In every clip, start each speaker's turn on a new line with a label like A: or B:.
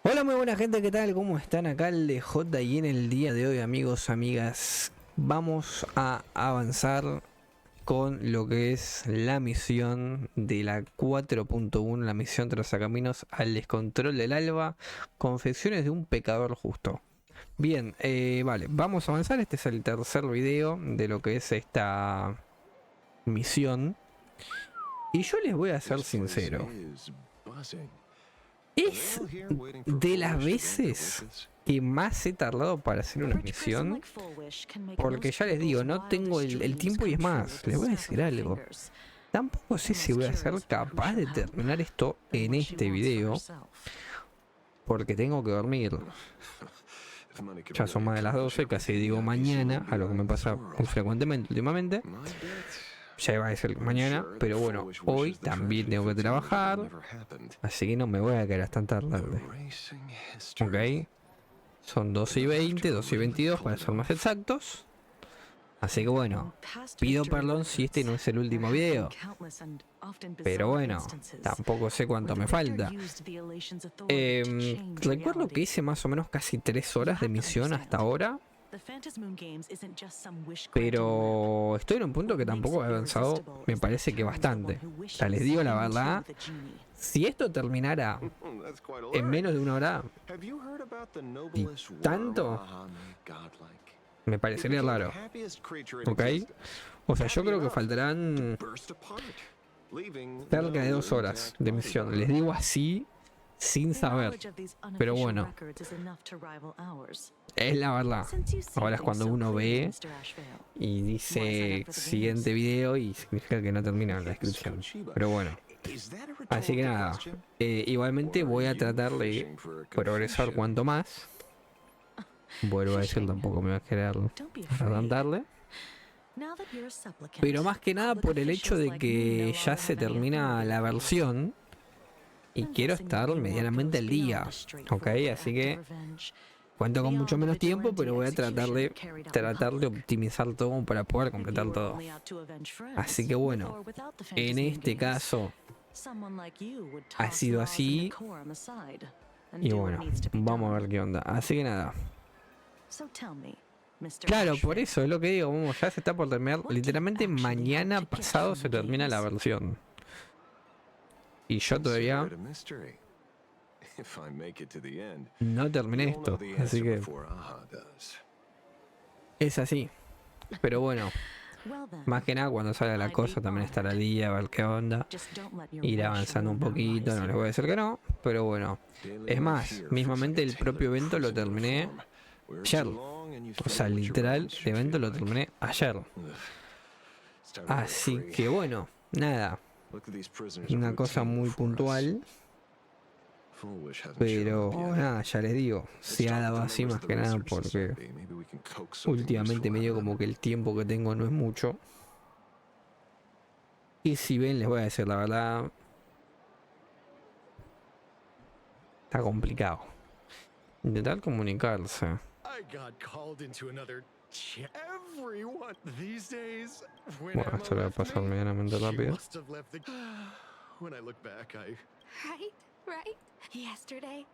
A: Hola, muy buena gente, ¿qué tal? ¿Cómo están? Acá ElDejota y en el día de hoy, amigos, amigas, vamos a avanzar con lo que es la misión de la 4.1, la misión Trazacaminos al descontrol del alba, confesiones de un pecador justo. Bien, vale, vamos a avanzar. Este es el tercer video de lo que es esta misión. Y yo les voy a ser sincero. Es de las veces que más he tardado para hacer una misión, porque ya les digo, no tengo el tiempo. Y es más, les voy a decir algo, tampoco sé si voy a ser capaz de terminar esto en este video, porque tengo que dormir. Ya son más de las 12, casi digo mañana, a lo que me pasa muy frecuentemente últimamente. Ya iba a decir mañana, pero bueno, hoy también tengo que trabajar, así que no me voy a quedar hasta tan tarde. Ok, son 12:20, 12:22 para ser más exactos. Así que bueno, pido perdón si este no es el último video, pero bueno, tampoco sé cuánto me falta. Recuerdo que hice más o menos casi 3 horas de misión hasta ahora, pero estoy en un punto que tampoco he avanzado, me parece que bastante. O sea, les digo la verdad, si esto terminara en menos de 1 hora y tanto, me parecería raro. Ok, o sea, yo creo que faltarán cerca de 2 horas de misión. Les digo así sin saber, pero bueno, es la verdad. Ahora es cuando uno ve y dice siguiente video y significa que no termina la descripción, pero bueno. Así que nada, igualmente voy a tratar de progresar cuanto más. Vuelvo a decir, tampoco me va a querer adelantarle, pero más que nada por el hecho de que ya se termina la versión y quiero estar medianamente al día. Ok, así que cuento con mucho menos tiempo, pero voy a tratar de optimizar todo para poder completar todo. Así que bueno, en este caso ha sido así. Y bueno, vamos a ver qué onda. Así que nada. Claro, por eso es lo que digo. Vamos, ya se está por terminar. Literalmente mañana pasado se termina la versión. Y yo todavía no terminé esto. Así que es así. Pero bueno, más que nada cuando salga la cosa también estar al día, a ver qué onda, ir avanzando un poquito. No les voy a decir que no, pero bueno. Es más, mismamente el propio evento lo terminé ayer. O sea, literal, el evento lo terminé ayer. Así que bueno, nada, una cosa muy puntual. Pero nada, ya les digo, se ha dado así más que nada porque últimamente medio como que el tiempo que tengo no es mucho. Y si ven, les voy a decir la verdad, está complicado intentar comunicarse. Bueno, esto le va a pasar medianamente rápido.
B: Right? Yesterday,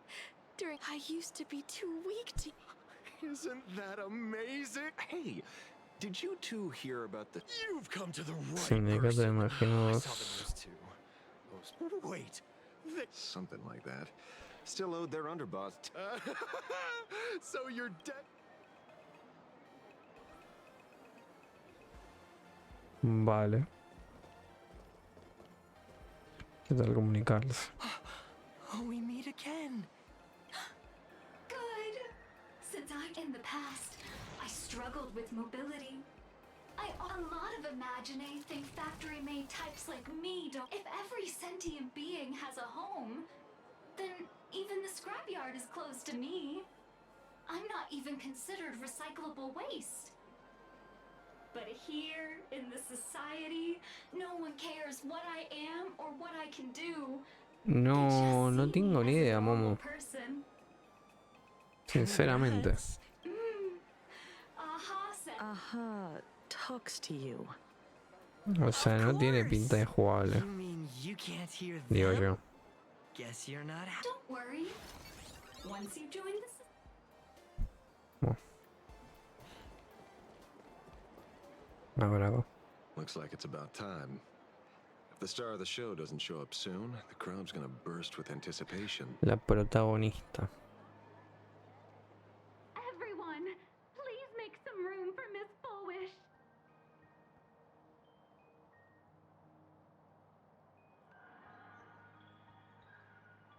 B: during I used to be too weak to.
C: Isn't that amazing? Hey, did you two hear about the? You've come to the right person. I saw those two. Wait, something like that. Still owed their underboss. So you're dead.
A: Vale. ¿Qué tal comunicarse?
C: We meet again.
B: Good. Since in the past, I struggled with mobility. A lot of Imagine think factory-made types like me don't. If every sentient being has a home, then even the scrapyard is close to me. I'm not even considered recyclable waste. But here, in the society, no one cares what I am or what I can do.
A: No, no tengo ni idea, Momo. Sinceramente.
D: Aha talks to you.
A: O sea, no tiene pinta de jugable.
D: You mean you can't hear them?
A: Digo yo.
D: Guess you're not.
B: Don't worry. Once you join the
A: Bueno. Ahora hago.
C: Looks like it's about time. If the star of the show doesn't show up soon, the crowd's gonna burst with anticipation.
A: La protagonista.
B: everyone, please make some room for Miss Fullwish.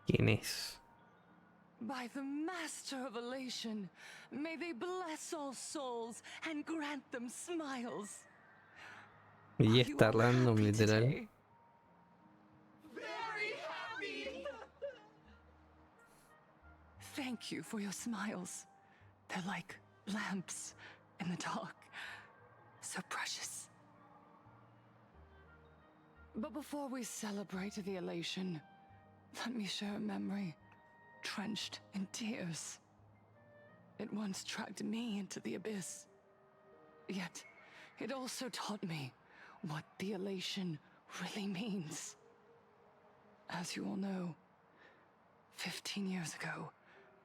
A: ¿Quién es?
D: By the Master of Elation, may they bless all souls and grant them smiles.
A: Y está random, literal.
D: Very happy. Thank you for your smiles. They're like lamps in the dark. So precious. But before we celebrate the elation, let me share a memory drenched in tears. It once dragged me into the abyss. Yet, it also taught me what the elation really means. As you all know, 15 years ago,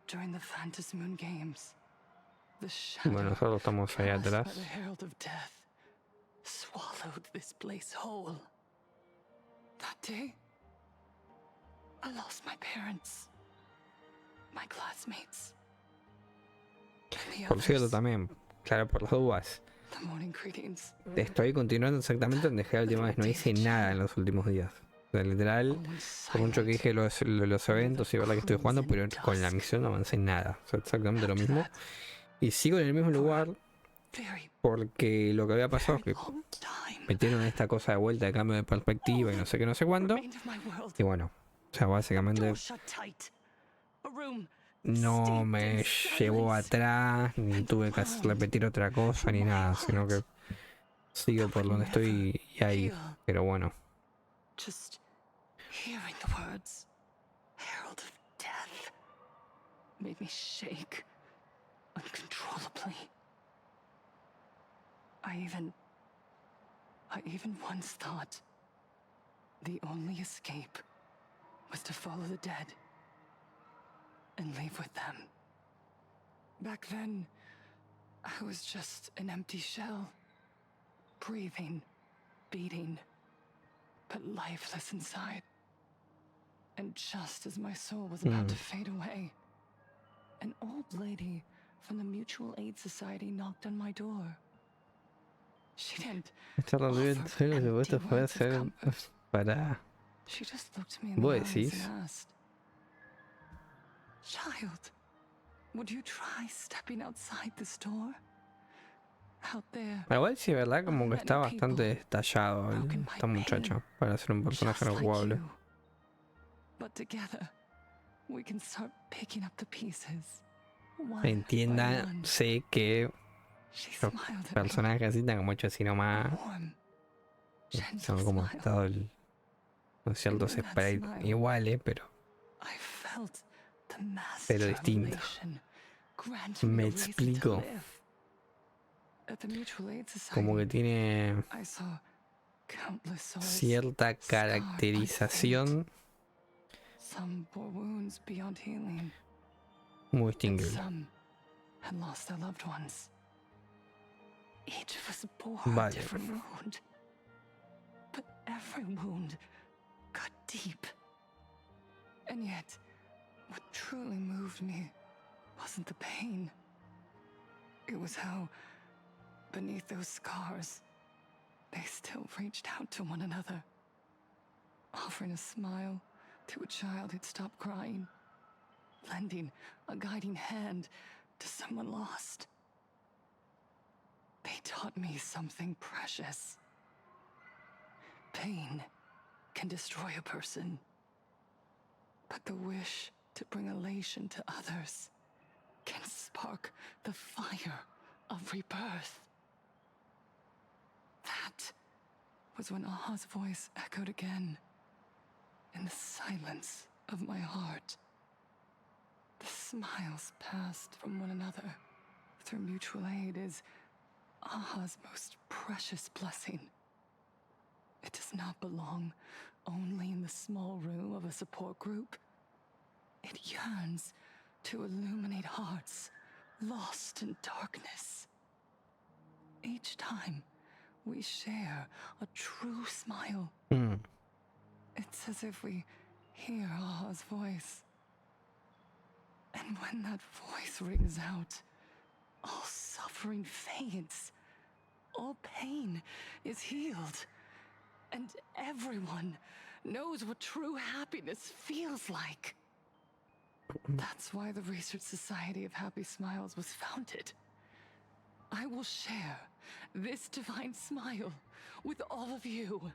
D: during the Phantasmoon Games, the shadow
A: Bueno, nosotros estamos ahí
D: cast
A: atrás.
D: by the Herald of Death swallowed this place whole. That day, I lost my parents, my classmates, and the
A: Por cierto,
D: others.
A: también, claro, por las dudas.
D: The morning greetings.
A: Estoy continuando exactamente donde dejé la última vez. No hice nada en los últimos días. O sea, literal, por mucho que dije los eventos y verdad que estoy jugando, pero con la misión no avancé nada. O sea, exactamente lo mismo. Y sigo en el mismo lugar porque lo que había pasado es que metieron esta cosa de vuelta de cambio de perspectiva y no sé qué, no sé cuándo. Y bueno, o sea, básicamente no me llevó atrás, ni tuve que repetir otra cosa, ni nada, sino que sigo por donde estoy y ahí. Pero bueno.
D: Just hearing the words, Herald of Death, made me shake uncontrollably. I even once thought the only escape was to follow the dead and leave with them. Back then, I was just an empty shell, breathing, beating, but lifeless inside. And just as my soul was about to fade away, an old lady from the Mutual Aid Society knocked on my door. She didn't
A: Esta realidad
D: offer
A: lo que
D: empty
A: esto puede
D: words of
A: ser
D: comfort.
A: para.
D: She just looked me in the
A: ¿Vos
D: eyes
A: decís?
D: and asked, "Child, would you try stepping outside this door? Out there,
A: Igual sí, verdad, como que está bastante detallado esta muchacha para ser un personaje no
D: just like
A: jugable.
D: you. But together, we can start picking up the pieces. One by
A: Entienda,
D: one."
A: sé que
D: She
A: los
D: smiled at me.
A: personajes así están como hechos así nomás.
D: Warm, gentle
A: Son como
D: smile.
A: todo con ciertos
D: And in that
A: sprites
D: smile,
A: iguales, pero
D: I felt the master
A: pero distinto.
D: elation grant me
A: Me
D: a reason to
A: explico.
D: live. At the Mutual Aid
A: Como que
D: Society,
A: tiene
D: I saw countless souls,
A: cierta caracterización
D: some bore wounds beyond healing,
A: muy
D: and
A: distinguible.
D: some had lost their loved ones. Each of us bore
A: Vale.
D: a different wound, but every wound got deep. And yet, what truly moved me wasn't the pain. It was how, beneath those scars, they still reached out to one another, offering a smile to a child who'd stopped crying, lending a guiding hand to someone lost. They taught me something precious. Pain can destroy a person, but the wish to bring elation to others can spark the fire of rebirth. That was when Aha's voice echoed again in the silence of my heart. The smiles passed from one another through mutual aid is Aha's most precious blessing. It does not belong only in the small room of a support group. It yearns to illuminate hearts lost in darkness. Each time we share a true smile, it's as if we hear Aha's voice. And when that voice rings out, all suffering fades, all pain is healed, and everyone knows what true happiness feels like. That's why the Research Society of Happy Smiles was founded. I will share this divine smile with all of you.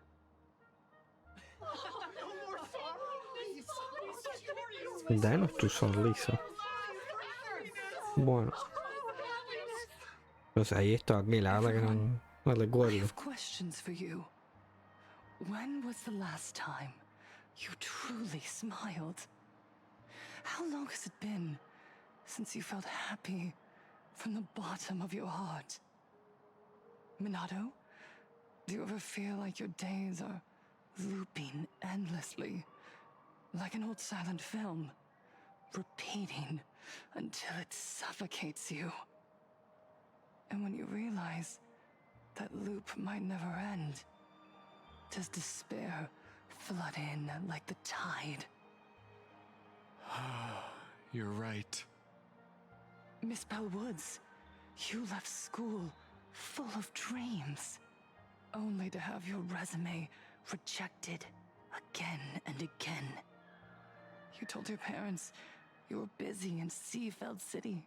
A: Danos tu sonrisa. Bueno. O sea, y esto aquí, la verdad que no
D: I
A: recuerdo.
D: have questions for you. When was the last time you truly smiled? How long has it been since you felt happy from the bottom of your heart? Minato, do you ever feel like your days are looping endlessly, like an old silent film, repeating until it suffocates you? And when you realize that loop might never end, does despair flood in like the tide?
C: You're right.
D: Miss Bellwoods, you left school full of dreams, only to have your resume rejected again and again. You told your parents you were busy in Seafeld City,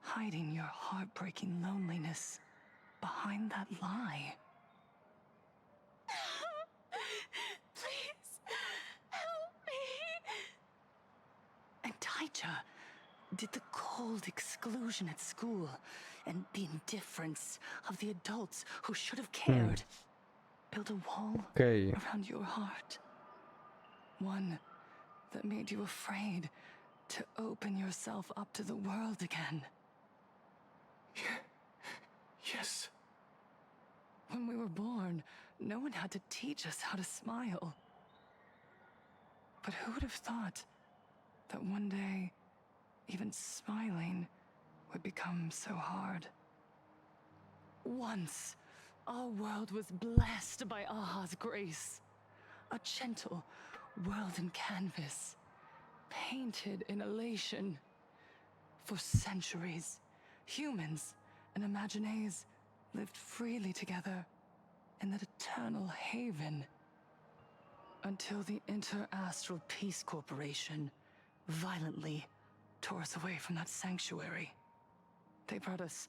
D: hiding your heartbreaking loneliness behind that lie. Please, help me. And Taija did the cold exclusion at school and the indifference of the adults who should have cared. Build a wall around your heart. One that made you afraid to open yourself up to the world again.
C: Yes.
D: When we were born, no one had to teach us how to smile. But who would have thought that one day, even smiling would become so hard? Once, our world was blessed by Aha's grace. A gentle world in canvas, painted in elation. For centuries, humans and Imaginaes lived freely together in that eternal haven. Until the Inter-Astral Peace Corporation violently tore us away from that sanctuary. They brought us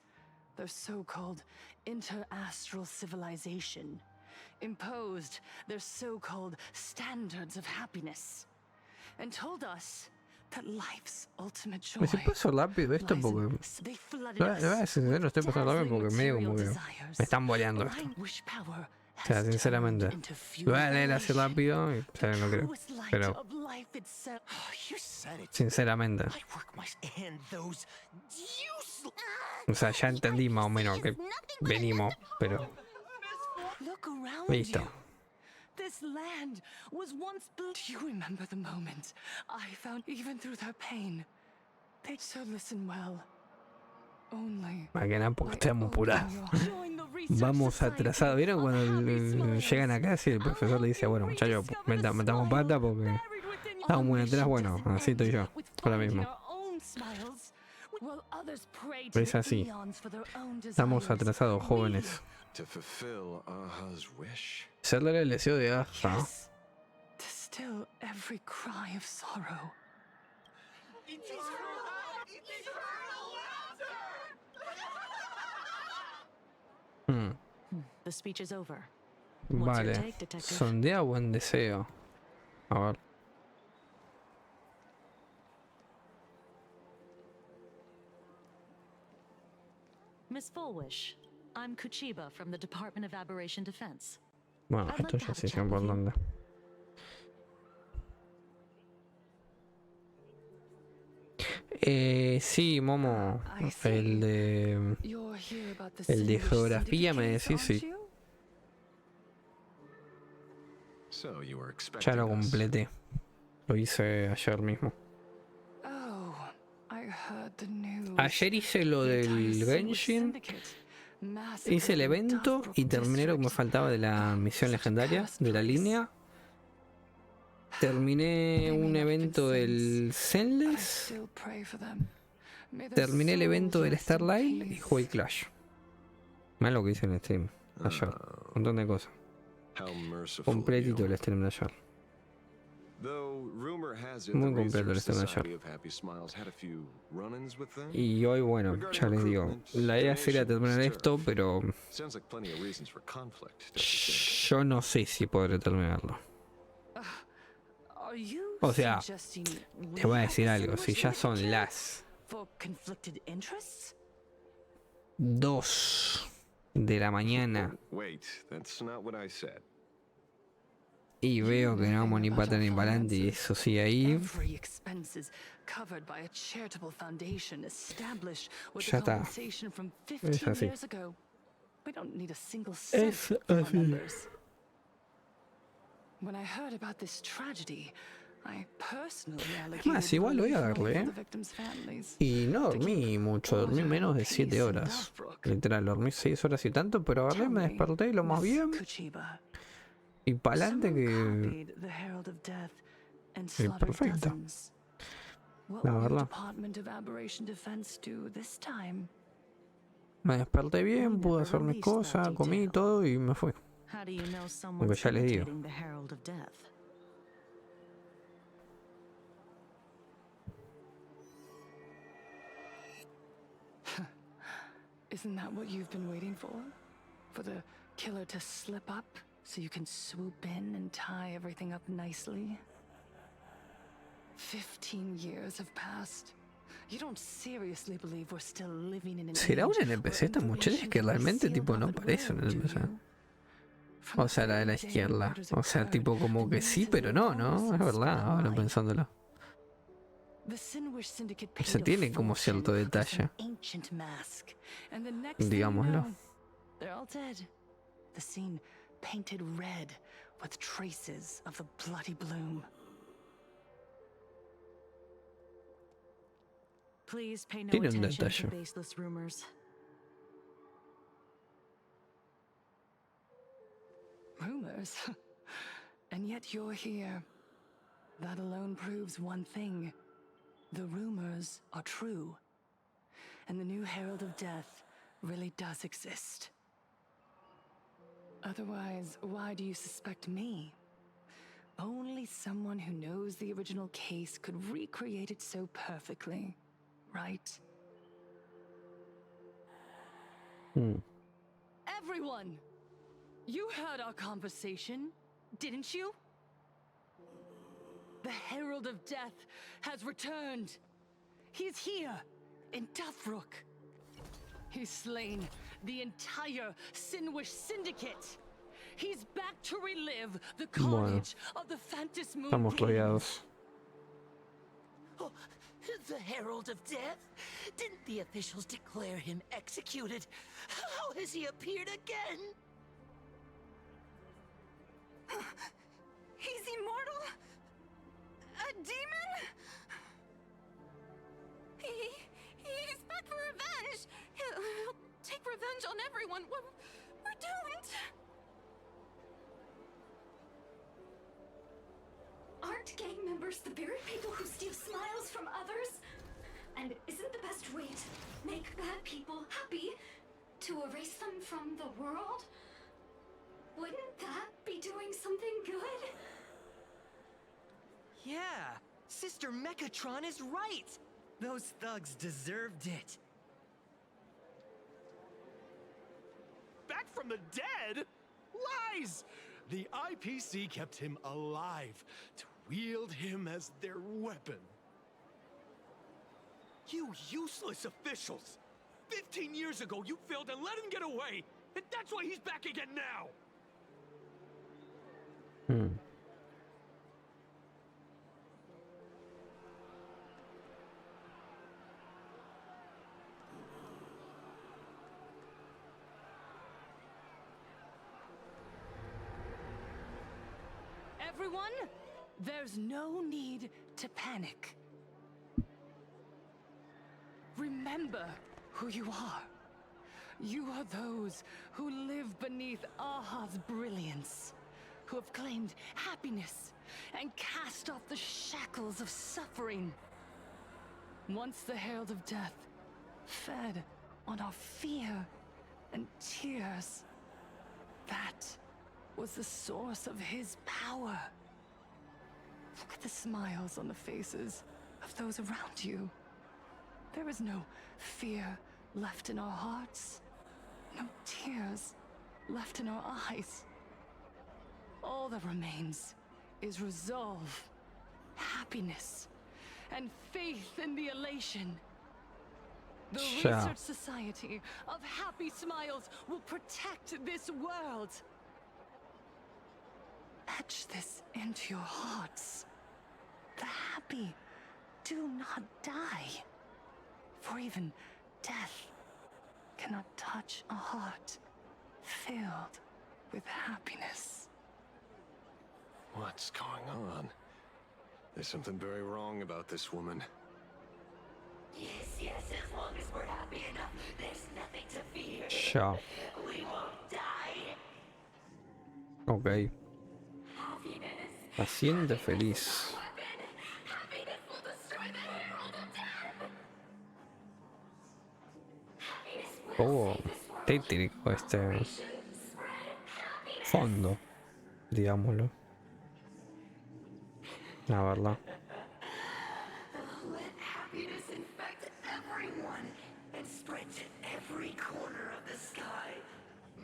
D: their so-called inter-astral civilization, imposed their so-called standards of happiness, and told us that life's ultimate joy.
A: Me estoy pasando rápido esto porque. No estoy pasando rápido porque medio como que me están boleando esto. O sea, sinceramente. Lo voy a leer así rápido y o sea, no creo. Pero. Sinceramente. O sea, ya entendí más o menos que venimos, pero. Listo.
D: This land was once built. Do you remember the moment I found even through their pain? They so listen well. Only.
A: Más que nada porque estamos apurados. Vamos atrasados. ¿Vieron cuando llegan acá? Sí, el profesor le dice, bueno, muchachos, metamos pata porque estamos muy atrás. Bueno, así estoy yo. Ahora mismo. Pero es así. Estamos atrasados, jóvenes. Hacerle el deseo de Aha. Vale. Sondea buen deseo. A ver.
E: Miss Fullwish, I'm Kuchiba from the Department of Aberration Defense.
A: Bueno, esto ya se hizo importante. Sí, Momo. El de geografía me decís, sí. Ya lo completé. Lo hice ayer mismo. Ayer hice lo del Genshin, hice el evento y terminé lo que me faltaba de la misión legendaria de la línea. Terminé un evento del Zenless, terminé el evento del Starlight y jugué el Clash. Más lo que hice en el stream ayer, un montón de cosas. Completito el stream de ayer. Muy completo el stream de ayer. Y hoy, bueno, ya les digo, la idea sería terminar esto, pero yo no sé si podré terminarlo. O sea, te voy a decir algo, si ya son las 2 de la mañana y veo que no vamos ni para atrás ni para adelante y eso sigue ahí, ya está. Es así. Es así. Es más, igual voy a darle, ¿eh? Y no dormí mucho, dormí menos de 7 horas. Literal, dormí 6 horas y tanto, pero agarré, me desperté y lo más bien. Y pa'lante que... perfecto. La verdad. Me desperté bien, pude hacer mis cosas, comí todo y me fui. Porque ya les digo.
D: Isn't that what you've been waiting for? For the killer to slip up so you can swoop in and tie everything up nicely? 15 years have passed. You don't seriously believe we're still living in an
A: ¿Será un NPC esta muchacha que realmente tipo no parece un NPC? O sea, la de la izquierda. O sea, tipo como que sí, pero no, ¿no? Es verdad, ahora pensándolo. Se tiene como cierto detalle, digámoslo. Tiene un detalle.
D: Rumors? And yet you're here. That alone proves one thing. The rumors are true, and the new Herald of Death really does exist. Otherwise, why do you suspect me? Only someone who knows the original case could recreate it so perfectly, right? Everyone! You heard our conversation, didn't you? The Herald of Death has returned. He's here, in Dufrook. He's slain the entire Sinwish Syndicate. He's back to relive the carnage of the Phantasmoon.
A: Estamos rodeados.
F: Oh, the Herald of Death? Didn't the officials declare him executed? How has he appeared again?
D: He's immortal? A demon? He's back for revenge. He'll take revenge on everyone. We're doomed.
B: Aren't gang members the very people who steal smiles from others? And isn't the best way to make bad people happy to erase them from the world? Wouldn't that be doing something good?
F: Yeah, Sister Mechatron is right. Those thugs deserved it.
C: Back from the dead? Lies! The IPC kept him alive to wield him as their weapon. You useless officials! 15 years ago you failed and let him get away! And that's why he's back again now!
D: Everyone, there's no need to panic. remember who you are. You are those who live beneath Aha's brilliance, who have claimed happiness and cast off the shackles of suffering. Once the Herald of Death fed on our fear and tears, that was the source of his power. Look at the smiles on the faces of those around you. There is no fear left in our hearts, no tears left in our eyes. All that remains is resolve, happiness, and faith in the elation. The Research Society of Happy Smiles will protect this world. Etch this into your hearts. The happy do not die, for even death cannot touch a heart filled with happiness.
C: What's going on? There's something very wrong about this woman.
F: Yes, as long as we're happy enough, there's nothing to fear.
A: Ya.
F: We won't die.
A: Ok. Paciente feliz.
F: Happiness will destroy the Herald of Death.
A: Oh, tétrico este fondo, digámoslo. La verdad.
F: Let happiness infect everyone and spread to every corner of the sky.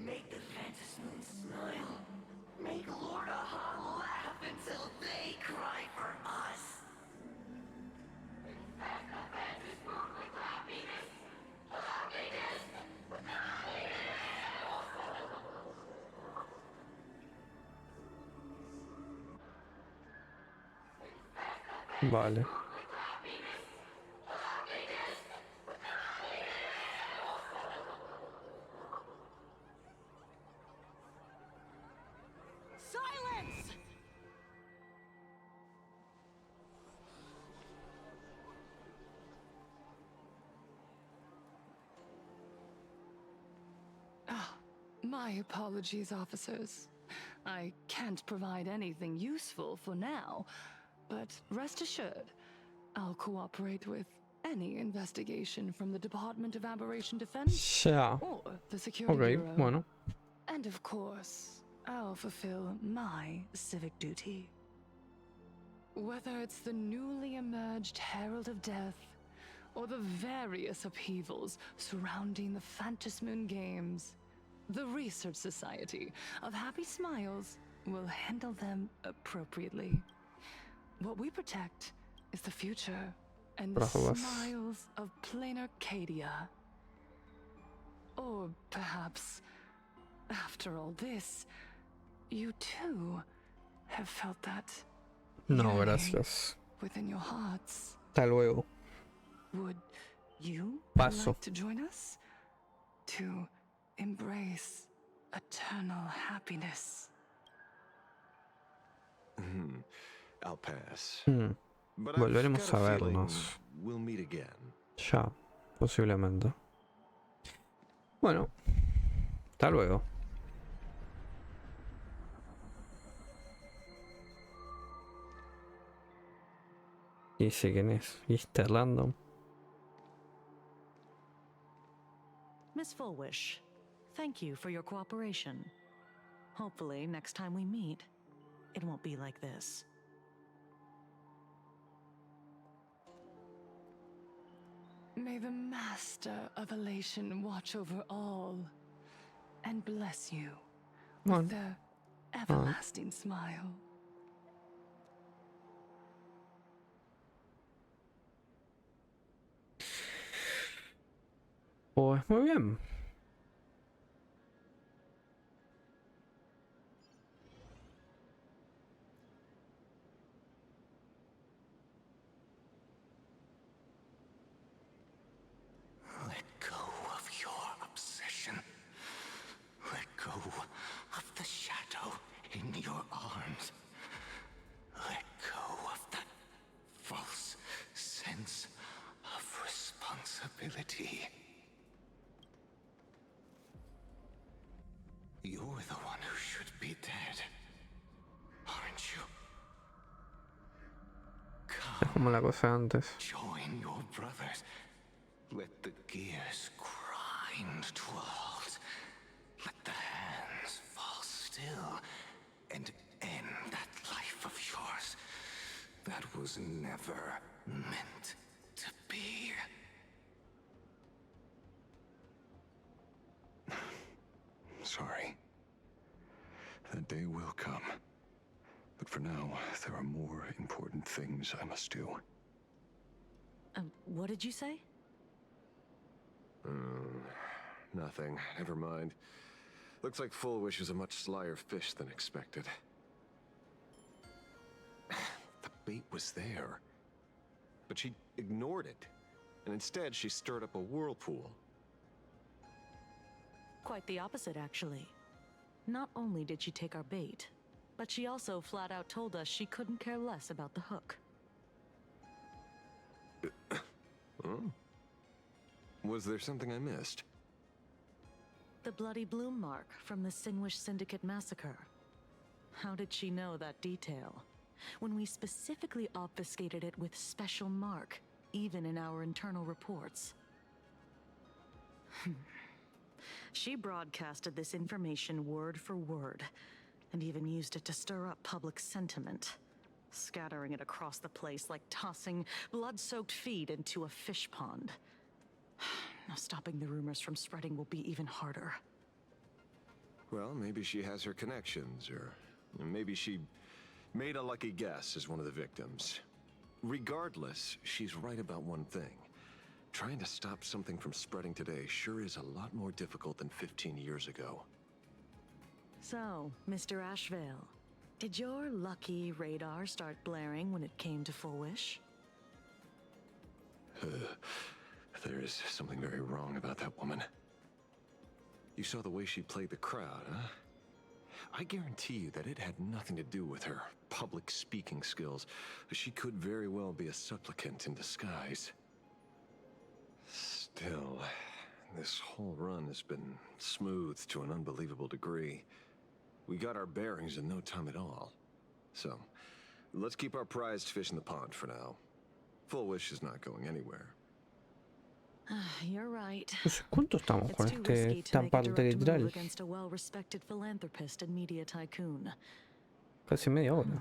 F: Make the Phantom Moon smile. Make Lord Aha laugh until they cry for us. Infect the Phantom Moon with happiness. Happiness.
A: Vale.
F: Silence!
D: My apologies, officers. I can't provide anything useful for now, but rest assured, I'll cooperate with any investigation from the Department of Aberration Defense
A: Ya.
D: or the Security
A: Ok,
D: Bureau.
A: bueno.
D: And of course, I'll fulfill my civic duty. Whether it's the newly emerged Herald of Death or the various upheavals surrounding the Phantasmoon Games, the Research Society of Happy Smiles will handle them appropriately. What we protect is the future and the
A: Bravos.
D: smiles of Planarcadia. Or perhaps, after all this, you too have felt that
A: No,
D: yearning
A: gracias.
D: within your hearts.
A: Hasta luego.
D: Would you
A: Paso.
D: like to join us to embrace eternal happiness?
C: I'll pass. But
A: Volveremos
C: I've got
A: a
C: a feeling
A: vernos.
C: we'll meet again.
A: Ya, posiblemente. Bueno, hasta luego. Y dice quién es. Mr. Random.
E: Miss Fullwish, thank you for your cooperation. Hopefully, next time we meet, it won't be like this.
D: May the Master of Elation watch over all and bless you
A: Bueno.
D: with their everlasting smile.
A: Pues muy bien.
F: Let go of your obsession. Let go of the shadow in your arms. Let go of that false sense of responsibility.
C: responsibility. You're the one who should be dead, aren't you?
A: Es como la cosa antes.
C: Join your brothers. Let the gears grind to a halt. Let the hands fall still and end that life of yours that was never meant to be. Sorry. That day will come. But for now, there are more important things I must do.
E: What did you say?
C: Nothing. Never mind. Looks like Full Wish is a much slyer fish than expected. The bait was there. But she ignored it. And instead, she stirred up a whirlpool.
E: Quite the opposite, actually. Not only did she take our bait, but she also flat out told us she couldn't care less about the hook.
C: Oh? Was there something I missed?
E: The bloody bloom mark from the Sinwish Syndicate massacre. How did she know that detail? When we specifically obfuscated it with special mark, even in our internal reports. She broadcasted this information word for word, and even used it to stir up public sentiment, scattering it across the place like tossing blood-soaked feed into a fish pond. Now stopping the rumors from spreading will be even harder.
C: Well, maybe she has her connections, or maybe she made a lucky guess as one of the victims. Regardless, she's right about one thing. Trying to stop something from spreading today sure is a lot more difficult than 15 years ago.
E: So, Mr. Ashveil, did your lucky radar start blaring when it came to Full Wish?
C: There is something very wrong about that woman. You saw the way she played the crowd, huh? I guarantee you that it had nothing to do with her public speaking skills. She could very well be a supplicant in disguise. Still, this whole run has been smooth to an unbelievable degree. We got our bearings in no time at all. So, let's keep our prized fish in the pond for now. Full Wish is not going anywhere.
E: You're right.
A: Entonces, ¿cuánto estamos con
E: It's too risky to
A: esta
E: make a
A: parte
E: direct move
A: literal?
E: against a well-respected philanthropist and media tycoon.
A: Casi media hora.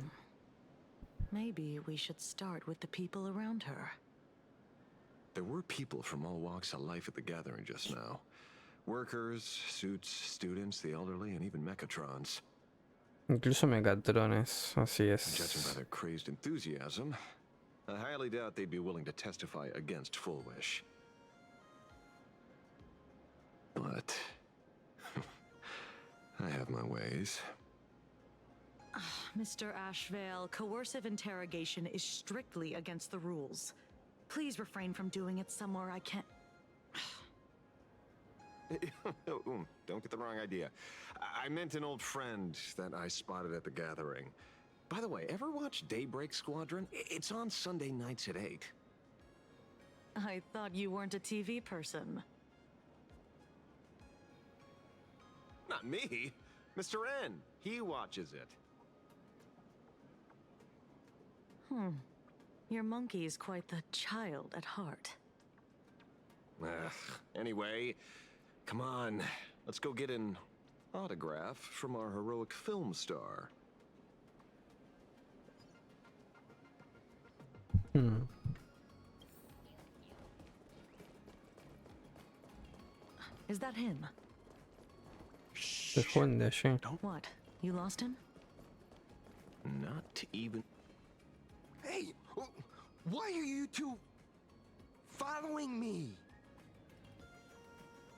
E: Maybe we should start with the people around her.
C: There were people from all walks of life at the gathering just now. Workers, suits, students, the elderly, and even mechatrons.
A: Incluso mecatrones, así
C: Judging by
A: es.
C: their crazed enthusiasm, I highly doubt they'd be willing to testify against Full Wish. But I have my ways.
E: Mr. Ashveil, coercive interrogation is strictly against the rules. Please refrain from doing it somewhere I can't.
C: Don't get the wrong idea. I meant an old friend that I spotted at the gathering. By the way, ever watch Daybreak Squadron? It's on Sunday nights at 8.
E: I thought you weren't a TV person.
C: Not me. Mr. N. He watches it.
E: Your monkey is quite the child at heart.
C: Anyway, come on. Let's go get an autograph from our heroic film star.
E: Is that him?
A: Se joden de allí.
E: What? You lost him?
C: Not even...
G: Hey, why are you two following me?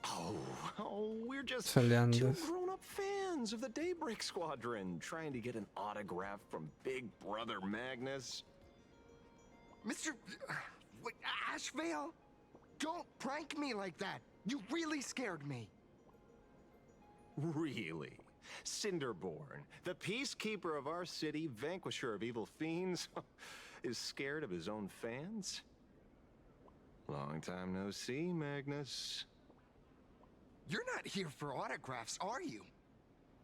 C: Oh, we're just
A: Sale
C: two
A: Andes.
C: grown-up fans of the Daybreak Squadron trying to get an autograph from Big Brother Magnus.
G: Mr. Ashveil? Don't prank me like that. You really scared me.
C: Really? Cinderborn, the peacekeeper of our city, vanquisher of evil fiends, is scared of his own fans? Long time no see, Magnus.
G: You're not here for autographs, are you?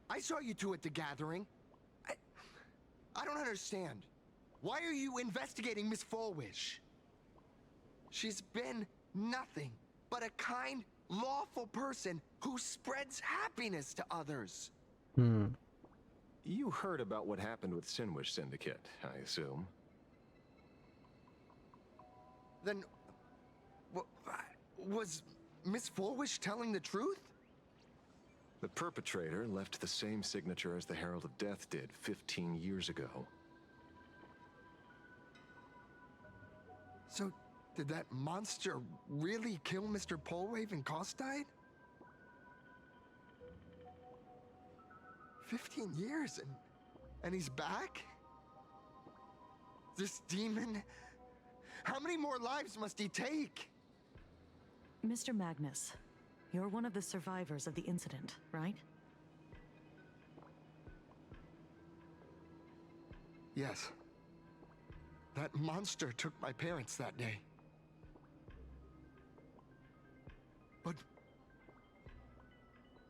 G: I saw you two at the gathering. I don't understand. Why are you investigating Miss Fulwish? She's been nothing but a kind, lawful person who spreads happiness to others.
C: You heard about what happened with Sinwish Syndicate, I assume.
G: Then, was Miss Fulwish telling the truth?
C: The perpetrator left the same signature as the Herald of Death did 15 years ago.
G: So, did that monster really kill Mr. Polwave and Costide? 15 years and he's back? This demon? How many more lives must he take?
E: Mr. Magnus, you're one of the survivors of the incident, right?
G: Yes. That monster took my parents that day. But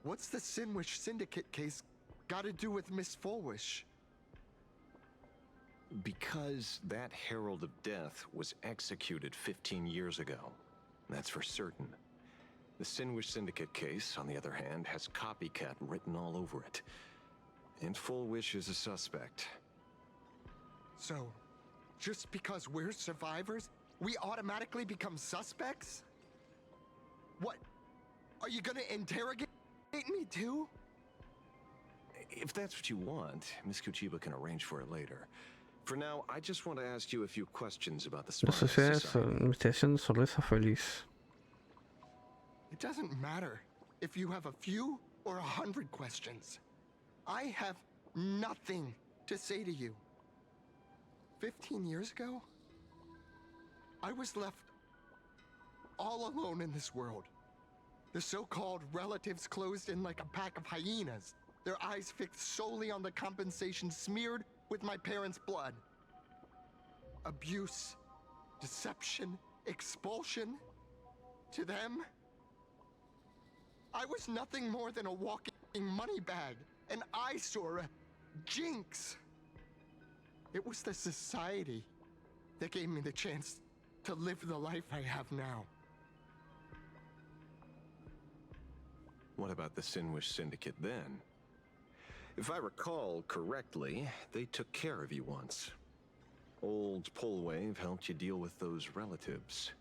G: what's the Sinwish Syndicate case got to do with Miss Fulwish?
C: Because that Herald of Death was executed 15 years ago. That's for certain. The Sinwish Syndicate case, on the other hand, has copycat written all over it. And Fulwish is a suspect.
G: So, just because we're survivors, we automatically become suspects? What? Are you gonna interrogate me too?
C: If that's what you want, Miss Kuchiba can arrange for it later. For now, I just want to ask you a few questions about the
A: La
C: Smile
A: sociedad de
C: Society.
A: investigación de sonrisa feliz.
G: It doesn't matter if you have a few or 100 questions. I have nothing to say to you. 15 years ago, I was left all alone in this world. The so-called relatives closed in like a pack of hyenas, their eyes fixed solely on the compensation smeared with my parents' blood. Abuse, deception, expulsion. To them, I was nothing more than a walking money bag, an eyesore, a jinx. It was the society that gave me the chance to live the life I have now.
C: What about the Sinwish Syndicate then? If I recall correctly, they took care of you once. Old Polwave helped you deal with those relatives.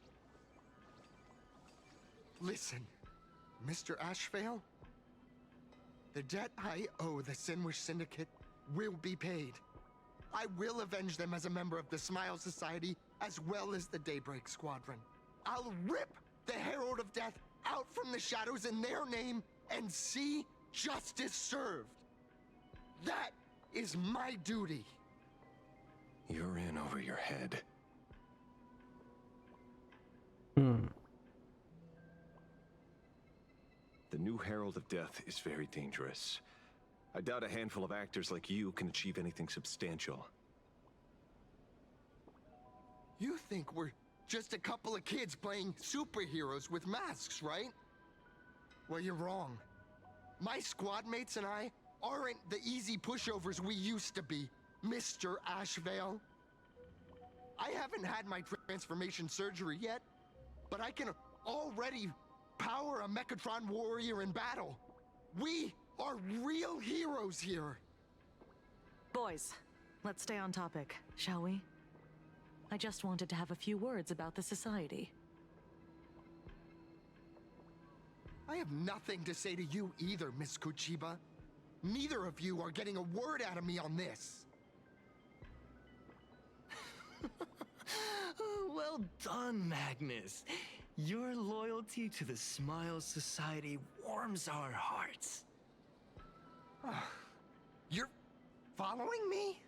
G: Listen, Mr. Ashveil, the debt I owe the Sinwish Syndicate will be paid. I will avenge them as a member of the Smile Society, as well as the Daybreak Squadron. I'll rip the Herald of Death out from the shadows in their name and see justice served. That is my duty.
C: You're in over your head. The new Herald of Death is very dangerous. I doubt a handful of actors like you can achieve anything substantial.
G: You think we're just a couple of kids playing superheroes with masks, right? Well, you're wrong. My squad mates and I aren't the easy pushovers we used to be, Mr. Ashveil. I haven't had my transformation surgery yet, but I can already power a Mechatron warrior in battle. We are real heroes here.
E: Boys, let's stay on topic, shall we? I just wanted to have a few words about the society.
G: I have nothing to say to you either, Miss Kuchiba. Neither of you are getting a word out of me on this.
F: Well done, Magnus. Your loyalty to the Smile Society warms our hearts.
G: You're following me?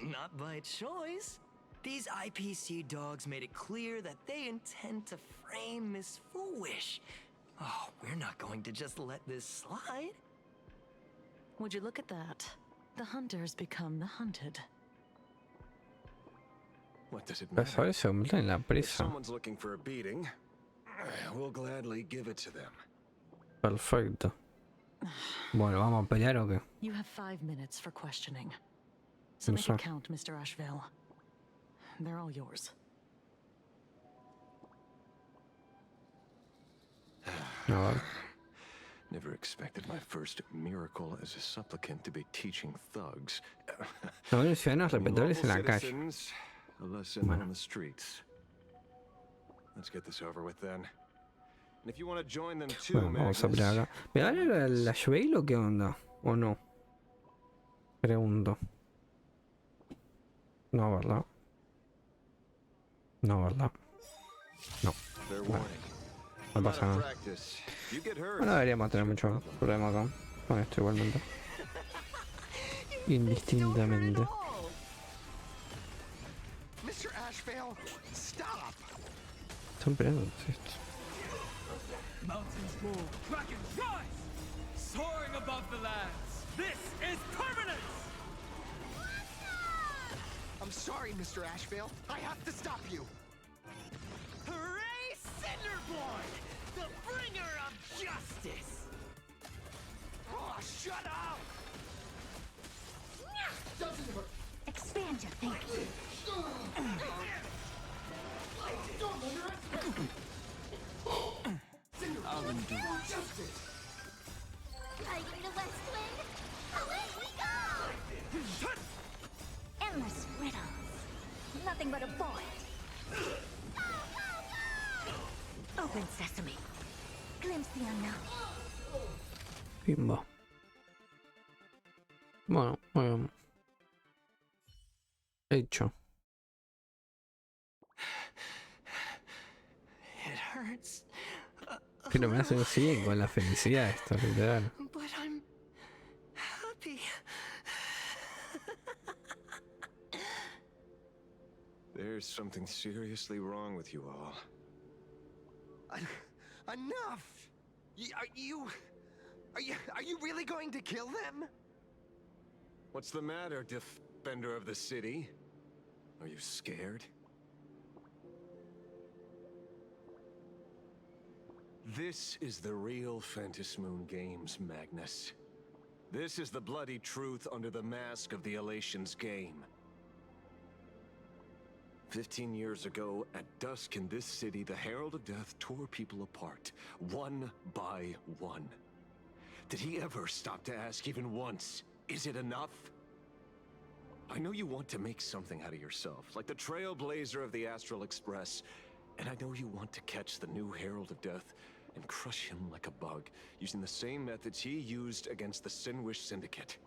F: Not by choice. These IPC dogs made it clear that they intend to frame Miss Fulwish. Oh, we're not going to just let this slide.
E: Would you look at that? The hunters become the hunted.
C: What does it
A: Las
C: matter?
A: aves se aumentan en la
C: If
A: presa.
C: someone's looking for a beating, we'll gladly give it to them.
A: Perfecto. Bueno, ¿vamos a pelear o qué?
E: You have 5 minutes for questioning. So make it count, Mr. Ashveil. They're all yours.
A: A ver.
C: Never expected my first miracle as a supplicant to be teaching thugs.
A: No, los ciudadanos respetables en la
C: Normal
A: calle.
C: citizens, a lesson on the streets. Let's get this over with then. And if you want to join them too,
A: Bueno, vamos a pelear acá. ¿Me dan el Ashveil o qué onda? ¿O no? Pregunto. No, ¿verdad? No, ¿verdad? No. Bueno, no pasa nada. Bueno, deberíamos tener mucho problema acá con esto igualmente. Indistintamente.
G: Mr. Ashveil, stop!
A: Están peleando esto.
H: Mountains roar, krakens rise, soaring above the lands. This is permanence!
G: I'm sorry, Mr. Ashveil. I have to stop you.
F: Hooray, Cinderborn! The bringer of justice!
G: Oh, shut up!
B: Expand your thinking. Fighting the West Wind, away we go! Endless riddles, nothing but a void. Open sesame, glimpse the unknown.
A: Bimbo. Bueno, hecho.
F: It hurts,
A: Pero me hacen así con la felicidad esto, literal.
F: but I'm happy.
C: There's something seriously wrong with you all.
G: Enough! Are you really going to kill them?
C: What's the matter, defender of the city? Are you scared? This is the real Phantasmoon Games, Magnus. This is the bloody truth under the mask of the Elations game. 15 years ago, at dusk in this city, the Herald of Death tore people apart, one by one. Did he ever stop to ask even once, is it enough? I know you want to make something out of yourself, like the trailblazer of the Astral Express, and I know you want to catch the new Herald of Death and crush him like a bug, using the same methods he used against the Sinwish Syndicate.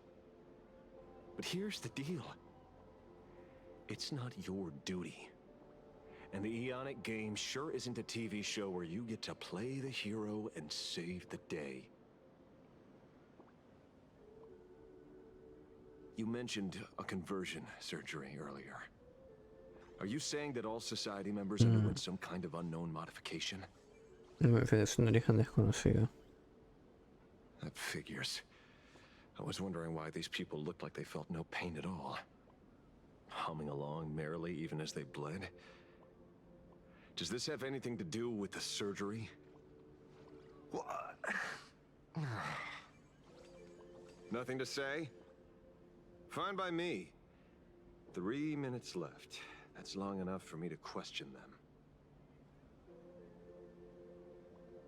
C: But here's the deal. It's not your duty. And the Eonic game sure isn't a TV show where you get to play the hero and save the day. You mentioned a conversion surgery earlier. Are you saying that all society members underwent some kind of unknown modification?
A: Es un origen desconocido.
C: That figures. I was wondering why these people looked like they felt no pain at all. Humming along merrily even as they bled. Does this have anything to do with the surgery? Nothing to say? Fine by me. 3 minutes left. That's long enough for me to question them.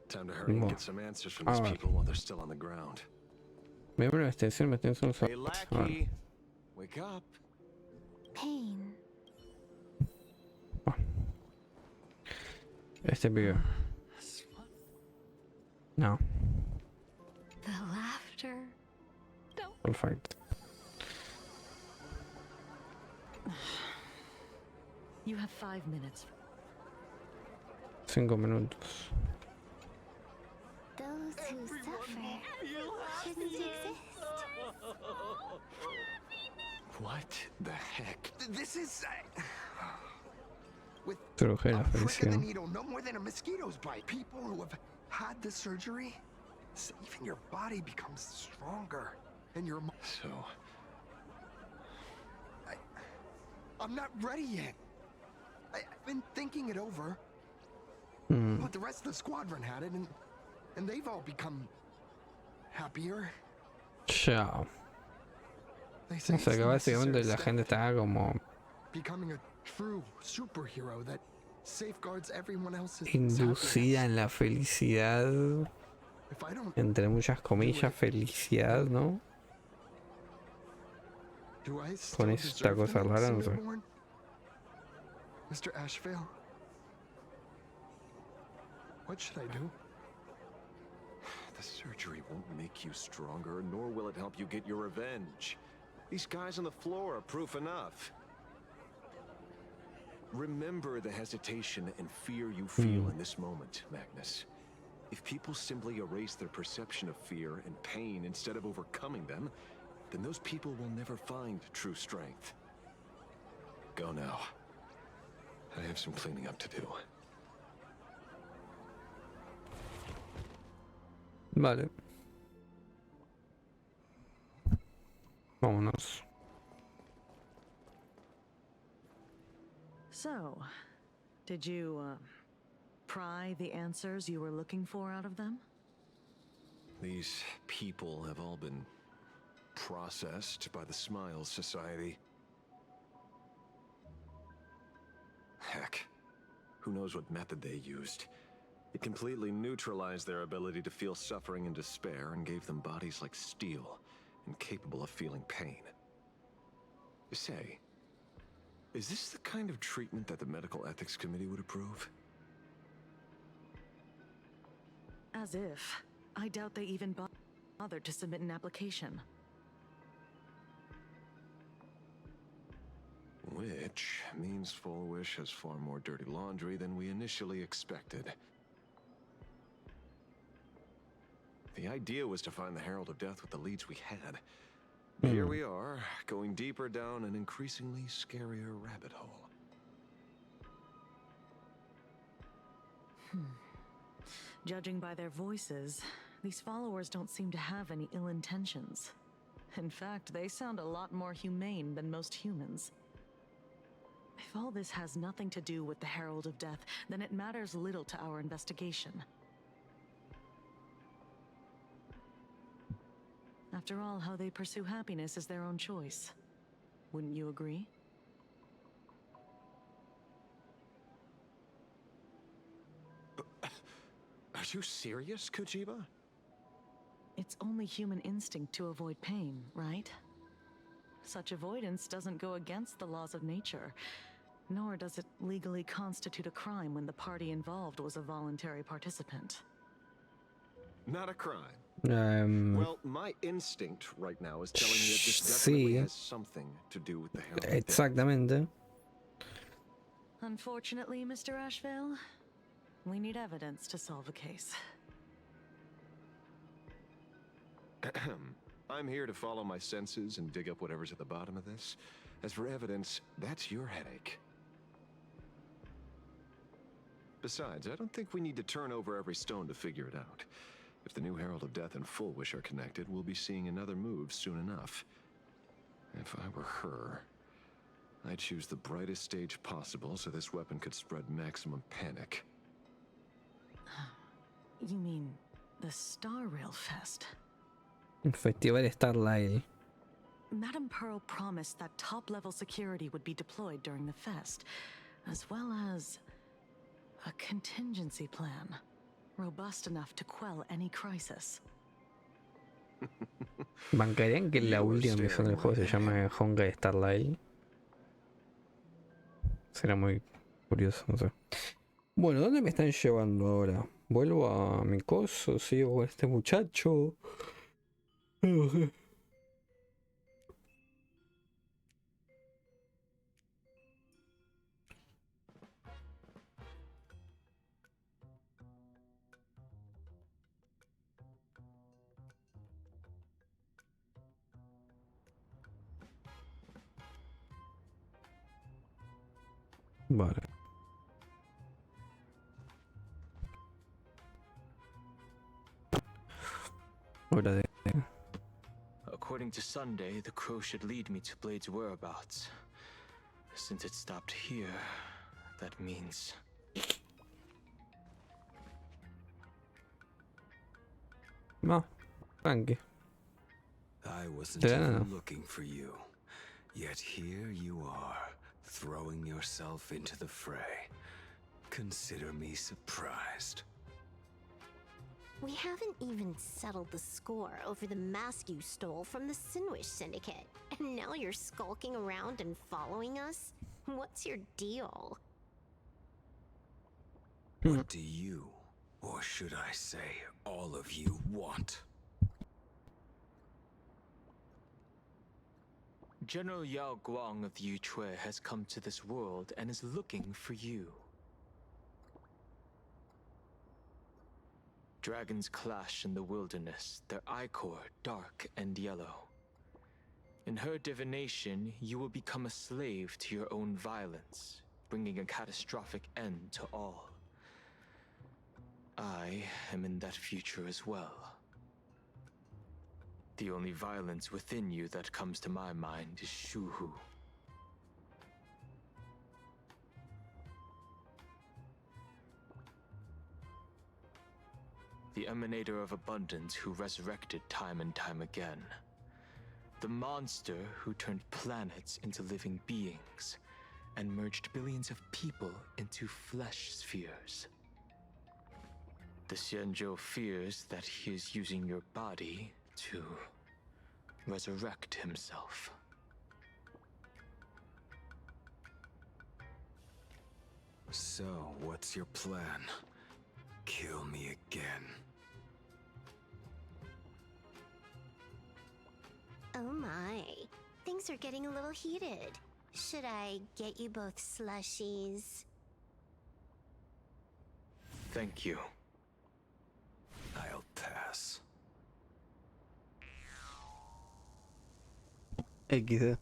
C: Time to hurry and get some answers from these people while they're still on the ground.
A: Miembro de extensión, me extensión.
C: Hey, lackey! Wake up!
B: Pain.
A: Este pibe. No.
B: The laughter.
A: Perfecto.
E: You have 5 minutes.
A: 5 minutos.
B: Those who suffer shouldn't exist.
C: What the heck?
G: This is... with
A: Truje la
G: a prick in the
A: felicidad.
G: needle, no more than a mosquito's bite. People who have had the surgery, even your body becomes stronger. And your...
C: So,
G: I'm not ready yet. been thinking it over. But the rest of the squadron had it, and they've all become happier.
A: Ya.
G: They say
A: O sea
G: it's
A: que
G: the
A: básicamente
G: necessary
A: la
G: step,
A: gente está como
G: becoming a true superhero that safeguards everyone else's
A: inducida en la felicidad,
G: If I don't
A: entre muchas comillas, felicidad, ¿no?
G: do I
A: Con
G: still
A: esta
G: deserve
A: cosa
G: to make
A: rara, no sé.
G: Cinder born? Mr. Ashveil? What should I do?
C: The surgery won't make you stronger, nor will it help you get your revenge. These guys on the floor are proof enough. Remember the hesitation and fear you feel in this moment, Magnus. If people simply erase their perception of fear and pain instead of overcoming them, then those people will never find true strength. Go now. I have some cleaning up to do.
A: Vale. Vámonos.
E: So, did you, pry the answers you were looking for out of them?
C: These people have all been processed by the Smiles Society. Heck, who knows what method they used. It completely neutralized their ability to feel suffering and despair and gave them bodies like steel, incapable of feeling pain. Say, is this the kind of treatment that the Medical Ethics Committee would approve?
E: As if. I doubt they even bothered to submit an application.
C: Which means Fullwish has far more dirty laundry than we initially expected. The idea was to find the Herald of Death with the leads we had. Here we are, going deeper down an increasingly scarier rabbit hole.
E: Judging by their voices, these followers don't seem to have any ill intentions. In fact, they sound a lot more humane than most humans. If all this has nothing to do with the Herald of Death, then it matters little to our investigation. After all, how they pursue happiness is their own choice. Wouldn't you agree?
C: Are you serious, Kujiba?
E: It's only human instinct to avoid pain, right? Such avoidance doesn't go against the laws of nature, nor does it legally constitute a crime when the party involved was a voluntary participant.
C: Not a crime. Well, my instinct right now is telling me that this definitely has something to do with the Herald of Death.
A: Exactamente.
E: Unfortunately, Mr. Ashveil, we need evidence to solve a case.
C: I'm here to follow my senses and dig up whatever's at the bottom of this. As for evidence, that's your headache. Besides, I don't think we need to turn over every stone to figure it out. If the new Herald of Death and Fullwish are connected, we'll be seeing another move soon enough. If I were her, I'd choose the brightest stage possible so this weapon could spread maximum panic.
E: You mean the Star Rail Fest?
A: Festival Starlight.
E: Madame Pearl promised that top-level security would be deployed during the fest, as well as a contingency plan, robust enough to quell any crisis.
A: ¿Bancarían que la última misión del juego se llame Honkai Starlight? Será muy curioso, no sé. Bueno, ¿dónde me están llevando ahora? ¿Vuelvo a mi coso? ¿Sigo con este muchacho? No sé. Vale. Hora de...
I: According to Sunday, the crow should lead me to Blade's whereabouts. Since it stopped here, that means.
A: No, tranqui.
J: I wasn't even looking for you, yet here you are, throwing yourself into the fray. Consider me surprised.
K: We haven't even settled the score over the mask you stole from the Sinwish Syndicate. And now you're skulking around and following us? What's your deal?
J: What do you, or should I say, all of you, want?
I: General Yao Guang of the Yuchui has come to this world and is looking for you. Dragons clash in the wilderness, their ichor dark and yellow. In her divination, you will become a slave to your own violence, bringing a catastrophic end to all. I am in that future as well. The only violence within you that comes to my mind is Shuhu. The emanator of abundance who resurrected time and time again. The monster who turned planets into living beings and merged billions of people into flesh spheres. The Xianzhou fears that he is using your body to resurrect himself.
J: So, what's your plan? Kill me again.
K: Oh my. Things are getting a little heated. Should I get you both slushies?
I: Thank you.
J: I'll pass.
A: XD.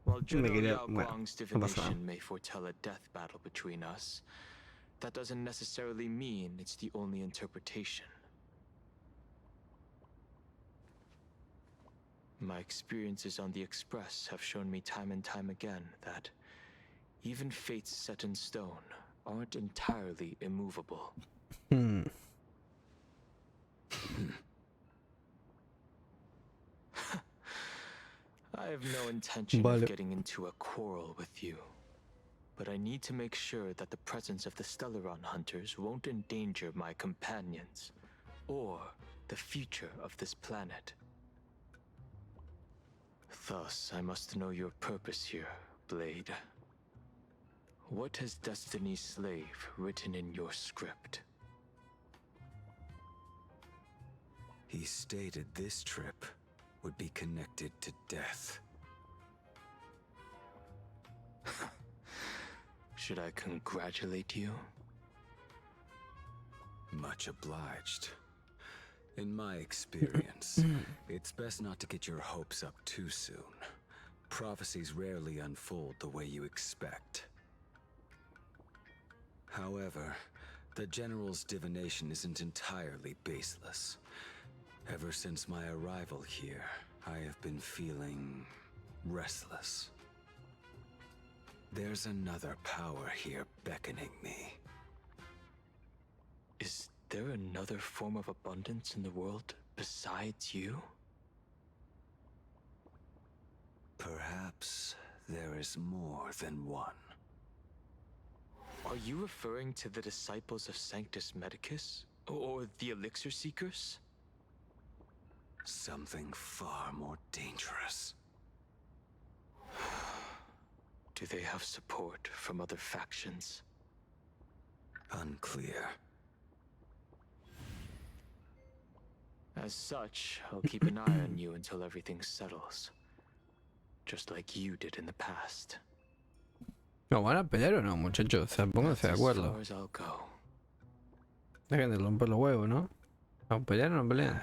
I: While General Yao Guang's divination may foretell a death battle between us, that doesn't necessarily mean it's the only interpretation. My experiences on the Express have shown me time and time again that even fates set in stone aren't entirely immovable. I have no intention of getting into a quarrel with you, but I need to make sure that the presence of the Stellaron hunters won't endanger my companions or the future of this planet. Thus, I must know your purpose here, Blade. What has Destiny's Slave written in your script?
J: He stated this trip would be connected to death.
I: Should I congratulate you?
J: Much obliged. In my experience, it's best not to get your hopes up too soon. Prophecies rarely unfold the way you expect. However, the General's divination isn't entirely baseless. Ever since my arrival here, I have been feeling restless. There's another power here beckoning me.
I: Is there another form of abundance in the world besides you?
J: Perhaps there is more than one.
I: Are you referring to the disciples of Sanctus Medicus? Or the Elixir Seekers?
J: Something far more dangerous.
I: Do they have support from other factions?
J: Unclear.
I: As such, I'll keep an eye on you until everything settles. Just like you did in the past.
A: ¿No van a pelear o no, muchachos? O sea, pónganse de acuerdo. Dejen de romper los huevos, ¿no? ¿No pelean o no pelean?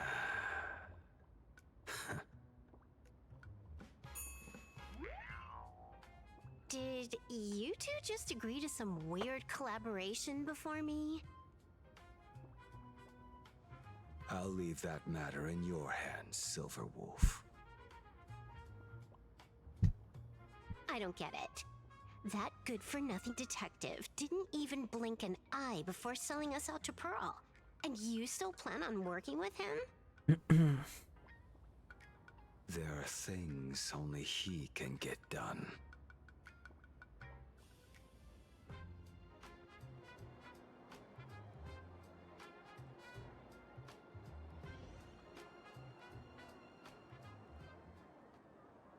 K: Did you two just agree to some weird collaboration before me?
J: I'll leave that matter in your hands, Silver Wolf.
K: I don't get it. That good-for-nothing detective didn't even blink an eye before selling us out to Pearl. And you still plan on working with him?
J: There are things only he can get done.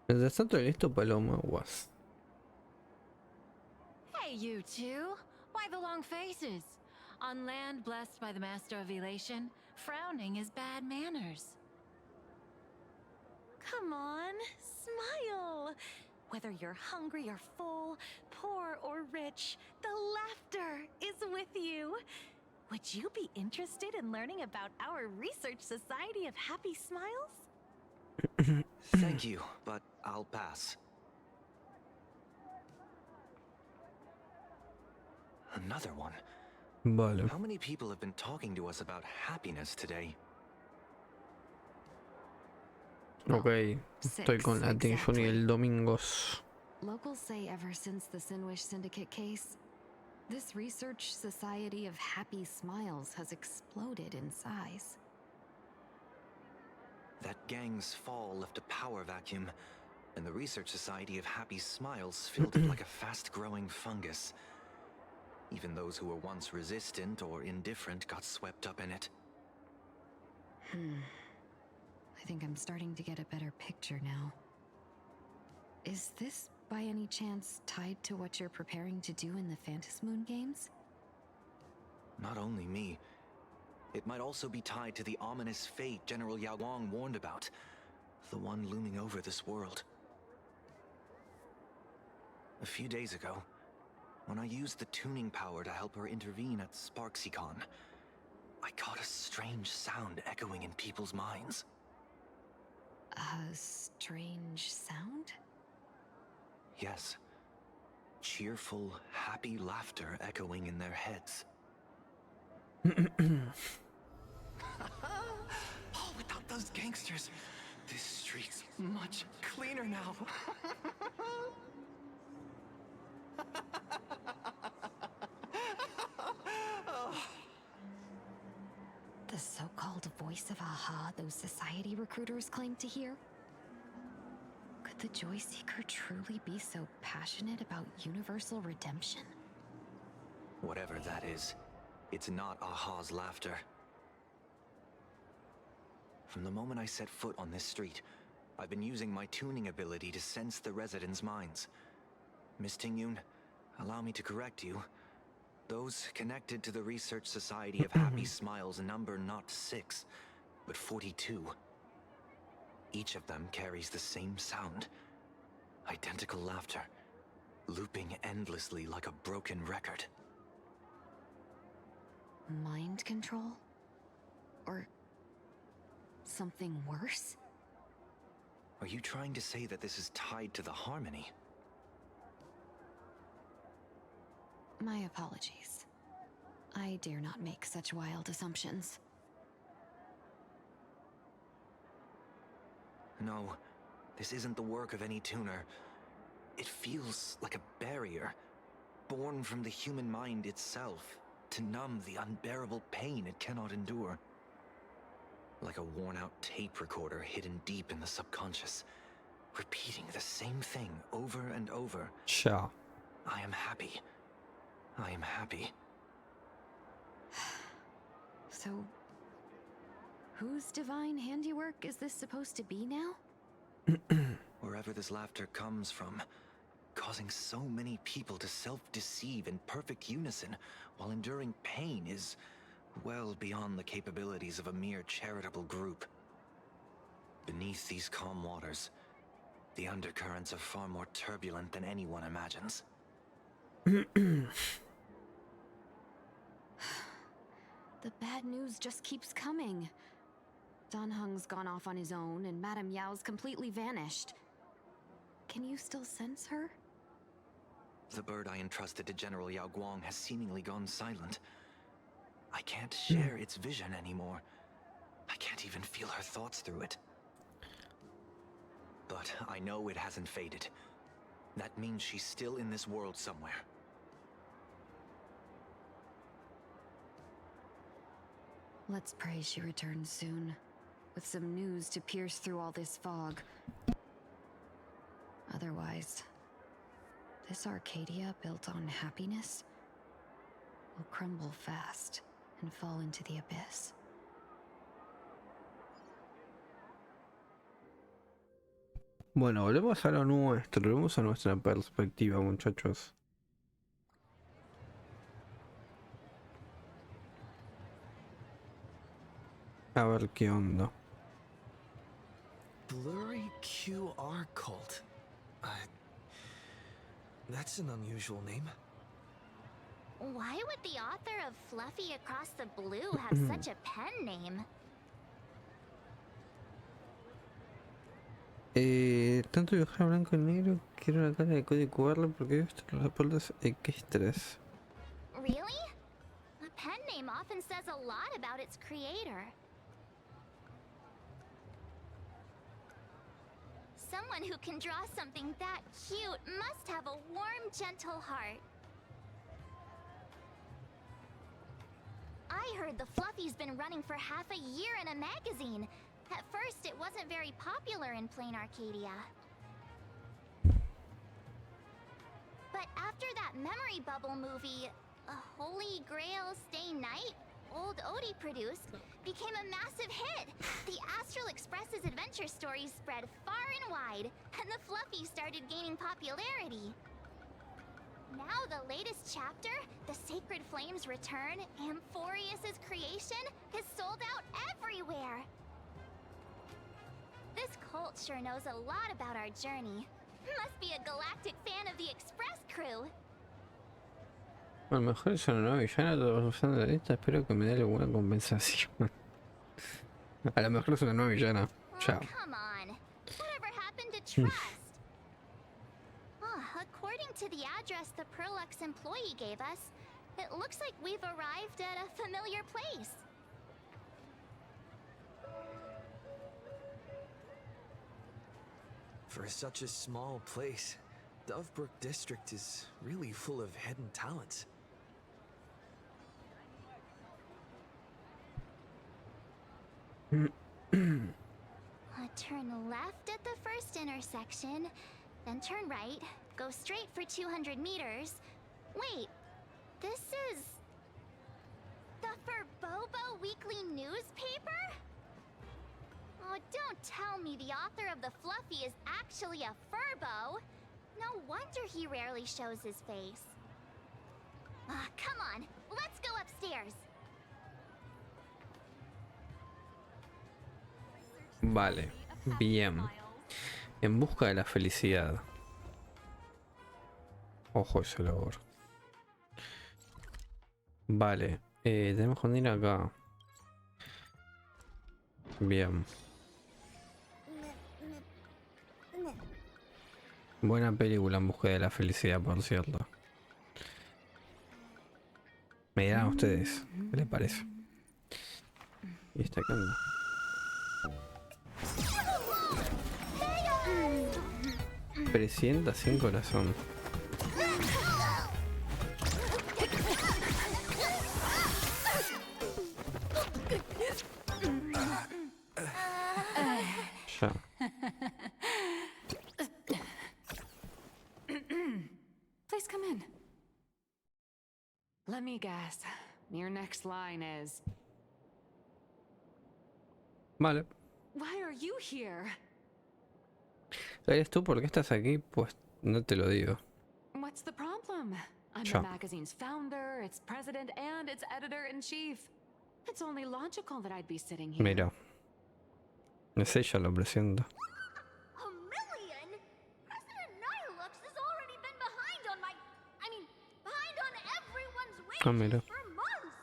A: Mientras tanto, listo, Paloma was.
L: Hey, you two! Why the long faces? On land blessed by the Master of Elation, frowning is bad manners. Come on, smile! Whether you're hungry or full, poor or rich, the laughter is with you. Would you be interested in learning about our Research Society of Happy Smiles?
M: Thank you, but I'll pass. Another one.
A: Vale.
M: How many people have been talking to us about happiness today?
A: Ok, estoy con la atención y el domingos.
N: Locals say ever since the Sinwish Syndicate case, this Research Society of Happy Smiles has exploded in size.
M: That gang's fall left a power vacuum, and the Research Society of Happy Smiles filled it like a fast-growing fungus. Even those who were once resistant or indifferent got swept up in it.
N: I think I'm starting to get a better picture now. Is this, by any chance, tied to what you're preparing to do in the Phantasmoon games?
M: Not only me. It might also be tied to the ominous fate General Yao Guang warned about. The one looming over this world. A few days ago, when I used the tuning power to help her intervene at SparksyCon, I caught a strange sound echoing in people's minds.
N: A strange sound?
M: Yes. Cheerful, happy laughter echoing in their heads. Oh, without those gangsters, this street's much cleaner now.
N: The so-called voice of Aha those society recruiters claim to hear? Could the Joy Seeker truly be so passionate about universal redemption?
M: Whatever that is, it's not Aha's laughter. From the moment I set foot on this street, I've been using my tuning ability to sense the residents' minds. Miss Tingyun, allow me to correct you. Those connected to the Research Society of Happy Smiles number not 6, but 42. Each of them carries the same sound. Identical laughter, looping endlessly like a broken record.
N: Mind control? Or something worse?
M: Are you trying to say that this is tied to the harmony?
N: My apologies. I dare not make such wild assumptions.
M: No, this isn't the work of any tuner. It feels like a barrier, born from the human mind itself, to numb the unbearable pain it cannot endure. Like a worn-out tape recorder hidden deep in the subconscious, repeating the same thing over and over.
A: Sure.
M: I am happy. I am happy.
N: So, whose divine handiwork is this supposed to be now?
M: Wherever this laughter comes from, causing so many people to self-deceive in perfect unison while enduring pain is well beyond the capabilities of a mere charitable group. Beneath these calm waters, the undercurrents are far more turbulent than anyone imagines.
N: The bad news just keeps coming. Dan Heng's gone off on his own, and Madame Yao's completely vanished. Can you still sense her?
M: The bird I entrusted to General Yao Guang has seemingly gone silent. I can't share its vision anymore. I can't even feel her thoughts through it. But I know it hasn't faded. That means she's still in this world somewhere.
N: Let's pray she returns soon, with some news to pierce through all this fog. Otherwise, this Arcadia built on happiness will crumble fast and fall into the abyss.
A: Bueno, volvemos a lo nuestro, volvemos a nuestra perspectiva, muchachos. A ver qué onda.
O: Blurry QR cult. That's an unusual name.
K: Why would the author of Fluffy Across the Blue have such a pen name?
A: Tanto dibujar blanco y negro, quiero una cara de código QR porque he visto los reportes extras.
K: Really? A pen name often says a lot about its creator. Someone who can draw something that cute must have a warm, gentle heart. I heard the Fluffy's been running for half a year in a magazine. At first, it wasn't very popular in plain Arcadia. But after that memory bubble movie, A Holy Grail Stay Night, Old Odie produced, became a massive hit. The Astral Express's adventure stories spread far and wide, and the Fluffy started gaining popularity. Now the latest chapter, The Sacred Flames Return, Amphorius's creation, is sold out everywhere. This cult sure knows a lot about our journey. Must be a galactic fan of the Express crew.
A: A lo mejor es una nueva villana, todos usando la lista, espero que me dé alguna compensación. A lo mejor es una nueva villana. Chao.
K: Come on. Whatever happened to trust? According to the address the Perlux employee gave us, it looks like we've arrived at a familiar place.
O: For such a small place, Dovebrook District is really full of hidden talents.
K: Turn left at the first intersection, then turn right, go straight for 200 meters. Wait, this is the Furbobo Weekly newspaper? Oh, don't tell me the author of the Fluffy is actually a Furbo. No wonder he rarely shows his face. Come on, let's go upstairs.
A: Vale, bien. En busca de la felicidad. Ojo ese logro. Vale, tenemos que ir acá. Bien. Buena película En busca de la felicidad, por cierto. Me dirán ustedes, ¿qué les parece? Y está acá. Presidenta sin corazón. Ya.
N: Please come in. Let me guess. Your next line is...
A: Vale.
N: Why are you here?
A: ¿Eres tú? ¿Por qué estás aquí? Pues no te lo digo.
N: What's the problem? I'm
A: Sure.
N: the magazine's founder, its president, and its editor-in-chief. It's only logical that I'd be sitting here.
A: Mira. Es ella, lo presento.
K: A million? President Nihilux has already been behind on behind on everyone's wages
A: Mira.
K: for months.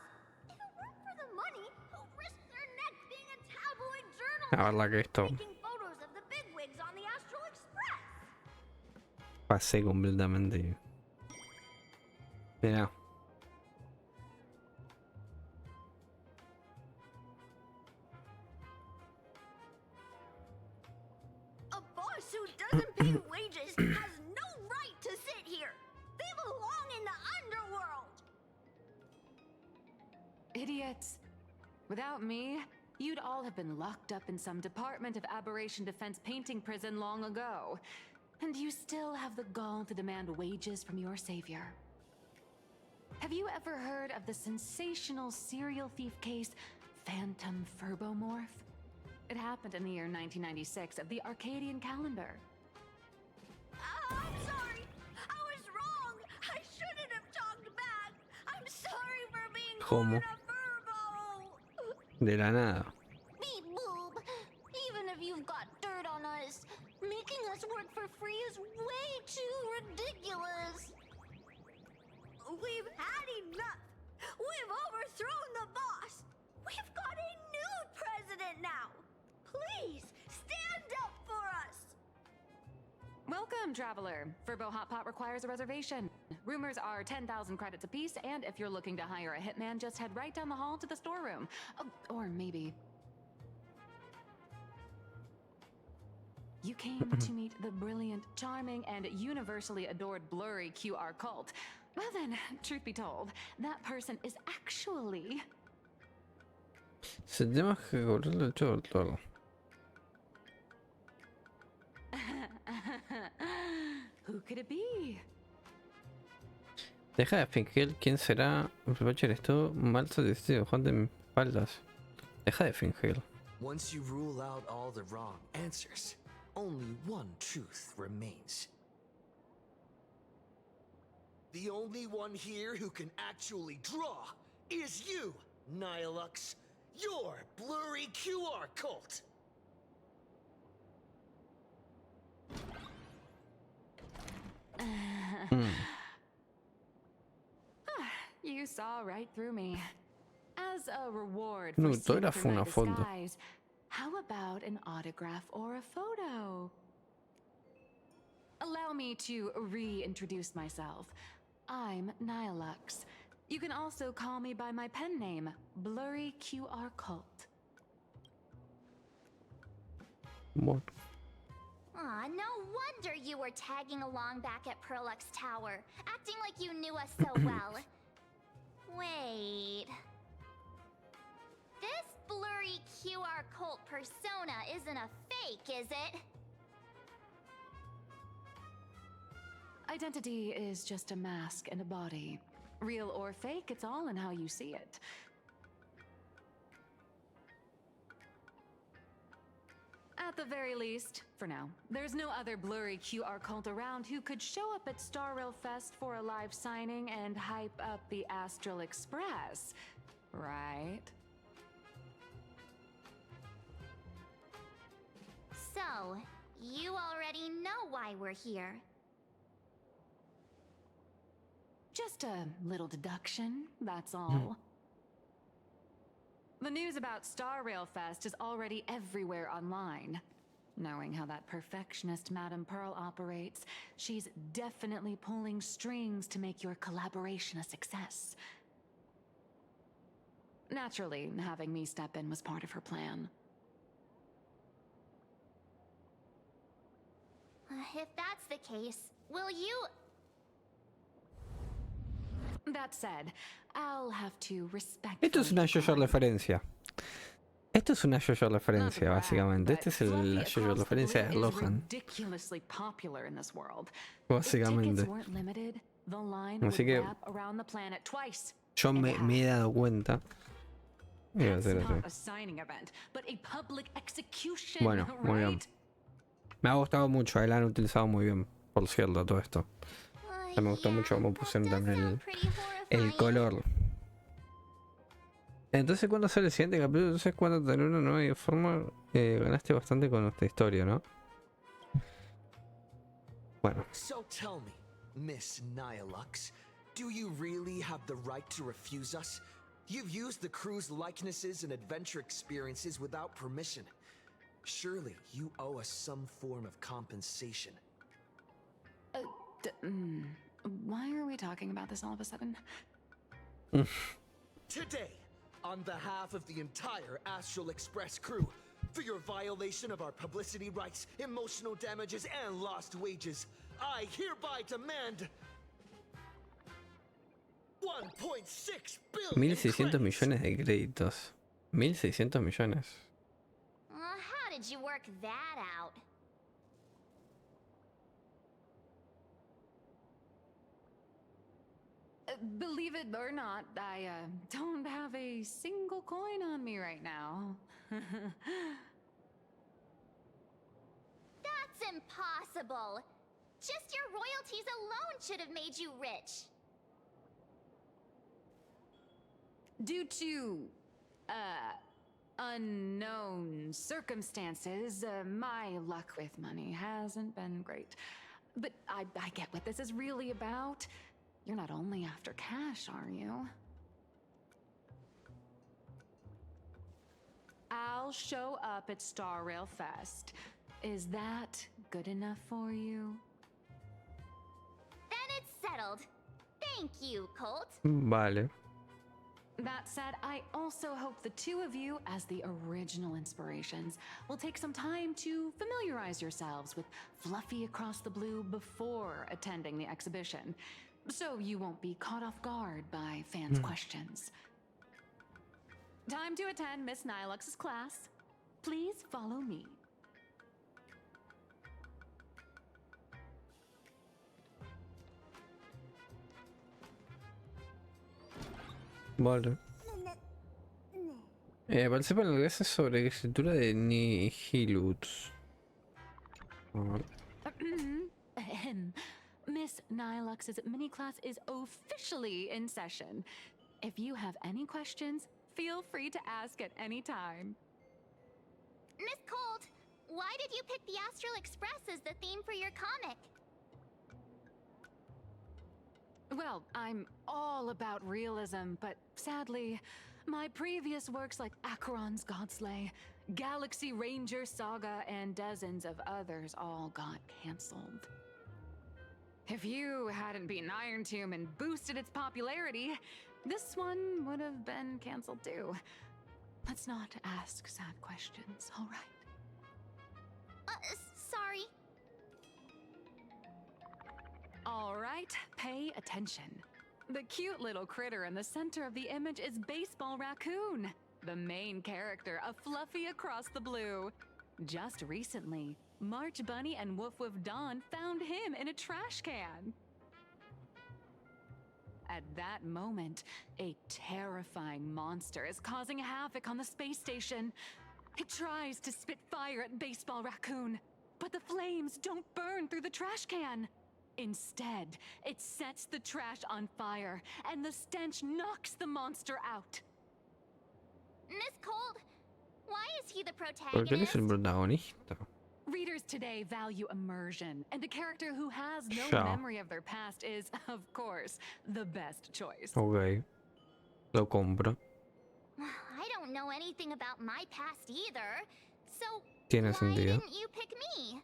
K: If it weren't for the money, who'd risk their neck being a tabloid journalist?
A: La verdad que esto
K: Taking photos of the bigwigs on the Astral Express.
A: pasé completamente. Mira.
K: A boss who doesn't pay wages has no right
P: Idiots. Without me, you'd all have been locked up in some Department of Aberration Defense painting prison long ago. And you still have the gall to demand wages from your savior. Have you ever heard of the sensational serial thief case, Phantom Furbomorph? It happened in the year 1996 of the Arcadian calendar.
L: I'm sorry! I was wrong! I shouldn't have talked back! I'm sorry for being
A: ¿Cómo? De la nada.
K: Beep boop. Even if you've got dirt on us, making us work for free is way too ridiculous.
L: We've had enough! We've overthrown the boss! We've got a new president now! Please, stand up for us!
P: Welcome, traveler. Furbo Hot Pot requires a reservation. Rumors are 10,000 credits apiece, and if you're looking to hire a hitman, just head right down the hall to the storeroom. Oh, or maybe... You came to meet the brilliant, charming, and universally adored blurry QR cult. Well then, truth be told, that person is actually...
A: Se tenemos que cobrarle todo.
P: Who could it be?
A: Deja de fingir quién será. Roger, esto mal satisfecho, Juan de mis espaldas. Deja de fingir.
O: Once you rule out all the wrong answers, only one truth remains. The only one here who can actually draw is you, Nihilux. Your blurry QR cult.
P: You saw right through me. As a reward
A: Un
P: for seeing
A: autógrafo,
P: through my
A: una foto.
P: disguise, how about an autograph or a photo? Allow me to reintroduce myself. I'm Nihilux. You can also call me by my pen name, Blurry QR Cult.
A: What?
B: Aw, no wonder you were tagging along back at Perlux Tower, acting like you knew us so well. Wait... This blurry QR cult persona isn't a fake, is it?
P: Identity is just a mask and a body. Real or fake, it's all in how you see it. At the very least, for now, there's no other blurry QR cult around who could show up at Star Rail Fest for a live signing and hype up the Astral Express, right?
B: So, you already know why we're here.
P: Just a little deduction, that's all. The news about Star Rail Fest is already everywhere online. Knowing how that perfectionist Madame Pearl operates, she's definitely pulling strings to make your collaboration a success. Naturally, having me step in was part of her plan.
B: If that's the case, will you...
P: That said, I'll have to respect.
A: Esto es una yo-yo referencia. Esto es una yo-yo referencia, básicamente. Este es la yo-yo referencia de Lohan. Básicamente. Así que yo me he dado cuenta. Iba a ser así. Bueno, muy bien. Me ha gustado mucho, la han utilizado muy bien, por cierto, todo esto. Me gustó mucho cómo pusieron también el color. Entonces, ¿cuándo sale el siguiente capítulo? Entonces, cuando tener una nueva forma, ganaste bastante con esta historia, ¿no? Bueno.
O: So tell me, Miss Nihilux, do you really have the right to refuse us? You've used the crew's likenesses and adventure experiences without permission. Surely you owe us some form of compensation.
P: Why are we talking about this all of a sudden?
O: Today, on behalf of the entire Astral Express crew, for your violation of our publicity rights, emotional damages, and lost wages, I hereby demand
A: $1.6 millones de créditos. 1.600 millones.
K: How did you work that out?
P: Believe it or not, I don't have a single coin on me right now.
K: That's impossible. Just your royalties alone should have made you rich.
P: Due to, unknown circumstances, my luck with money hasn't been great. But I get what this is really about. You're not only after cash, are you? I'll show up at Star Rail Fest. Is that good enough for you?
K: Then it's settled. Thank you, Colt.
A: Vale.
P: That said, I also hope the two of you, as the original inspirations, will take some time to familiarize yourselves with Fluffy Across the Blue before attending the exhibition, so you won't be caught off guard by fans' questions. Time to attend Miss Nilux's class. Please follow me.
A: Vale. Participa en el clase sobre escritura de Nihilutz.
P: Miss Nilux's mini class is officially in session. If you have any questions, feel free to ask at any time.
K: Miss Colt, why did you pick the Astral Express as the theme for your comic?
P: Well, I'm all about realism, but sadly, my previous works like Acheron's Godslay, Galaxy Ranger Saga, and dozens of others all got cancelled. If you hadn't beaten Iron Tomb and boosted its popularity, this one would have been cancelled too. Let's not ask sad questions, all right?
K: Sorry.
P: All right, pay attention. The cute little critter in the center of the image is Baseball Raccoon, the main character of Fluffy Across the Blue. Just recently, March Bunny and Woof Woof Dawn found him in a trash can. At that moment, a terrifying monster is causing havoc on the space station. It tries to spit fire at Baseball Raccoon, but the flames don't burn through the trash can. Instead, it sets the trash on fire, and the stench knocks the monster out.
K: Miss Colt, why is he the
A: ¿Por qué él es el
K: protagonist?
A: protagonista?
P: Readers today value immersion, and a character who has no
A: Sure.
P: memory of their past is, of course, the best choice.
A: Ok. Lo compro.
K: I don't know anything about my past either. So,
A: Tiene
K: why
A: sentido.
K: didn't you pick me?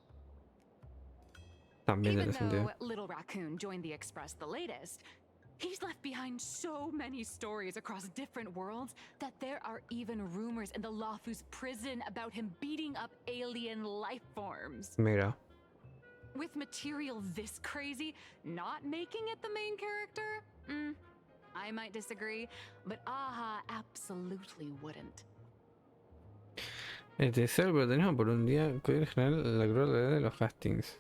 A: También
P: Even
A: tiene sentido.
P: though Little Raccoon joined the Express the latest, he's left behind so many stories across different worlds that there are even rumors in the Lawfus prison about him beating up alien life forms.
A: Mira.
P: With material this crazy, not making it the main character? I might disagree, but Aha absolutely wouldn't.
A: El tercer protagonismo por un día puede generar la cruel realidad de los Hastings.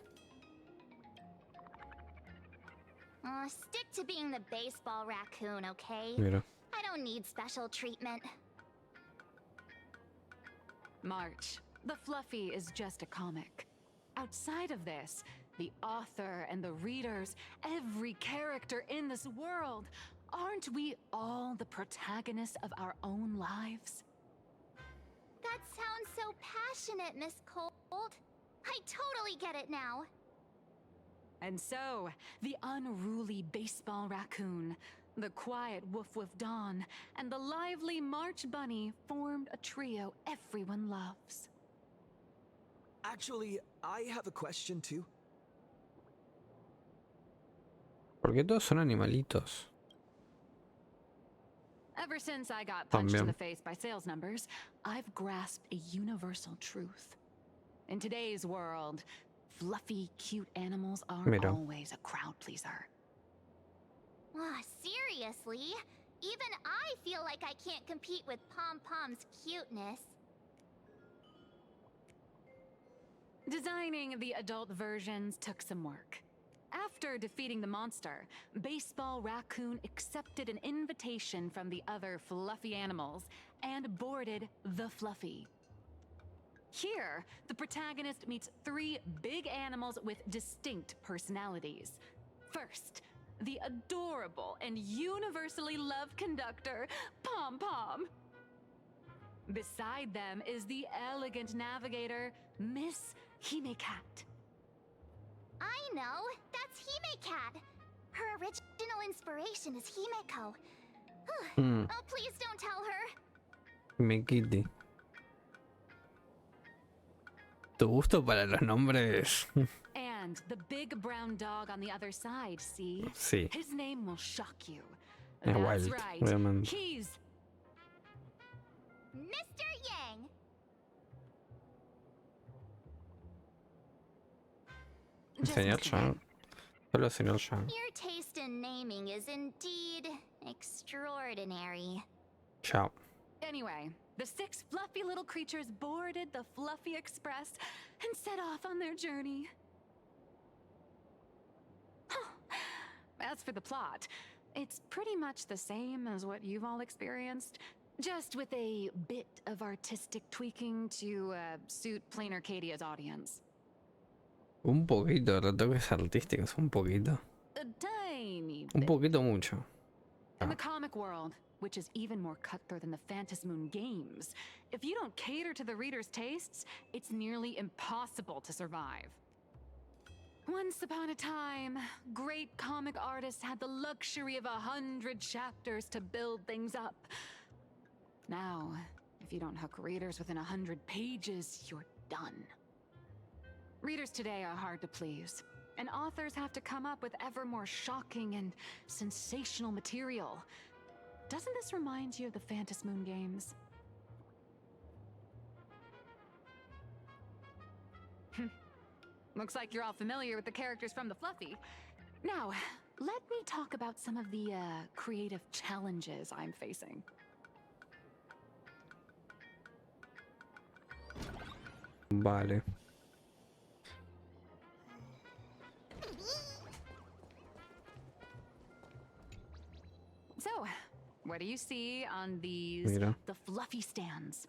K: Stick to being the Baseball Raccoon, okay?
A: Mira.
K: I don't need special treatment.
P: March, the Fluffy is just a comic. Outside of this, the author and the readers, every character in this world, aren't we all the protagonists of our own lives?
K: That sounds so passionate, Miss Colt. I totally get it now.
P: And so, the unruly Baseball Raccoon, the quiet Woof Woof Dawn, and the lively March Bunny formed a trio everyone loves.
O: Actually, I have a question too.
A: ¿Por qué todos son animalitos?
P: Ever since I got punched in
A: También.
P: the face by sales numbers, I've grasped a universal truth. In today's world, fluffy, cute animals aren't
A: Mira.
P: always a crowd pleaser.
K: Seriously? Even I feel like I can't compete with Pom Pom's cuteness.
P: Designing the adult versions took some work. After defeating the monster, Baseball Raccoon accepted an invitation from the other fluffy animals and boarded the Fluffy. Here, the protagonist meets 3 big animals with distinct personalities. First, the adorable and universally loved conductor, Pom Pom. Beside them is the elegant navigator, Miss Hime-Cat.
K: I know, that's Hime-Cat. Her original inspiration is Himeko. Oh, please don't tell her.
A: Hime-Kitty. Tu gusto para los nombres.
P: And the big brown dog on the other side, see?
A: Sí.
P: His name will shock you.
A: Es
P: That's
A: Wild,
P: right.
A: obviamente.
P: He's
K: Mr. Yang.
A: Señor Chang. Solo señor Chang.
K: Your taste in naming is indeed extraordinary.
A: Chao.
P: Anyway, the 6 fluffy little creatures boarded the Fluffy Express and set off on their journey. As for the plot, it's pretty much the same as what you've all experienced, just with a bit of artistic tweaking to suit Planarcadia's audience.
A: Un poquito, retoques artísticos, un poquito.
P: A tiny
A: Un
P: bit.
A: poquito mucho.
P: In the comic world, which is even more cutthroat than the Phantasm Moon games, if you don't cater to the reader's tastes, it's nearly impossible to survive. Once upon a time, great comic artists had the luxury of 100 chapters to build things up. Now, if you don't hook readers within 100 pages, you're done. Readers today are hard to please, and authors have to come up with ever more shocking and sensational material. Doesn't this remind you of the Phantasm Moon games? Looks like you're all familiar with the characters from the Fluffy. Now, let me talk about some of the creative challenges I'm facing.
A: Vale.
P: So, what do you see on these,
A: Mira.
P: the Fluffy stands?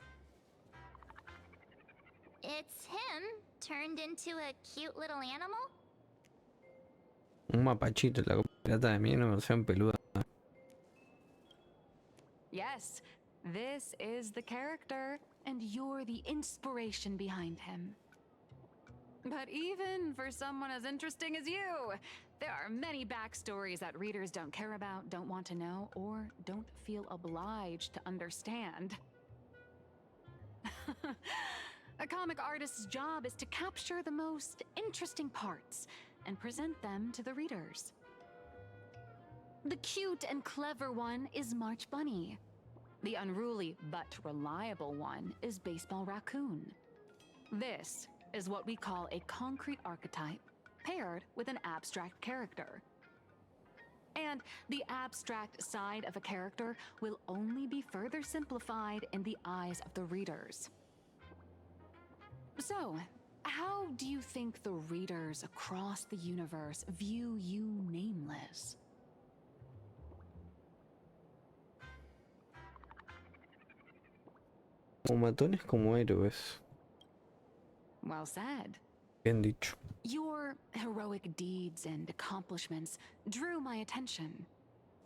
K: It's him turned into a cute little animal?
A: Un mapachito, la pirata de mí, una versión peluda.
P: Yes, this is the character, and you're the inspiration behind him. But even for someone as interesting as you, there are many backstories that readers don't care about, don't want to know, or don't feel obliged to understand. A comic artist's job is to capture the most interesting parts and present them to the readers. The cute and clever one is March Bunny. The unruly but reliable one is Baseball Raccoon. This is what we call a concrete archetype paired with an abstract character. And the abstract side of a character will only be further simplified in the eyes of the readers. So, how do you think the readers across the universe view you nameless?
A: Como matones como héroes.
P: Well said.
A: Bien dicho.
P: Your heroic deeds and accomplishments drew my attention,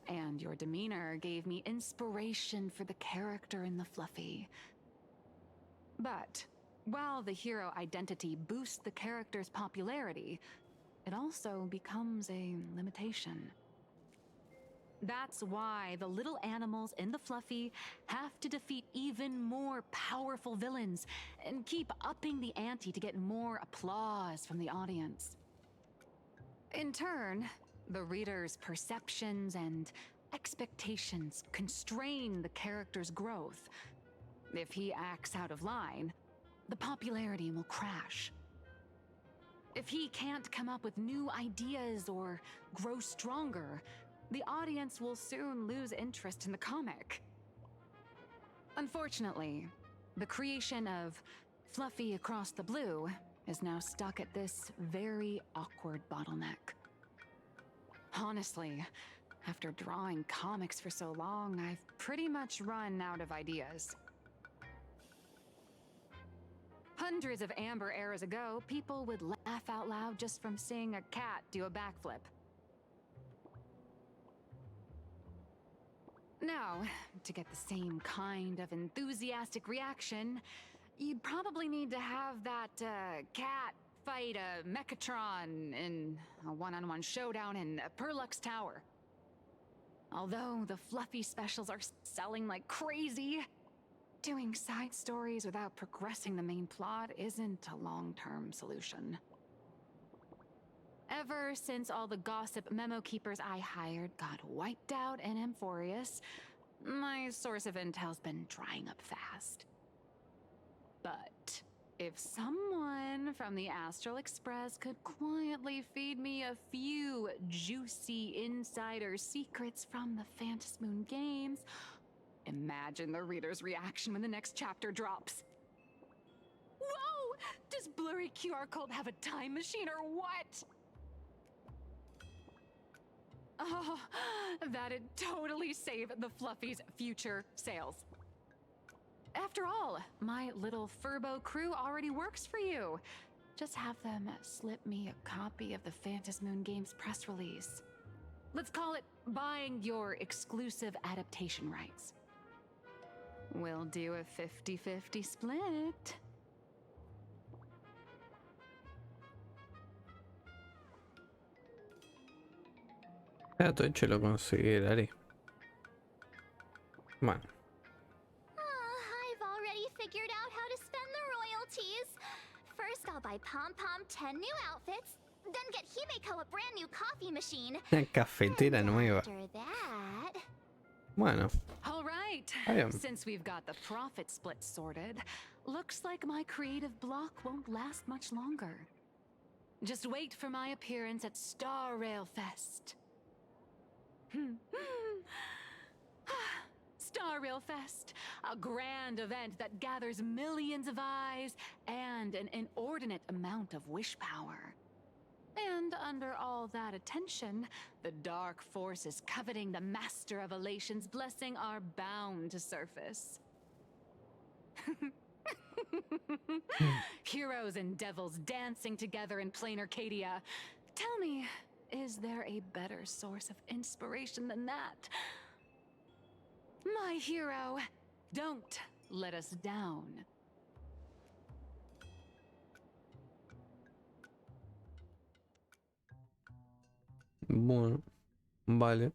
P: and your demeanor gave me inspiration for the character in the Fluffy. But while the hero identity boosts the character's popularity, it also becomes a limitation. That's why the little animals in the Fluffy have to defeat even more powerful villains and keep upping the ante to get more applause from the audience. In turn, the reader's perceptions and expectations constrain the character's growth. If he acts out of line, the popularity will crash. If he can't come up with new ideas or grow stronger, the audience will soon lose interest in the comic. Unfortunately, the creation of Fluffy Across the Blue is now stuck at this very awkward bottleneck. Honestly, after drawing comics for so long, I've pretty much run out of ideas. Hundreds of amber eras ago, people would laugh out loud just from seeing a cat do a backflip. Now, to get the same kind of enthusiastic reaction, you'd probably need to have that cat fight a Mechatron in a one-on-one showdown in Perlux Tower. Although the Fluffy specials are selling like crazy, doing side stories without progressing the main plot isn't a long-term solution. Ever since all the gossip memo keepers I hired got wiped out in Amphorius, my source of intel's been drying up fast. But if someone from the Astral Express could quietly feed me a few juicy insider secrets from the Phantasmoon games, imagine the reader's reaction when the next chapter drops. Whoa! Does Blurry QR Code have a time machine or what? Oh, that'd totally save the Fluffy's future sales. After all, my little Furbo crew already works for you. Just have them slip me a copy of the Phantasmoon Games press release. Let's call it buying your exclusive adaptation rights. We'll do a 50-50 split.
A: Trato hecho lo consideraré. Bueno.
B: I've already figured out how to spend the royalties. First, I'll buy Pom-Pom 10 new outfits, then get Himeko a brand new coffee machine.
A: Una cafetera nueva.
B: After that...
A: Bueno.
P: All right. Since we've got the profit split sorted, looks like my creative block won't last much longer. Just wait for my appearance at Star Rail Fest. Star Rail Fest, a grand event that gathers millions of eyes and an inordinate amount of wish power. And under all that attention, the dark forces coveting the Master of Elation's blessing are bound to surface. Heroes and devils dancing together in Planarcadia. Tell me, is there a better source of inspiration than that? My hero, don't let us down.
A: Bueno, vale.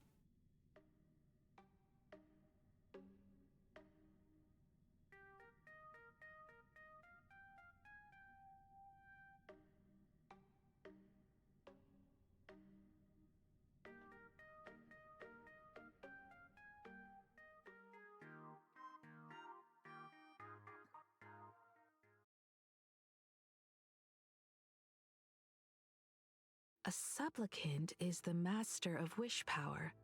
Q: A supplicant is the master of wish power,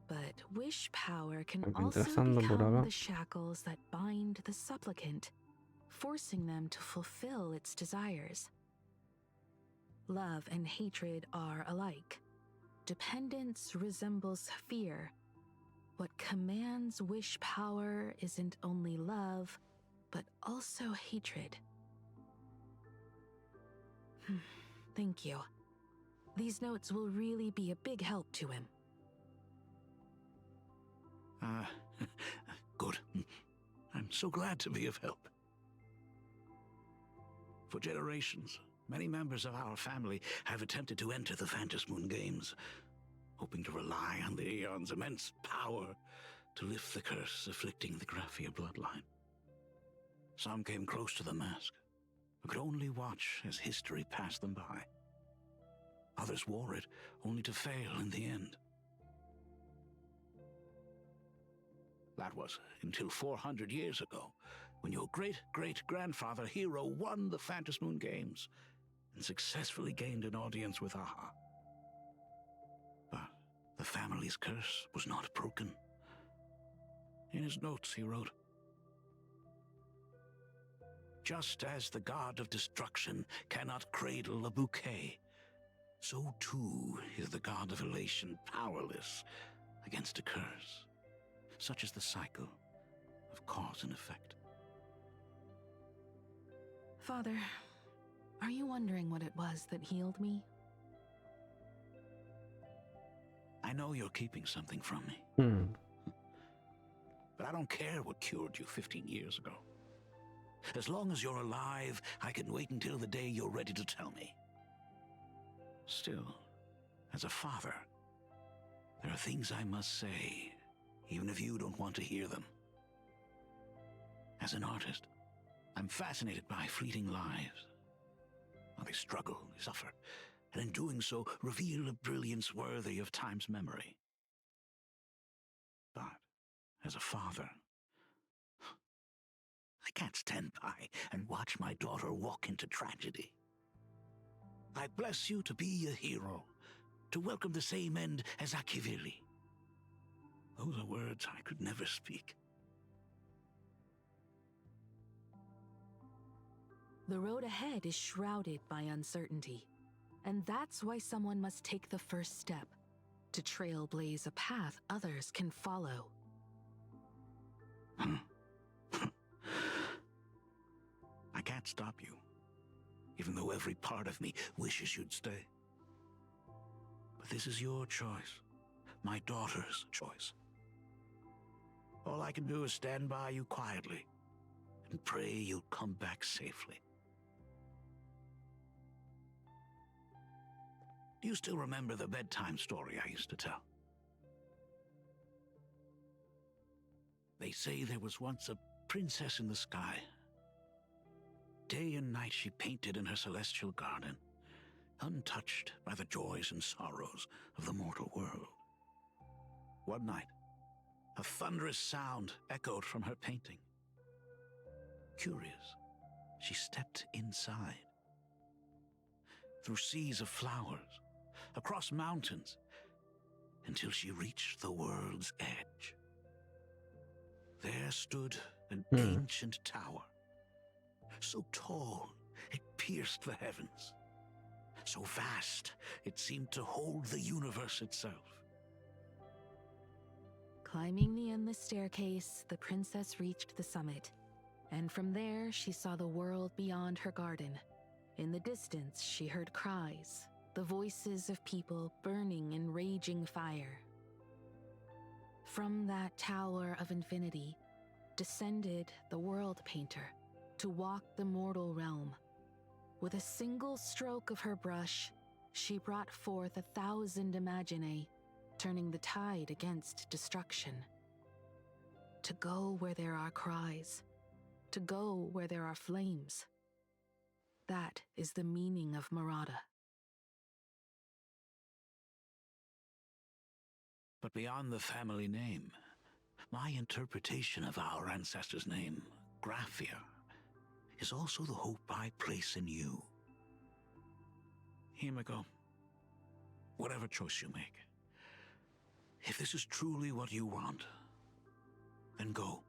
Q: but wish power can also become the shackles that bind the supplicant, forcing them to fulfill its desires. Love and hatred are alike. Dependence resembles fear. What commands wish power isn't only love, but also hatred. Thank you. These notes will really be a big help to him.
R: Good. I'm so glad to be of help. For generations, many members of our family have attempted to enter the Phantasmoon Games, hoping to rely on the Aeon's immense power to lift the curse afflicting the Graphia bloodline. Some came close to the mask, but could only watch as history passed them by. Others wore it, only to fail in the end. That was until 400 years ago, when your great-great-grandfather Hero won the Phantasmoon Games and successfully gained an audience with Aha. But the family's curse was not broken. In his notes he wrote, "Just as the god of destruction cannot cradle a bouquet, so too is the god of elation powerless against a curse. Such is the cycle of cause and effect."
Q: Father, are you wondering what it was that healed me?
R: I know you're keeping something from me. But I don't care what cured you 15 years ago. As long as you're alive, I can wait until the day you're ready to tell me. Still, as a father, there are things I must say, even if you don't want to hear them. As an artist, I'm fascinated by fleeting lives. How they struggle, they suffer, and in doing so, reveal a brilliance worthy of time's memory. But, as a father, I can't stand by and watch my daughter walk into tragedy. I bless you to be a hero, to welcome the same end as Ashveil. Those are words I could never speak.
Q: The road ahead is shrouded by uncertainty, and that's why someone must take the first step, to trailblaze a path others can follow.
R: I can't stop you, even though every part of me wishes you'd stay. But this is your choice, my daughter's choice. All I can do is stand by you quietly and pray you'll come back safely. Do you still remember the bedtime story I used to tell? They say there was once a princess in the sky. Day and night she painted in her celestial garden, untouched by the joys and sorrows of the mortal world. One night, a thunderous sound echoed from her painting. Curious, she stepped inside. Through seas of flowers, across mountains, until she reached the world's edge. There stood an ancient tower, so tall it pierced the heavens, so vast it seemed to hold the universe itself.
Q: Climbing the endless staircase, the princess reached the summit, and from there she saw the world beyond her garden. In the distance, she heard cries, the voices of people burning in raging fire. From that tower of infinity descended the world painter to walk the mortal realm. With a single stroke of her brush, she brought forth 1,000 imaginae, turning the tide against destruction. To go where there are cries, to go where there are flames. That is the meaning of Marauda.
R: But beyond the family name, my interpretation of our ancestor's name, Graphia, is also the hope I place in you. Himiko, whatever choice you make, if this is truly what you want, then go.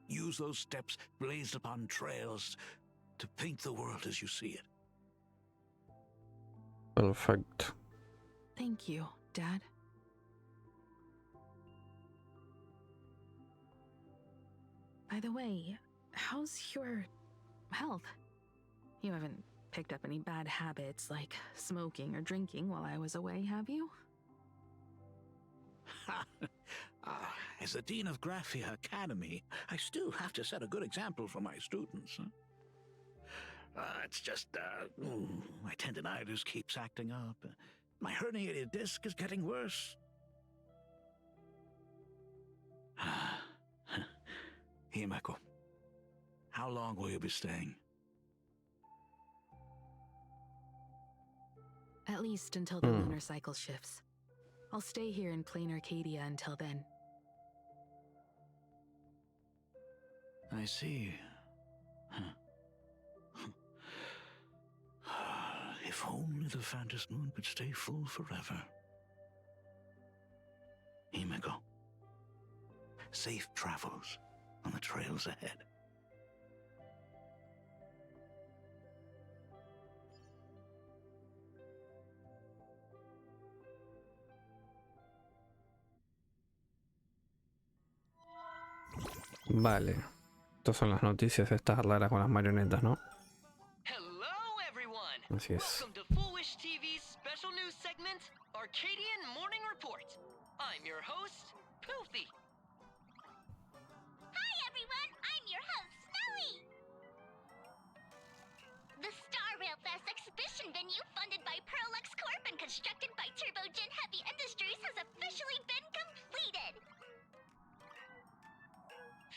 R: Use those steps blazed upon trails to paint the world as you see it.
A: Perfect.
Q: Thank you, Dad. By the way, how's your health? You haven't picked up any bad habits like smoking or drinking while I was away, have you?
R: As the Dean of Graphia Academy, I still have to set a good example for my students. It's just, my tendinitis keeps acting up. My herniated disc is getting worse. Himeko, how long will you be staying?
Q: At least until the lunar cycle shifts. I'll stay here in Planarcadia until then.
R: I see. If only the Phantom Moon could stay full forever. safe travels on the trails ahead.
A: Vale. Estas son las noticias estas raras con las marionetas, ¿no?
S: Hello everyone.
A: Así es.
S: Welcome to Foolish TV's special news segment, Arcadian Morning Report. I'm your host, Poofy.
T: Hi everyone, I'm your host, Snowy. The Star Rail Fest exhibition venue, funded by Perlux Corp and constructed by Turbogen Heavy Industries, has officially been completed.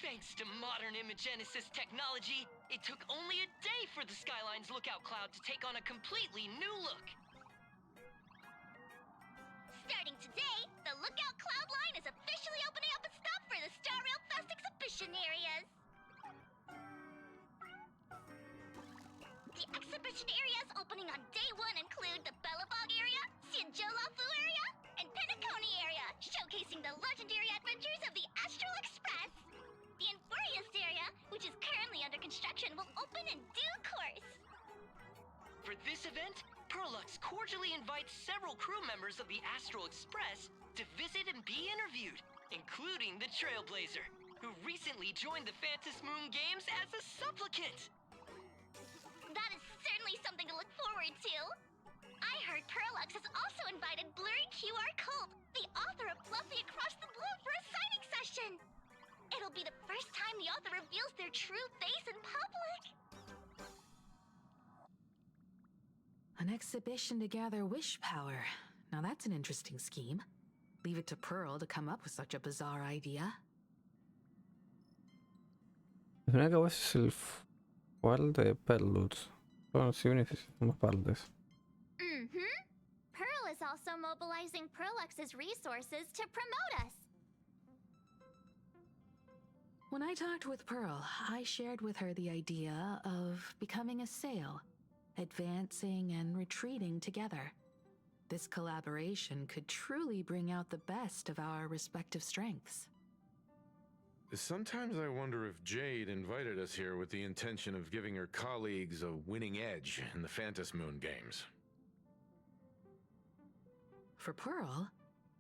S: Thanks to modern imagenesis technology, it took only a day for the Skyline's lookout cloud to take on a completely new look.
T: Starting today, the lookout cloud line is officially opening up a stop for the Star Rail Fest exhibition areas. The exhibition areas opening on day one include the Bellavog area, Sienjolafu area, and Penacony area, showcasing the legendary adventures of the Astral Express. The Enfurious area, which is currently under construction, will open in due course.
S: For this event, Perlux cordially invites several crew members of the Astral Express to visit and be interviewed, including the Trailblazer, who recently joined the Phantom Moon Games as a supplicant.
T: That is certainly something to look forward to. I heard Perlux has also invited Blurry QR Cult, the author of Fluffy Across the Blue, for a signing session. It'll be the first time the author reveals their true face in public.
Q: An exhibition to gather wish power. Now that's an interesting scheme. Leave it to Pearl to come up with such a bizarre idea.
A: Al final que es el fuerte de Perlutz. Bueno, sí necesitamos partes.
T: Pearl is also mobilizing Perlux's resources to promote us.
Q: When I talked with Pearl, I shared with her the idea of becoming a sail, advancing and retreating together. This collaboration could truly bring out the best of our respective strengths.
U: Sometimes I wonder if Jade invited us here with the intention of giving her colleagues a winning edge in the Phantom Moon Games.
Q: For Pearl,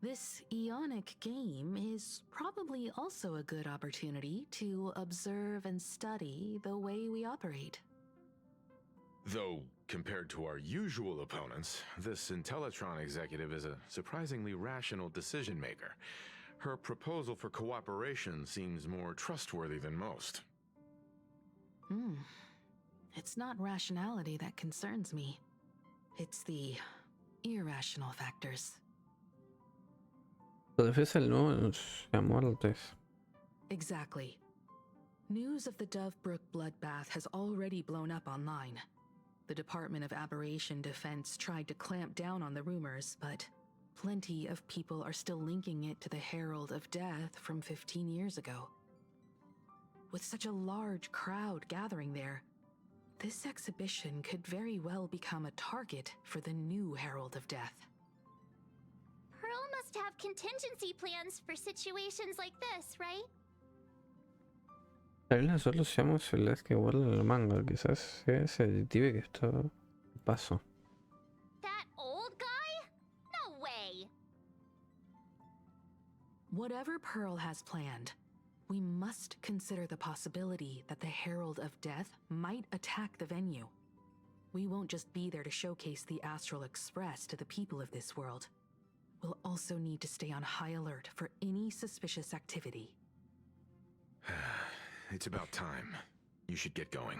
Q: this Ionic game is probably also a good opportunity to observe and study the way we operate.
U: Though, compared to our usual opponents, this Intellitron executive is a surprisingly rational decision maker. Her proposal for cooperation seems more trustworthy than most.
Q: It's not rationality that concerns me. It's the irrational factors.
A: La defensa del nuevo a muertes.
Q: Exactly. News of the Dovebrook bloodbath has already blown up online. The Department of Aberration Defense tried to clamp down on the rumors, but plenty of people are still linking it to the Herald of Death from 15 years ago. With such a large crowd gathering there, this exhibition could very well become a target for the new Herald of Death.
T: Pearl must have contingency plans for situations like this, right?
A: Tal vez nosotros seamos el que guarda el manga, quizás sea ese detective que está de paso.
T: That old guy? No way!
Q: Whatever Pearl has planned, we must consider the possibility that the Herald of Death might attack the venue. We won't just be there to showcase the Astral Express to the people of this world. We'll also need to stay on high alert for any suspicious activity.
U: It's about time. You should get going.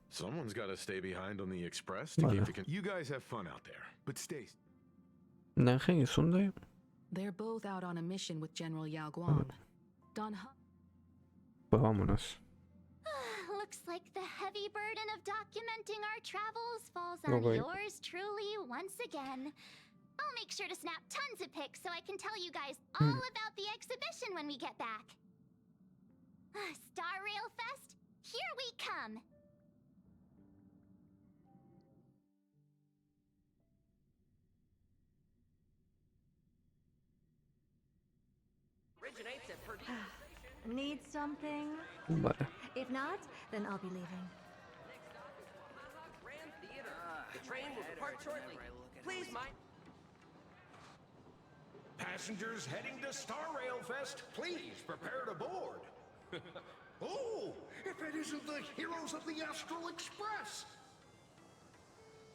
U: Someone's got to stay behind on the express to keep the You guys have fun out there, but stay.
Q: They're both out on a mission with General Yao Guang. Don Hu.
A: Pues vámonos.
T: Looks like the heavy burden of documenting our travels falls on yours truly once again. I'll make sure to snap tons of pics so I can tell you guys all about the exhibition when we get back. Star Rail Fest, here we come!
D: Need something?
A: Vale.
D: If not, then I'll be leaving.
V: The train will depart shortly. Please mind.
C: Passengers heading to Star Rail Fest, please prepare to board. Oh, if it isn't the heroes of the Astral Express!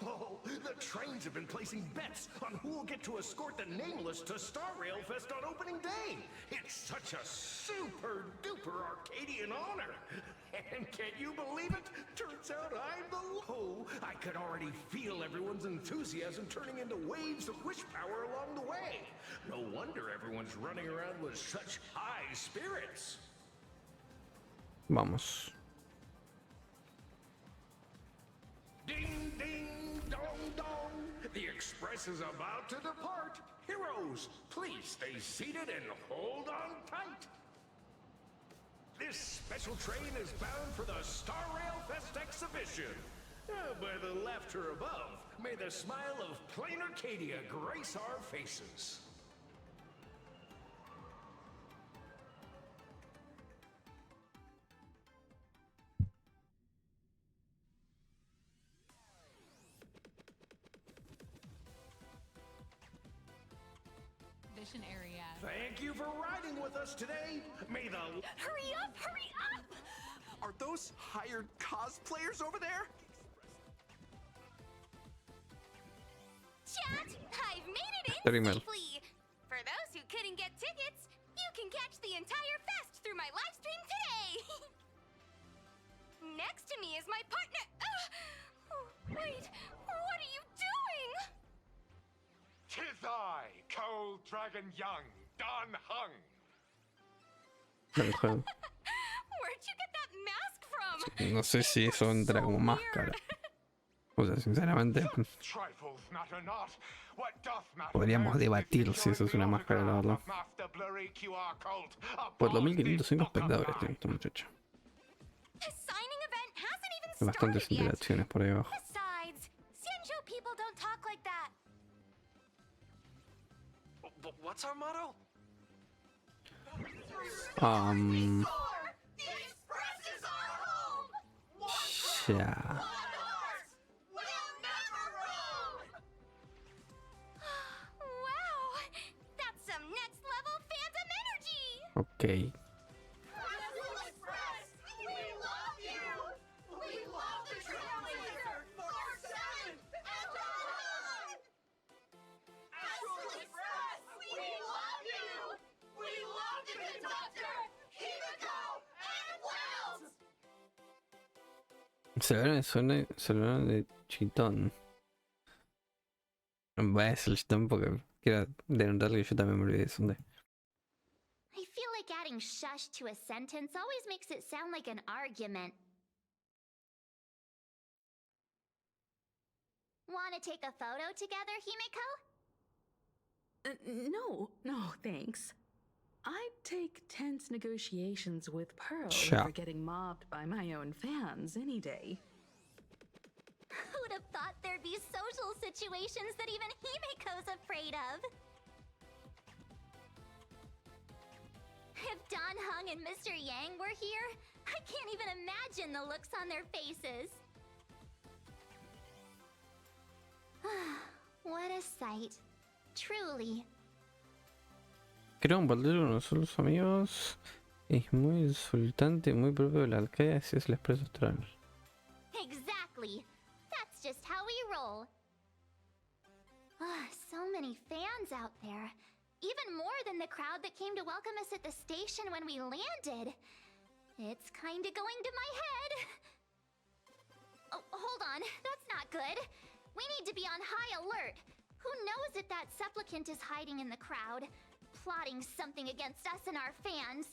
C: Oh, the trains have been placing bets on who will get to escort the Nameless to Star Rail Fest on opening day. It's such a super duper Arcadian honor. And can you believe it? Turns out I'm the low. I could already feel everyone's enthusiasm turning into waves of wish power along the way. No wonder everyone's running around with such high spirits.
A: Vamos.
C: Ding, ding, dong, dong. The express is about to depart. Heroes, please stay seated and hold on tight. This special train is bound for the Star Rail Fest exhibition. By the laughter above, may the smile of Planarcadia grace our faces.
P: Area.
C: Thank you for riding with us today. May the...
D: Hurry up! Hurry up!
W: Are those hired cosplayers over there?
T: Chat, I've made it in
A: Email.
T: safely. For those who couldn't get tickets, you can catch the entire fest through my live stream today. Next to me is my partner. Wait, what are you doing?
C: 'Tis I, Cold Dragon Young, Don Hung.
A: Del juego.
T: Where'd you get that mask from?
A: No sé si eso entra como máscara. O sea, sinceramente,
C: Trifles matter not. What doth matter
A: podríamos debatir si eso es una máscara, la verdad.
C: Master Blurry QR code.
A: Por los 1505 espectadores tiene este muchacho.
T: The signing event hasn't even
A: Hay bastantes
T: started yet.
A: interacciones por ahí abajo.
T: Besides, Xianzhou people don't talk like that.
V: What's our motto?
A: Ya.
T: Wow, that's some next level phantom energy.
A: Ok. Se hablaron de chitón. Voy a decir el chitón porque quiero denotarle que yo también me olvidé de eso.
T: I feel like adding shush to a sentence always makes it sound like an argument. Want to take a photo together, Himeko?
Q: No, thanks. I'd take tense negotiations with Pearl
A: Sure.
Q: over getting mobbed by my own fans any day.
T: Who would have thought there'd be social situations that even Himeko's afraid of? If Don Hung and Mr. Yang were here, I can't even imagine the looks on their faces. What a sight. Truly.
A: Quiero compartir con nosotros, amigos. Es muy insultante, muy propio de la Al-Qaeda si es el expreso extraño.
T: Exactly. That's just how we roll. So many fans out there. Even more than the crowd that came to welcome us at the station when we landed. It's kinda going to my head. Oh, hold on. That's not good. We need to be on high alert. Who knows if that supplicant is hiding in the crowd, plotting something against us and our fans.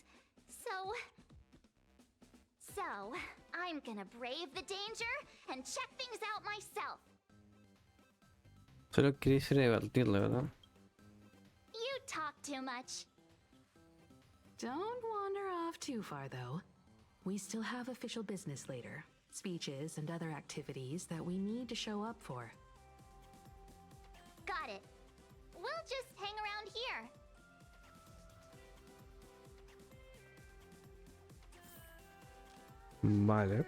T: So, I'm gonna brave the danger and check things out myself.
A: Solo quería ir a divertirle, ¿verdad?
T: You talk too much.
Q: Don't wander off too far, though. We still have official business later. Speeches and other activities that we need to show up for.
T: Got it. We'll just hang around here.
A: Vale.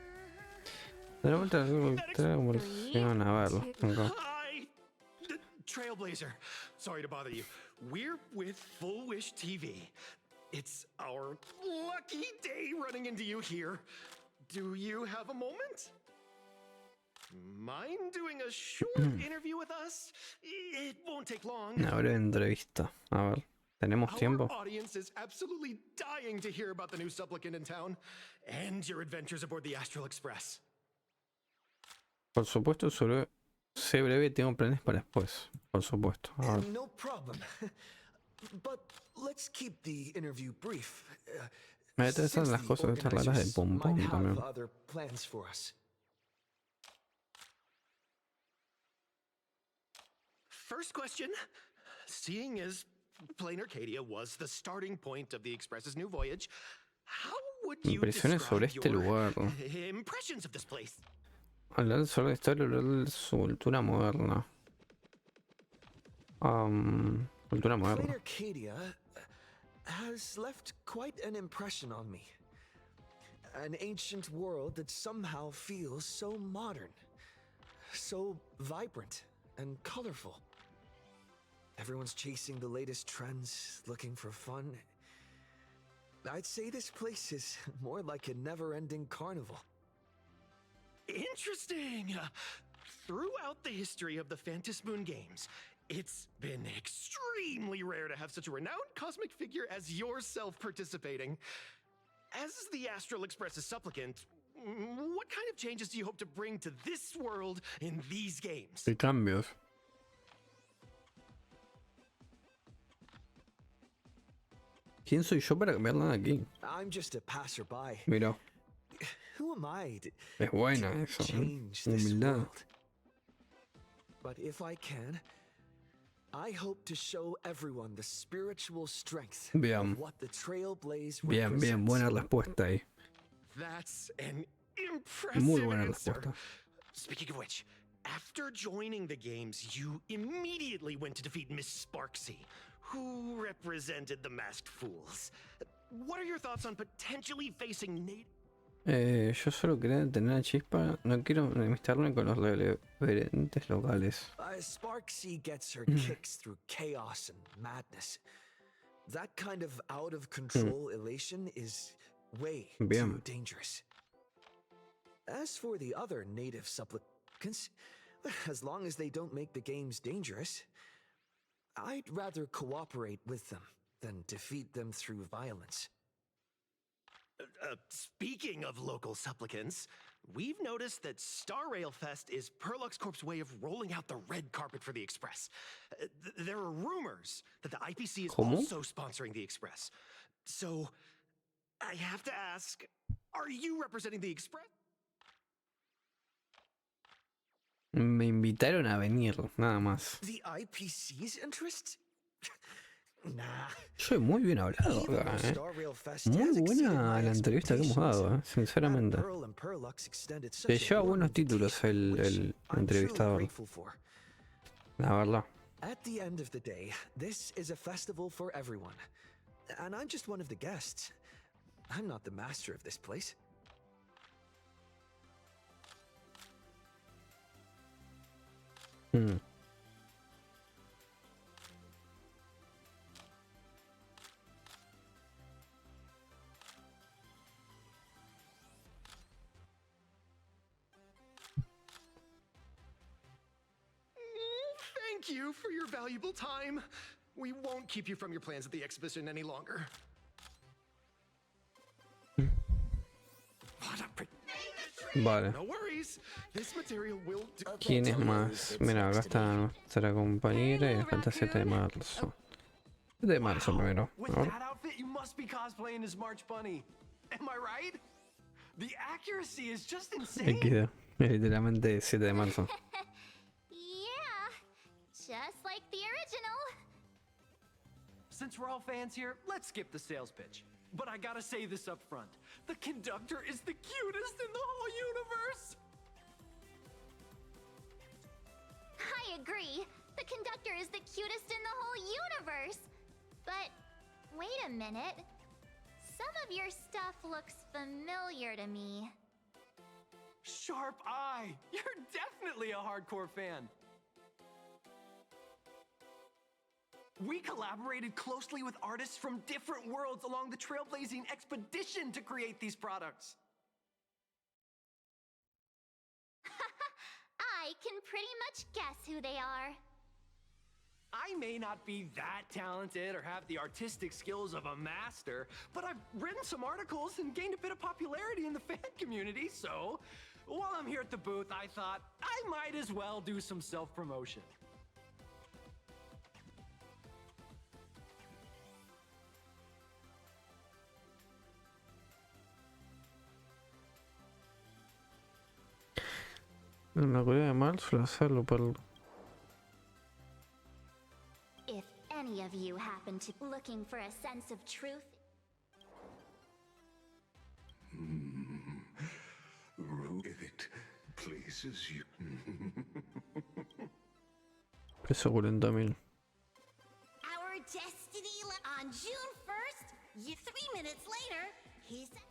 A: Tenemos otra conversación, a verlo.
C: Hi, Trailblazer. Sorry to bother you. We're with Full Wish TV. It's our lucky day running into you here. Do you have a moment? Mind doing a short interview with us? It won't take long.
A: Una breve entrevista. A ver, ¿tenemos tiempo?
C: Our audience is absolutely dying to hear about the new supplicant in town and your adventures aboard the Astral Express.
A: Por supuesto, sé breve, tengo planes para después. Por supuesto. A ver.
O: No problem. But let's keep the interview brief.
A: Me interesan las cosas estas raras de pom pom también.
O: Other plans for us.
C: First question. Seeing as Planarcadia was the starting point of the Express's new voyage, how would you
A: Impresiones sobre este lugar.
C: impressions of this place?
A: Hablar sobre la historia, hablar de su cultura moderna. Cultura moderna.
O: Planarcadia has left quite an impression on me. An ancient world that somehow feels so modern, so vibrant and colorful. Everyone's chasing the latest trends, looking for fun. I'd say this place is more like a never-ending carnival.
C: Interesting. Throughout the history of the Phantom Moon games, it's been extremely rare to have such a renowned cosmic figure as yourself participating. As the Astral Express's supplicant, what kind of changes do you hope to bring to this world in these games?
A: ¿Qué cambios? ¿Quién soy yo para cambiar nada aquí?
O: I'm just a passerby.
A: Mira.
O: Who am I to
A: Es buena eso.
O: change this
A: Humildad.
O: world? But if I can, I hope to show everyone the spiritual strength
A: Bien.
O: of what the Trailblaze
A: Bien,
O: represents.
A: buena respuesta ahí.
C: That's an impressive
A: Muy buena
C: answer.
A: respuesta.
C: Speaking of which, after joining the games, you immediately went to defeat Miss Sparksy, who represented the Masked Fools. What are your thoughts on potentially facing Nate?
A: Yo solo quería tener la chispa, no quiero enemistarme con los reverentes locales.
O: Sparksy gets her kicks through chaos and madness. That kind of out-of-control elation is way too dangerous. As for the other native supplicants, as long as they don't make the games dangerous, I'd rather cooperate with them than defeat them through violence.
C: Speaking of local supplicants, we've noticed that Star Rail Fest is Perlux Corp's way of rolling out the red carpet for the Express. There are rumors that the IPC is also sponsoring the Express. So, I have to ask, are you representing the Express?
A: Me invitaron a venir, nada más.
O: The IPC's interest? Nah.
A: Soy muy bien hablado acá, Muy buena la entrevista que hemos dado, sinceramente. Se lleva buenos títulos el entrevistador. La verdad.
O: At the end of the day, this is a festival for everyone. And I'm just one of the guests. I'm not the master of this place.
C: Thank you for your valuable time. We won't keep you from your plans at the exhibition any longer.
A: Vale.
C: No worries. This material will do.
A: ¿Quién es más? Mira, acá está nuestra compañera y acá está 7 de marzo. 7 de marzo primero.
W: With
A: A ver.
W: that outfit, you must be cosplaying as March Bunny. Am I right? The accuracy is just insane.
A: XD. Literalmente 7 de marzo.
T: Yeah, just like the original.
W: Since we're all fans here, let's skip the sales pitch. But I gotta say this up front. The conductor is the cutest in the whole universe!
T: I agree. The conductor is the cutest in the whole universe. But wait a minute. Some of your stuff looks familiar to me.
W: Sharp eye! You're definitely a hardcore fan. We collaborated closely with artists from different worlds along the trailblazing expedition to create these products.
T: I can pretty much guess who they are.
W: I may not be that talented or have the artistic skills of a master, but I've written some articles and gained a bit of popularity in the fan community, so while I'm here at the booth, I thought I might as well do some self-promotion.
A: La Corea de Mar suele hacerlo por...
T: If any of you happen to be looking for a sense of truth,
J: If it pleases you.
A: Peso 40.000.
K: Our destiny on June 1st, 3 minutes later, he said.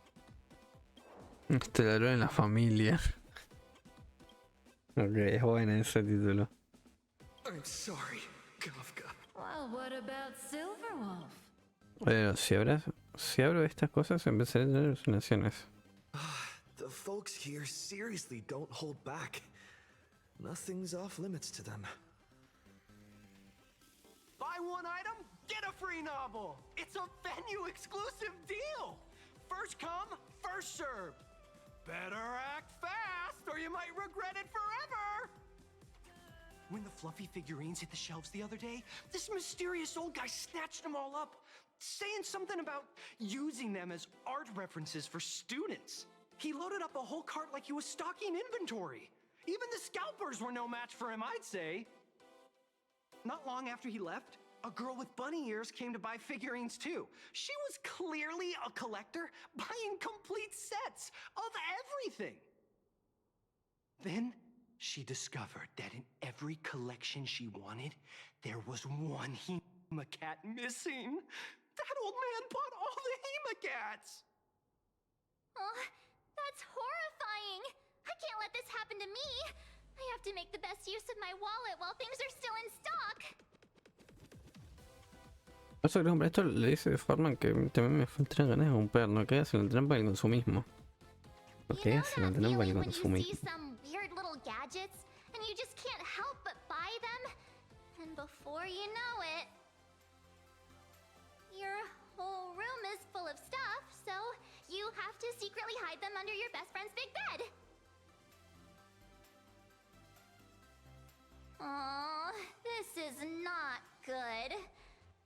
A: Estelaró en la familia. Ok, es bueno ese título.
O: I'm sorry, Kafka.
P: Well, what about Silverwolf?
A: Bueno, si abro estas cosas empezaré a tener alucinaciones.
O: The folks here seriously don't hold back. Nothing's off limits to them.
W: Buy one item, get a free novel. It's a venue exclusive deal. First come, first served. Better act fast or you might regret it forever. When the fluffy figurines hit the shelves the other day, this mysterious old guy snatched them all up, saying something about using them as art references for students. He loaded up a whole cart like he was stocking inventory. Even the scalpers were no match for him, I'd say. Not long after he left, a girl with bunny ears came to buy figurines too. She was clearly a collector, buying complete sets of everything. Then she discovered that in every collection she wanted, there was one Hemacat missing. That old man bought all the Hemacats.
T: oh, that's horrifying. I can't let this happen to me. I have to make the best use of my wallet while things are still in stock.
A: Pasa que hombre, esto le dice de forma que también me faltan ganas de comprar, no quedas en la trampa del consumismo. No quedas en la trampa del consumismo.
T: Some weird little gadgets, and you just can't help but buy them. And before you know it, your whole room is full of stuff, so you have to secretly hide them under your best friend's big bed. Aw, this is not good.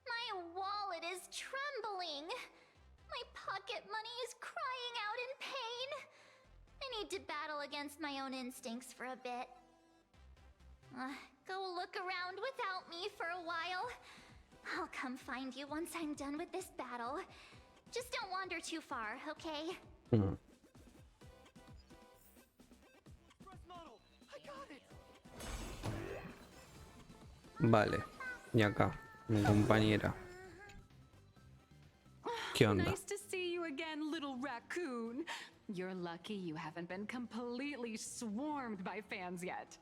T: My wallet is trembling. My pocket money is crying out in pain. I need to battle against my own instincts for a bit. Go look around without me for a while. I'll come find you once I'm done with this battle. Just don't wander too far, okay?
A: Vale, y acá, mi compañera. ¿Qué onda?
P: Nice to see you again, little raccoon. You're lucky you haven't been completely swarmed by fans yet.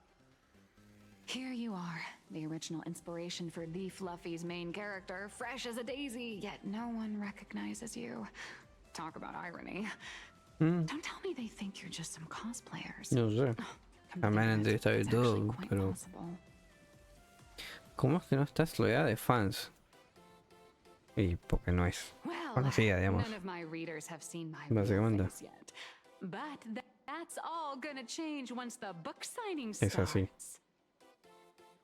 P: Here you are, the original inspiration for the Fluffy's main character, fresh as a daisy, yet no one recognizes you. Talk about irony. Don't tell me they think you're just some cosplayers.
A: No sé. A mí me han entrevistado y todo, pero... ¿Cómo es que no estás rodeada de fans? Y porque no es conocida, digamos.
P: None of my readers have seen my
A: Básicamente.
P: face yet. But that's all gonna change once the book signing
A: Es
P: starts.
A: así.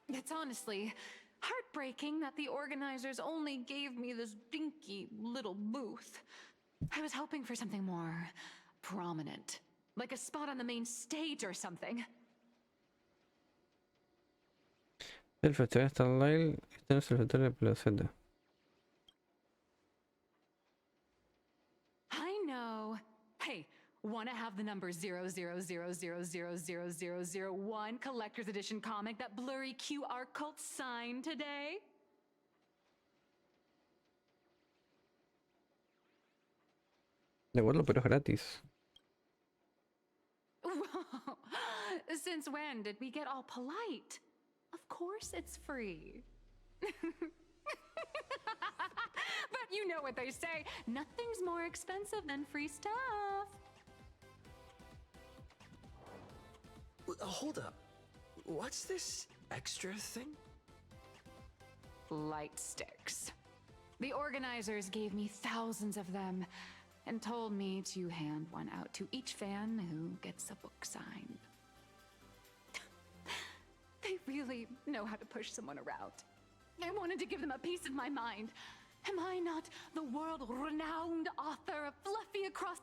P: It's honestly heartbreaking that the organizers only gave me this dinky little booth. I was hoping for something more prominent, like a spot on the main stage or something.
A: El festival Starlight, este no es el festival de Placeta.
P: I know. Hey, want to have the number 000000001 collector's edition comic that blurry QR cult signed today?
A: De acuerdo, pero es gratis.
P: Since when did we get all polite? Of course it's free. But you know what they say, nothing's more expensive than free stuff.
O: Hold up. What's this extra thing?
P: Light sticks. The organizers gave me thousands of them and told me to hand one out to each fan who gets a book signed. They really know how to push someone around. I wanted to give them a piece of my mind. Am I not the world-renowned author of Fluffy Across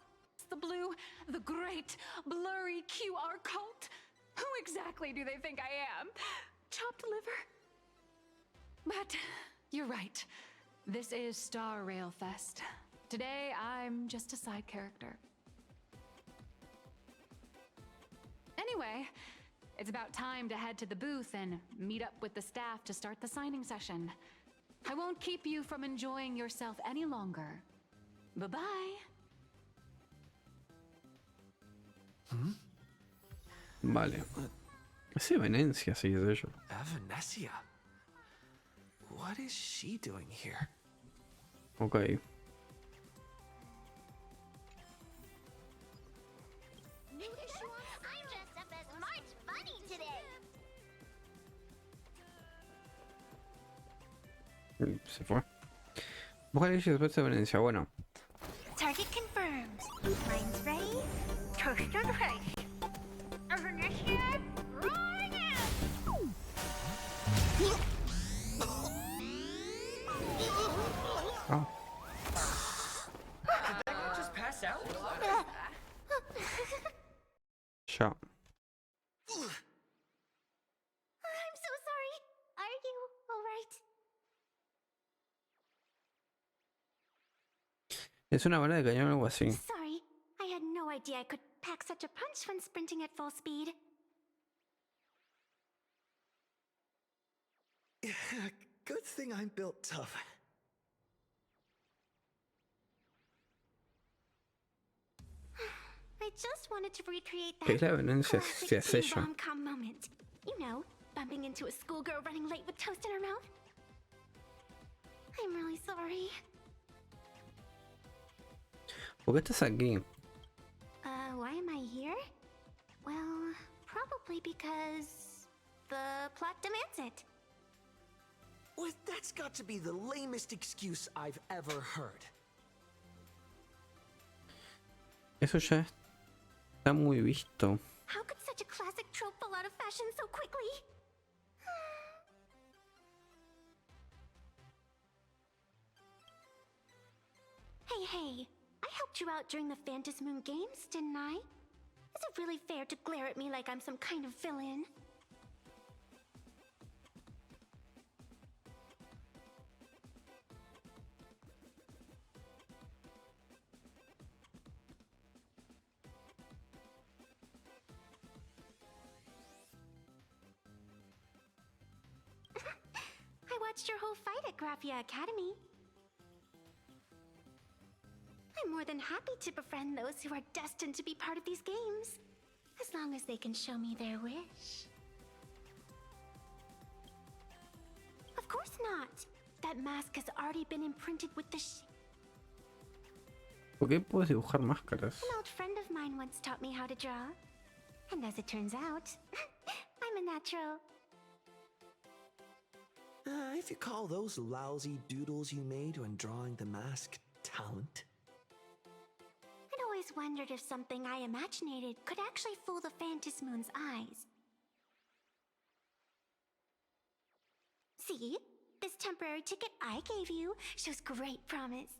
P: the Blue, the great blurry QR cult? Who exactly do they think I am? Chopped liver? But you're right. This is Star Rail Fest. Today, I'm just a side character. Anyway, it's about time to head to the booth and meet up with the staff to start the signing session. I won't keep you from enjoying yourself any longer. Bye-bye.
A: Vale. Es Evanescia, sí, es ello.
O: Evanescia? What is she doing here?
A: Ok.
T: I'm dressed up as March Bunny today.
A: Se fue. Buscar ella después de Evanescia. Bueno.
T: Target confirmed. Mine's ready. Toasted rice. Evanescia, rolling out.
A: Oh.
F: Did that guy just pass out?
A: Ya.
T: I'm so sorry. Are you alright?
A: Es una bala de cañón o algo así.
T: Sorry. I had no idea I could pack such a punch when sprinting at full speed.
O: Good thing I'm built tough.
T: I just wanted to recreate
A: Que es la
T: that
A: Evanescia se hace
T: teen
A: ella.
T: rom-com moment. You know, bumping into a schoolgirl running late with toast in her mouth. I'm really sorry.
A: ¿Por qué estás aquí?
T: Why am I here? Well, probably because the plot demands it.
O: Well, that's got to be the lamest excuse I've ever heard.
A: Eso ya está muy visto.
T: How could such a classic trope fall out of fashion so quickly? Hey, I helped you out during the Phantasmoon Games, didn't I? Is it really fair to glare at me like I'm some kind of villain? I watched your whole fight at Graphia Academy. I'm more than happy to befriend those who are destined to be part of these games, as long as they can show me their wish. Of course not. That mask has already been imprinted with the
A: ¿Por qué puedes dibujar máscaras?
T: An old friend of mine once taught me how to draw. And as it turns out, I'm a natural.
O: If you call those lousy doodles you made when drawing the mask talent.
T: I'd always wondered if something I imaginated could actually fool the Phantasmoon's eyes. See? This temporary ticket I gave you shows great promise.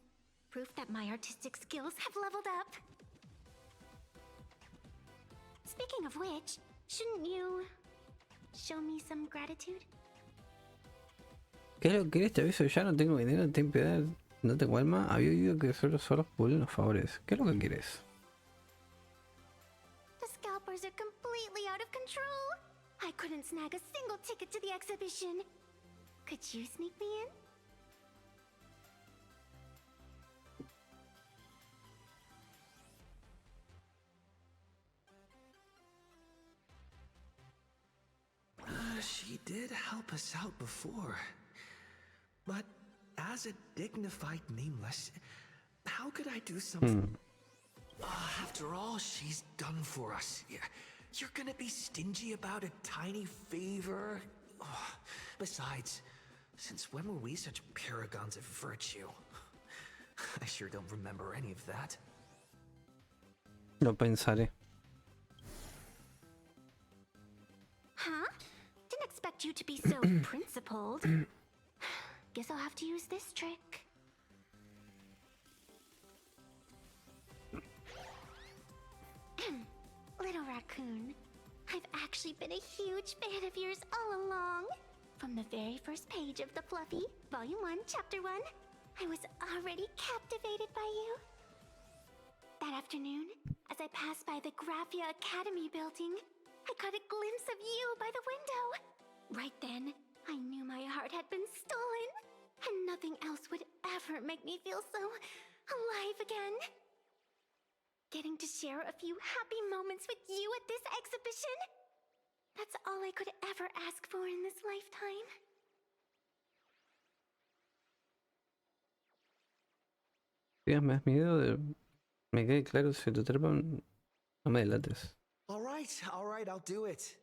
T: Proof that my artistic skills have leveled up. Speaking of which, shouldn't you show me some gratitude?
A: ¿Qué es lo que quieres? Te aviso, ya no tengo dinero, ten piedad, no tengo alma. Había oído que solo pulen los favores. ¿Qué es lo que quieres?
T: The scalpers are completely out of control. I couldn't snag a single ticket to the exhibition. Could you sneak me in?
O: did help us out before. But as a dignified nameless, how could I do something? After all she's done for us, you're gonna be stingy about a tiny favor? Besides, since when were we such paragons of virtue? I sure don't remember any of that.
A: Lo pensaré.
K: Huh? Didn't expect you to be so principled. Guess I'll have to use this trick. Little raccoon, I've actually been a huge fan of yours all along. From the very first page of the Fluffy, Volume 1, Chapter 1, I was already captivated by you. That afternoon, as I passed by the Graphia Academy building, I caught a glimpse of you by the window. Right then, I knew my heart had been stolen, and nothing else would ever make me feel so alive again. Getting to share a few happy moments with you at this exhibition, that's all I could ever ask for in this lifetime.
A: Dígame, mi miedo de... Me quede claro, si te atrapan, no me delates.
O: All right, I'll do it.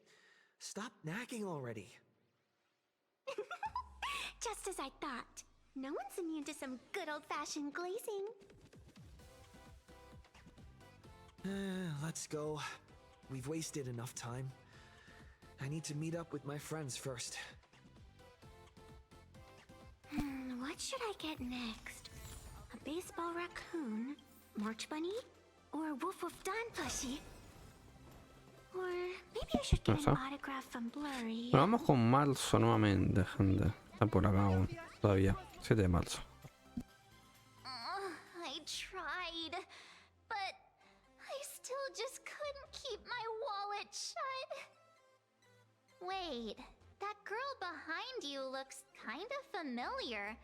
O: Stop nagging already.
K: Just as I thought. No one's immune to some good old-fashioned glazing.
O: Let's go. We've wasted enough time. I need to meet up with my friends first.
K: What should I get next? A baseball raccoon? March bunny? Or Wolf of Dawn plushie? Or maybe I should get an autograph from Blurry.
A: Bueno, vamos con marzo nuevamente, gente. Está por acá aún, todavía. 7 de marzo.
K: I tried, but I still just couldn't keep my wallet shut. Wait, that girl behind you looks kind of familiar.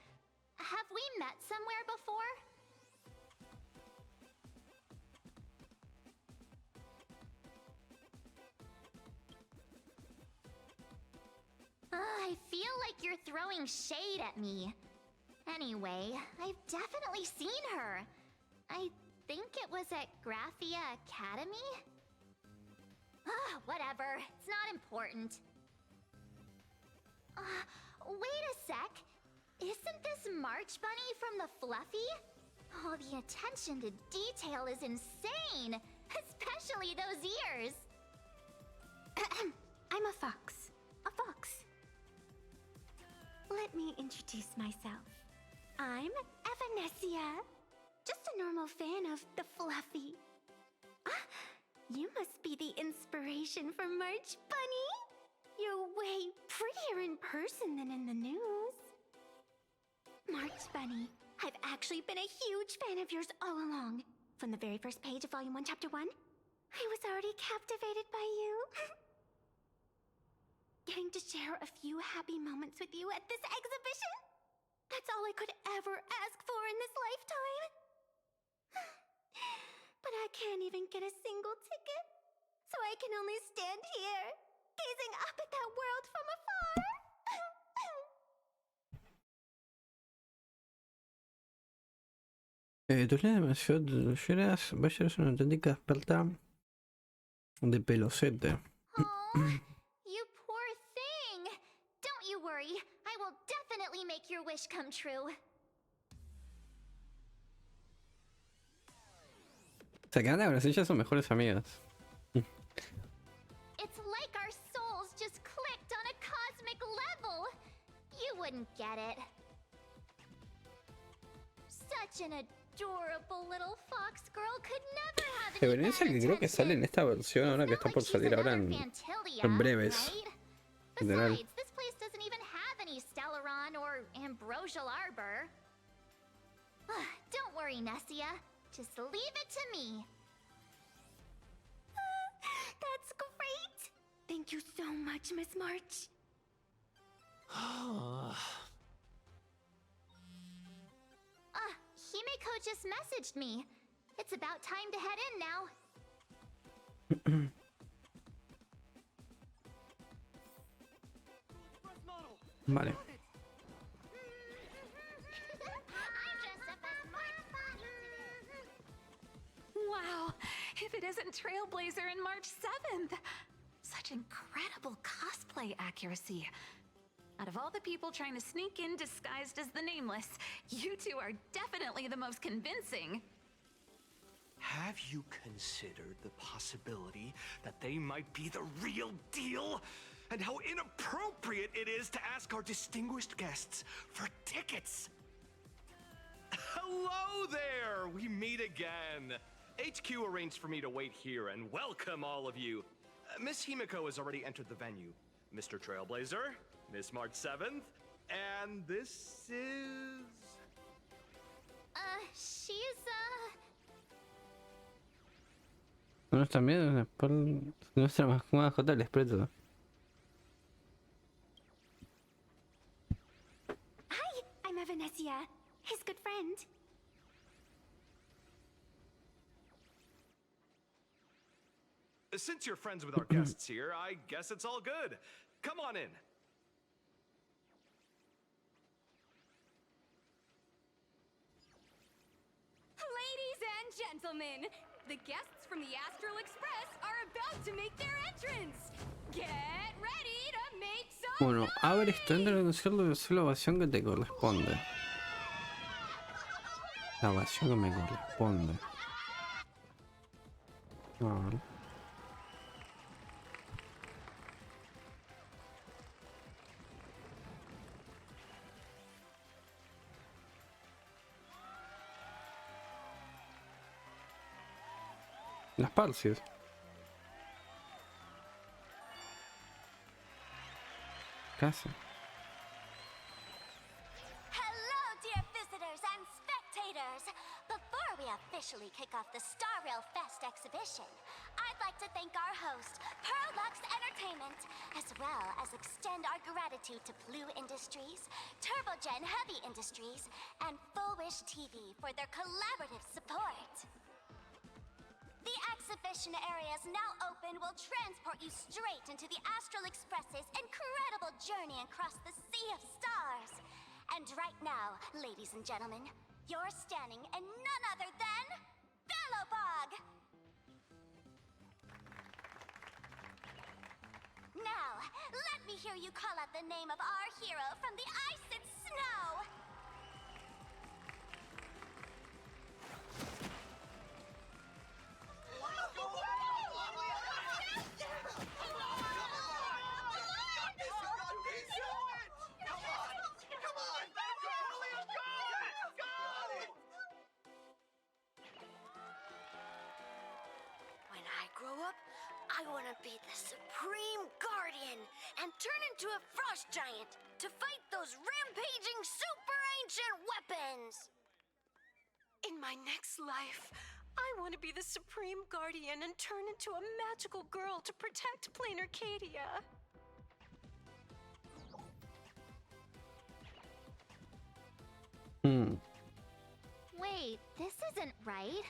K: Have we met somewhere before? I feel like you're throwing shade at me. Anyway, I've definitely seen her. I think it was at Graphia Academy? Whatever, it's not important. Wait a sec. Isn't this March Bunny from the Fluffy? Oh, the attention to detail is insane, especially those ears. I'm a fox. A fox. Let me introduce myself. I'm Evanescia. Just a normal fan of the Fluffy. You must be the inspiration for March Bunny. You're way prettier in person than in the news. March Bunny, I've actually been a huge fan of yours all along. From the very first page of Volume 1, Chapter 1, I was already captivated by you. Getting to share a few happy moments with you at this exhibition? That's all I could ever ask for in this lifetime. But I can't even get a single ticket. So I can only stand here, gazing up at that world from afar.
A: Tu líneas demasiado dulceras. Vaya a ser una auténtica experta de pelocete.
K: You poor thing. Don't you worry. I will definitely make your wish come true.
A: Se quedan con ellas, son mejores amigas.
K: It's like our souls just clicked on a cosmic level. You wouldn't get it. Such an adorable little fox girl could never have any
A: Evanescia, que creo que sale en esta versión ahora que está por salir ahora en breves. Literal.
K: Besides, this place doesn't even have any Stellaron or Ambrosial Arbor. Don't worry, Nessia. Just leave it to me. That's great! Thank you so much, Miss March. Himeko just messaged me. It's about time to head in now.
A: Vale.
L: Wow, if it isn't Trailblazer and March 7th! Such incredible cosplay accuracy. Out of all the people trying to sneak in disguised as the Nameless, you two are definitely the most convincing.
W: Have you considered the possibility that they might be the real deal? And how inappropriate it is to ask our distinguished guests for tickets? Hello there! We meet again. HQ arranged for me to wait here and welcome all of you. Miss Himiko has already entered the venue. Mr. Trailblazer, Miss March 7th, and this is...
A: Bueno, también por nuestra mascota les preto.
B: Hi, I'm Evanescia, his good friend.
W: Since you're friends with our guests here, I guess it's all good. Come on in.
D: Ladies and gentlemen, the guests from the Astral Express are about to make their entrance. Get ready to make some
A: Bueno, abre esto, entra a anunciar la ovación que te corresponde. La ovación que me corresponde. A ver. Las Parcias. Casi.
T: Hello, dear visitors and spectators! Before we officially kick off the Star Rail Fest exhibition, I'd like to thank our host, Pearlux Entertainment, as well as extend our gratitude to Blue Industries, Turbogen Heavy Industries, and Full Wish TV for their collaborative support. The exhibition area is now open will transport you straight into the Astral Express's incredible journey across the Sea of Stars. And right now, ladies and gentlemen, you're standing in none other than Bellowbog! Now, let me hear you call out the name of our hero from the ice and snow!
K: When I grow up, I want to be the Supreme Guardian and turn into a frost giant to fight those rampaging super ancient weapons.
F: In my next life, I want to be the Supreme Guardian and turn into a magical girl to protect Planarcadia.
T: Wait, this isn't right.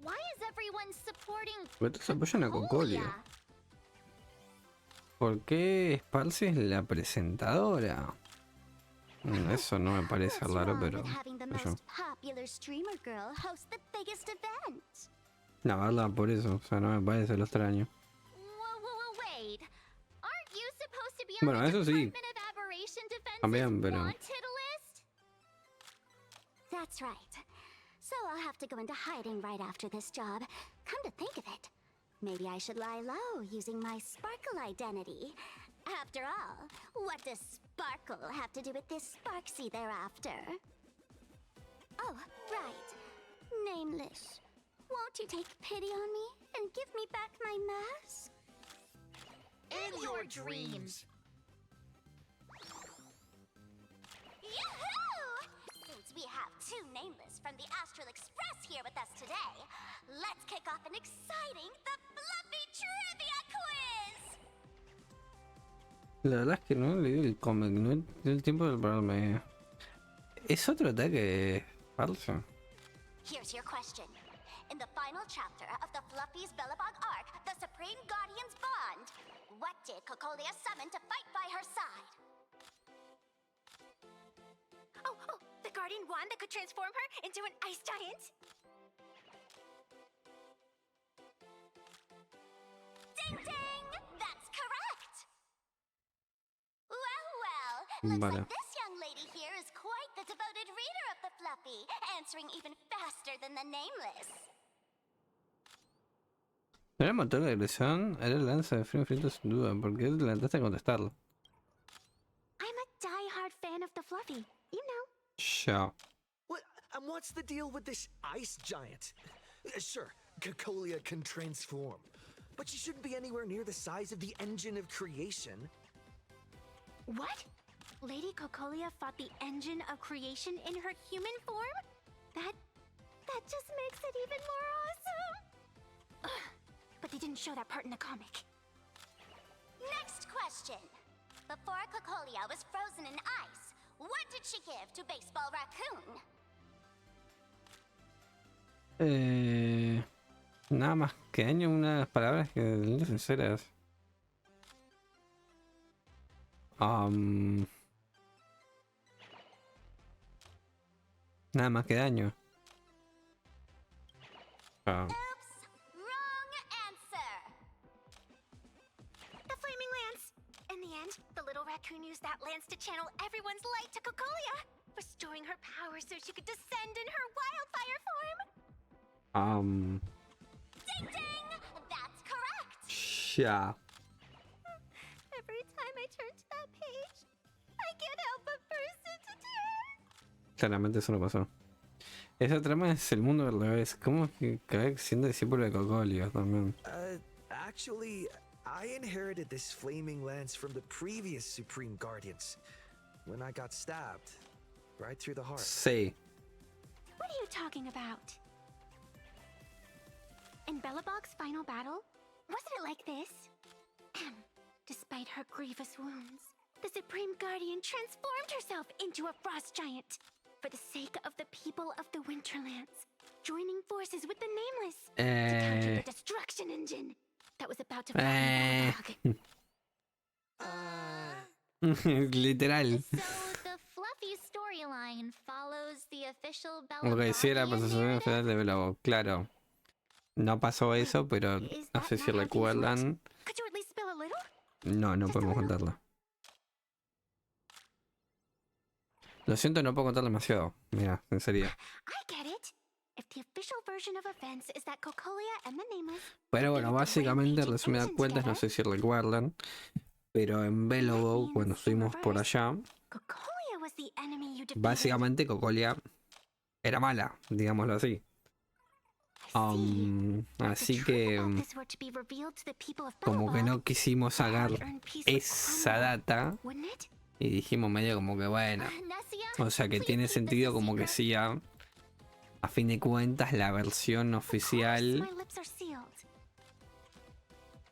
T: Why is everyone supporting
A: Estos apoyan a Cocolia. ¿Por qué Sparcy es la presentadora? Eso no me parece raro, pero
T: having the
A: yo.
T: most popular streamer girl host the biggest event?
A: La verdad, por eso, o sea, no me parece lo extraño.
T: Wait. Aren't you supposed to be
A: Bueno,
T: on the
A: eso sí.
T: Department of Aberration Defense's
A: También, pero
T: wanted list? That's right. So I'll have to go into hiding right after this job. Come to think of it, maybe I should lie low using my Sparkle identity. After all, what does Sparkle have to do with this Sparksy thereafter? Oh, right. Nameless. Won't you take pity on me and give me back my mask?
D: In your dreams.
T: Yahoo! Since we have two Nameless from the Astral Express here with us today, let's kick off an exciting The Fluffy Trivia Quiz!
A: la verdad es que no leí el cómic, no he tenido el tiempo de prepararme. ¿Es otro ataque falso?
T: Here's your question. In the final chapter of the Fluffy's Bellabog arc, The Supreme Guardian's Bond, what did Cocolia summon to fight by her side?
K: guardian wand that could transform her into an ice giant? Ding ding! That's correct! Well, looks like this young lady here is quite the devoted reader of the Fluffy, answering even faster than the nameless.
A: Era el motor de agresión, era el lanza de frío frito sin duda, porque te levantaste a contestarlo.
K: I'm a die-hard fan of the Fluffy, you know.
A: Sure.
O: What? And what's the deal with this ice giant? Sure, Cocolia can transform, but she shouldn't be anywhere near the size of the engine of creation.
K: What? Lady Cocolia fought the engine of creation in her human form? That just makes it even more awesome! Ugh, but they didn't show that part in the comic.
T: Next question. Before Cocolia was frozen in ice, what did she give to Baseball Raccoon?
A: Nada más que daño, unas palabras que lindas sinceras. Nada más que daño.
T: Oops, wrong answer.
K: The flaming lance. In the end, the little raccoon used that lance to channel everyone's light to Cocolia, restoring her power so she could descend in her wildfire form.
T: Ding ding! That's correct!
A: Yeah.
K: Every time I turn to that page, I can't help but burst into tears.
A: Claramente eso no pasó. Esa trama es el mundo al revés. ¿Cómo que cae siendo discípulo de Cocolia también?
O: Actually, I inherited this flaming lance from the previous Supreme Guardians when I got stabbed right through the heart.
A: Sí.
K: What are you talking about? In Belobog's final battle, wasn't it like this? Despite her grievous wounds, the Supreme Guardian transformed herself into a frost giant for the sake of the people of the Winterlands, joining forces with the Nameless to counter the destruction engine that was about to fall on Belobog.
A: Literal.
T: So the Fluffy storyline follows the official
A: Lo que decía la
T: Belobogian
A: presentación final de Belobog, claro. No pasó eso, pero no sé si recuerdan.
K: Could you at least spill a little?
A: No podemos contarlo. Lo siento, no puedo contar demasiado. Mira, en serio.
K: I get it. If the official version of events is that Cocolia and the Nameless.
A: Pero bueno, básicamente, resumidas cuentas, no sé si recuerdan, pero en Belobog, cuando estuvimos por allá,
K: Cocolia was the enemy you defeated.
A: básicamente Cocolia era mala, digámoslo así. Así que como que no quisimos sacar esa data y dijimos medio como que bueno, o sea que tiene sentido como que sea a fin de cuentas la versión oficial,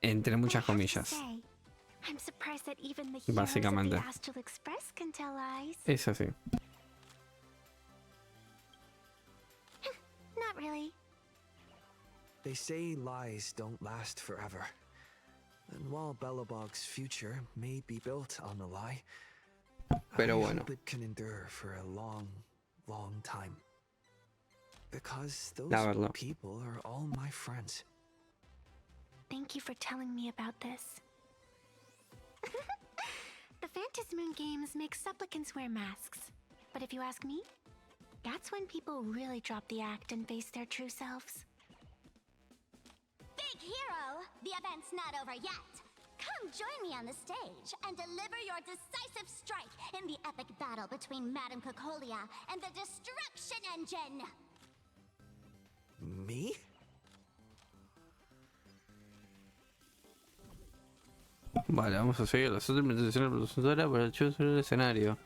A: entre muchas comillas, básicamente es así.
K: Not really.
O: They say lies don't last forever. And while Belobog's future may be built on a lie,
A: Pero
O: I
A: bueno.
O: hope it can endure for a long, long time. Because those
A: La verdad.
O: people are all my friends.
K: Thank you for telling me about this. The Phantasmoon games make supplicants wear masks. But if you ask me, that's when people really drop the act and face their true selves.
T: Big hero, the event's not over yet. Come join me on the stage and deliver your decisive strike in the epic battle between Madame Cocolia and the Destruction Engine.
O: Me?
A: Vale, vamos a seguir las otras presentaciones de la presentadora para el show sobre el escenario.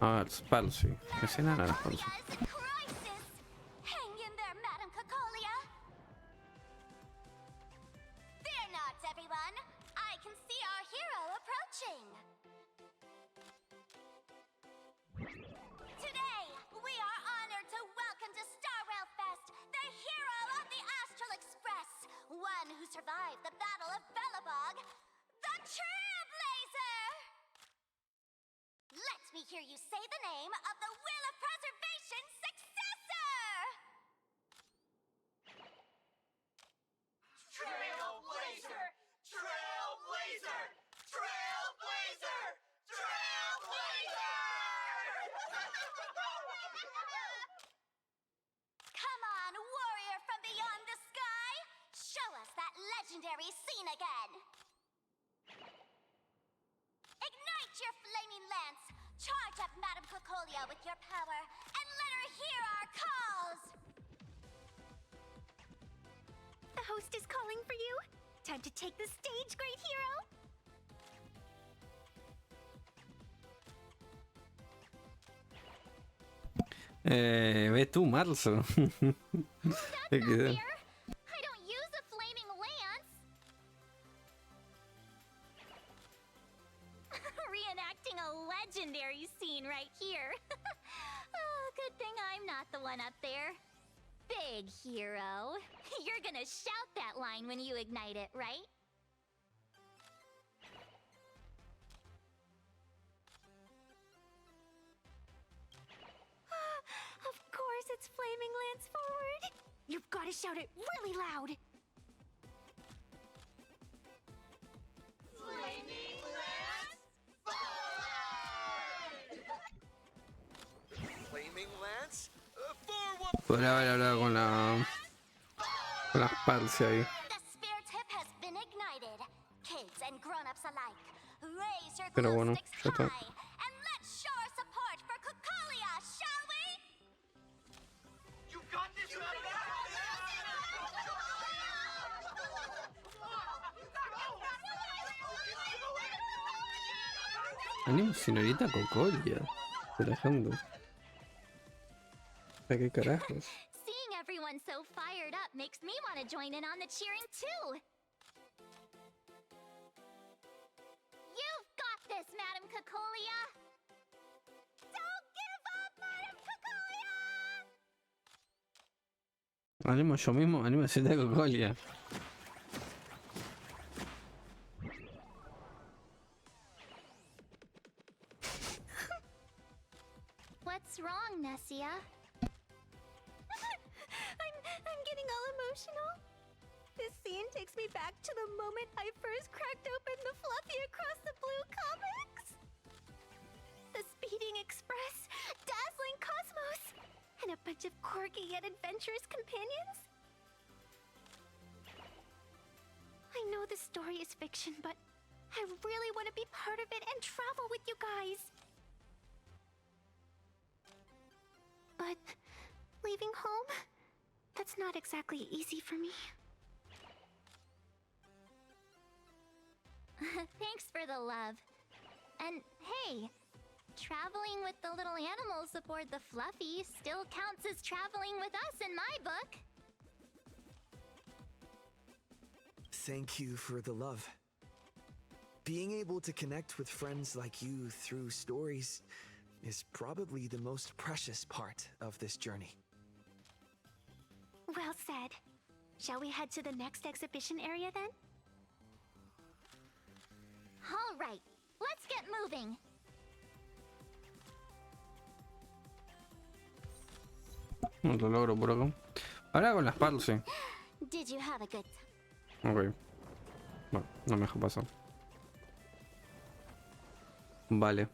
A: A ver, Sparcy. Escena no, Sparcy.
T: Hang in there, Madame Cocolia. Fear not, everyone. I can see our hero approaching. Today, we are honored to welcome to Starwell Fest the hero of the Astral Express, one who survived the Battle of Belobog, the Trailblazer. Let me hear you say the name of the Will of Preservation. legendary scene again. Ignite your flaming lance. Charge up Madame Cocolia with your power and let her hear our calls.
F: The host is calling for you. Time to take the stage, great hero.
A: Ve tú, Marzo.
F: I don't use a flaming lance. Reenacting a legendary scene right here. Oh, good thing I'm not the one up there. Big hero. You're gonna shout that line when you ignite it, right? Of course it's Flaming Lance forward. You've got to shout it really loud.
T: Flaming Lance forward!
O: Flaming Lance forward!
A: Podría haber hablado con la Parcia ahí.
T: The spirit tip has been ignited. Kids and grown-ups alike, raise your
A: Pero
T: glow
A: bueno,
T: sticks
A: ya está.
T: high and let's show our support for Cocolia, shall we?
W: You got this,
A: Animo señorita Cocolia. Relajando. ¿Para qué carajos?
F: Seeing everyone so fired up makes me want to join in on the cheering too. You've got this, Madame Cocolia. Don't give up, Madame Cocolia.
A: Animo yo mismo, animo señorita Cocolia.
F: What's wrong, Nessia? I'm getting all emotional. This scene takes me back to the moment I first cracked open the Fluffy Across the Blue comics. The speeding express, dazzling cosmos, and a bunch of quirky yet adventurous companions. I know the story is fiction, but I really want to be part of it and travel with you guys. But leaving home, that's not exactly easy for me. Thanks for the love. And hey, traveling with the little animals aboard the Fluffy still counts as traveling with us in my book.
O: Thank you for the love. Being able to connect with friends like you through stories is probably the most precious part of this journey.
F: Well said. Shall we head to the next exhibition area then? All right, let's get moving.
A: No lo logro por acá. Ahora con las Parcia.
F: Did you have a good
A: Ok. Bueno, no me deja pasar. Vale.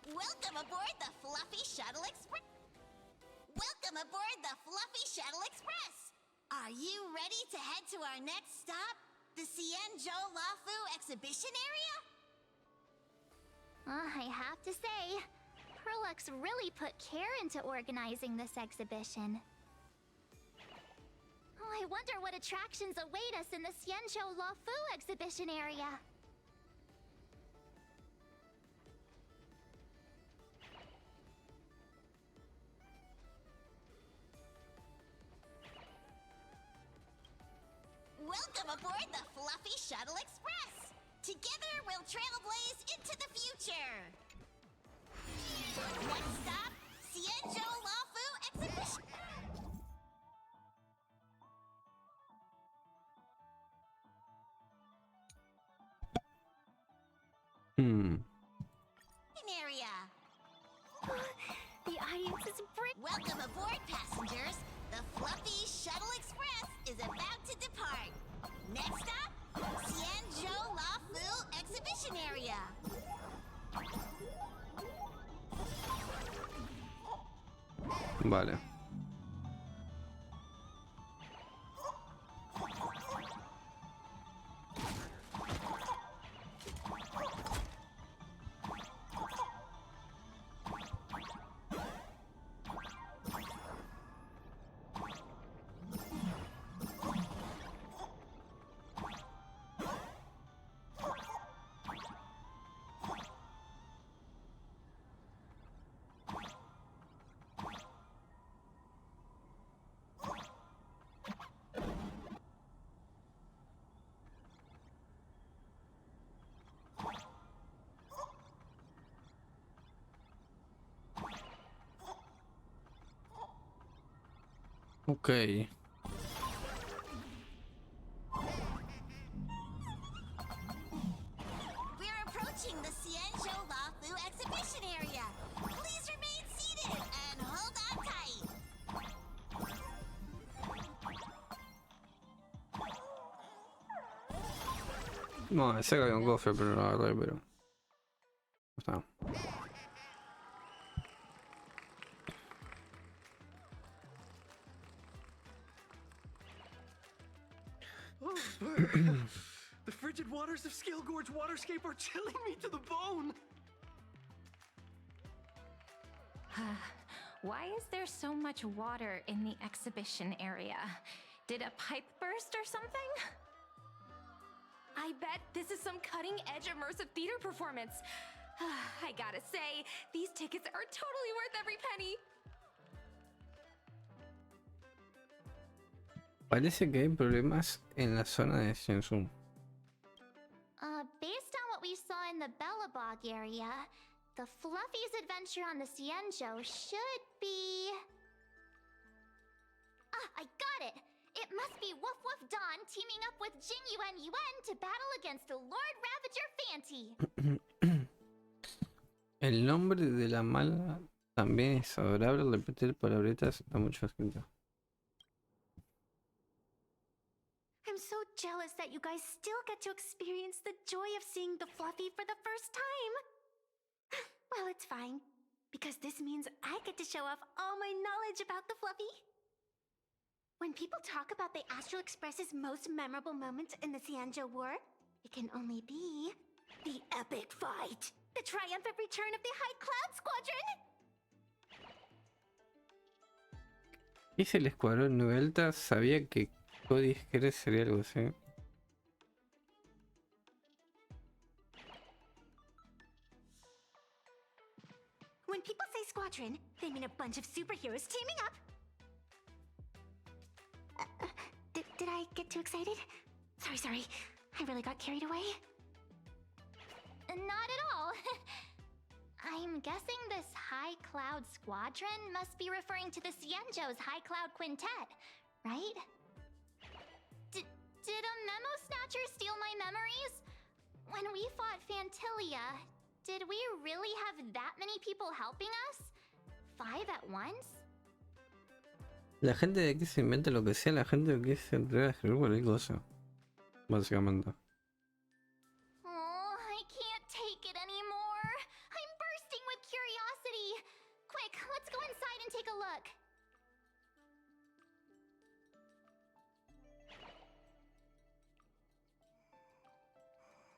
T: Welcome aboard the Fluffy Shuttle Express. Welcome aboard the Fluffy Shuttle Express. Are you ready to head to our next stop, the Xianzhou Lafu exhibition area?
F: I have to say, Perlux really put care into organizing this exhibition. Oh, I wonder what attractions await us in the Xianzhou Lafu exhibition area.
T: Welcome aboard the Fluffy Shuttle Express. Together we'll trailblaze into the future. Next stop, Xianzhou Lafu exhibition. Area.
F: The audience is
T: Welcome aboard, passengers. The Fluffy Shuttle Express is about to depart. Next stop, Xianzhou Lafu exhibition area.
A: Vale. Ok.
F: We're approaching the Xianzhou Lafu exhibition area. Please remain seated and hold on tight.
A: No, ese que había un cofre, pero no lo agarré, pero... Está.
W: The frigid waters of Scale Gorge Waterscape are chilling me to the bone.
L: Why is there so much water in the exhibition area? Did a pipe burst or something?
D: I bet this is some cutting-edge immersive theater performance. I gotta say, these tickets are totally worth every penny.
A: Parece que hay problemas en la zona de Shenzhen.
F: Based on what we saw in the Bellabog area, the Fluffy's adventure on the Xianzhou should be... Ah, I got it! It must be Woof Woof Dawn teaming up with Jing Yuan Yuan to battle against the Lord Ravager Fanti.
A: El nombre de la mala también es adorable. Repetir palabretas a mucha gente.
F: I'm so jealous that you guys still get to experience the joy of seeing the Fluffy for the first time. Well, it's fine, because this means I get to show off all my knowledge about the Fluffy. When people talk about the Astral Express's most memorable moment in the Xianzhou War, it can only be the epic fight, the triumphant return of the High Cloud Squadron.
A: Hice el escuadrón nube alta, sabía que Cody Jerez sería algo así.
F: When people say squadron, they mean a bunch of superheroes teaming up. Did I get too excited? Sorry. I really got carried away. Not at all. I'm guessing this High Cloud Squadron must be referring to the Xianzhou's High Cloud Quintet, right? Did a memo snatcher steal my memories? When we fought Fantilia, did we really have that many people helping us? 5 at once?
A: La gente de aquí se inventa lo que sea, la gente de aquí se entrega a escribir cualquier cosa. Básicamente.
F: Oh, I can't take it anymore. I'm bursting with curiosity. Quick, let's go inside and take a look.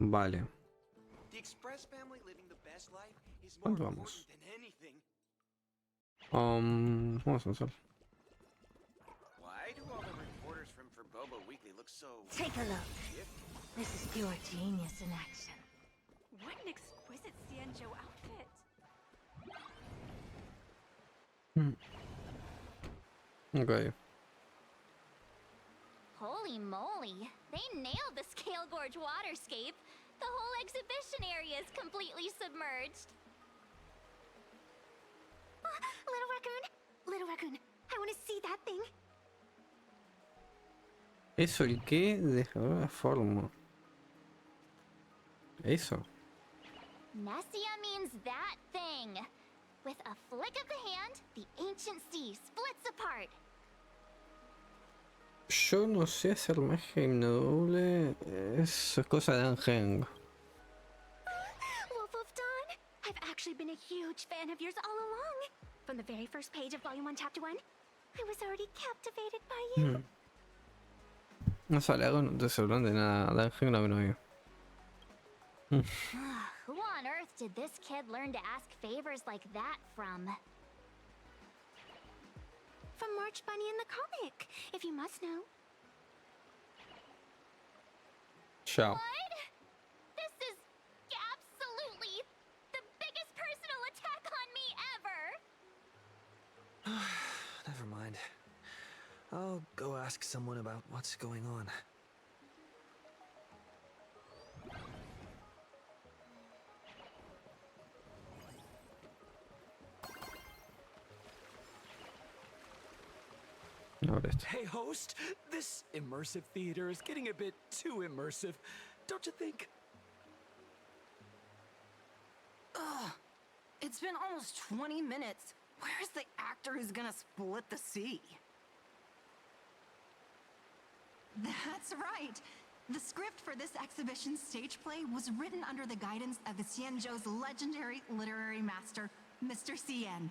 A: Vale.
W: The Express family living the best life is more
A: ¿Cuánto
W: important
A: vamos?
W: than anything.
A: Vamos a hacer.
W: Why do all the reporters from Bobo Weekly look so...
F: Take a look. This is pure genius in action.
D: What an exquisite Xianzhou outfit.
A: Ok.
F: Holy moly, they nailed the Scale Gorge waterscape. The whole exhibition area is completely submerged. Little Raccoon, I want to see that thing.
A: Eso, el que de la forma. Eso.
F: Nessia means that thing. With a flick of the hand, the ancient sea splits apart.
A: Yo no sé hacer magia inaudible. Eso es cosa de Angeng.
F: Wolf of Dawn, I've actually been a huge fan of yours all along. From the very first page of Volume 1, Chapter 1, I was already captivated by you.
A: No sale algo, no te sorprende nada. De Angeng no vino bien.
F: Who on earth did this kid learn to ask favors like that from? From March Bunny in the comic, if you must know.
A: Chao.
F: What? This is absolutely the biggest personal attack on me ever!
O: Never mind. I'll go ask someone about what's going on.
A: Ahora esto.
O: Hey, host, this immersive theater is getting a bit too immersive, don't you think?
L: Ugh. It's been almost 20 minutes. Where's the actor who's gonna split the sea?
E: That's right. The script for this exhibition stage play was written under the guidance of the Xianzhou's legendary literary master, Mr. Xian.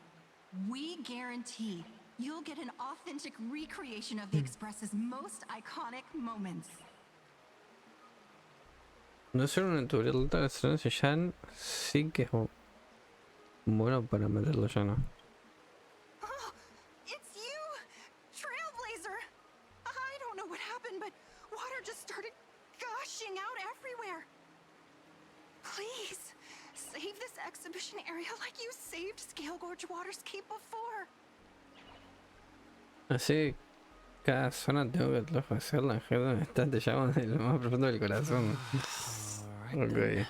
E: We guarantee you'll get an authentic recreation of the Express's most iconic moments.
A: No ser una tutorial de excelencia ya sí que es bueno para meterlo ya, ¿no?
E: Oh, it's you, Trailblazer. I don't know what happened, but water just started gushing out everywhere. Please, save this exhibition area like you saved Scale Gorge Waterscape before.
A: Así, cada zona tengo que hacerla, me está te llaman de lo más profundo del corazón. Ok.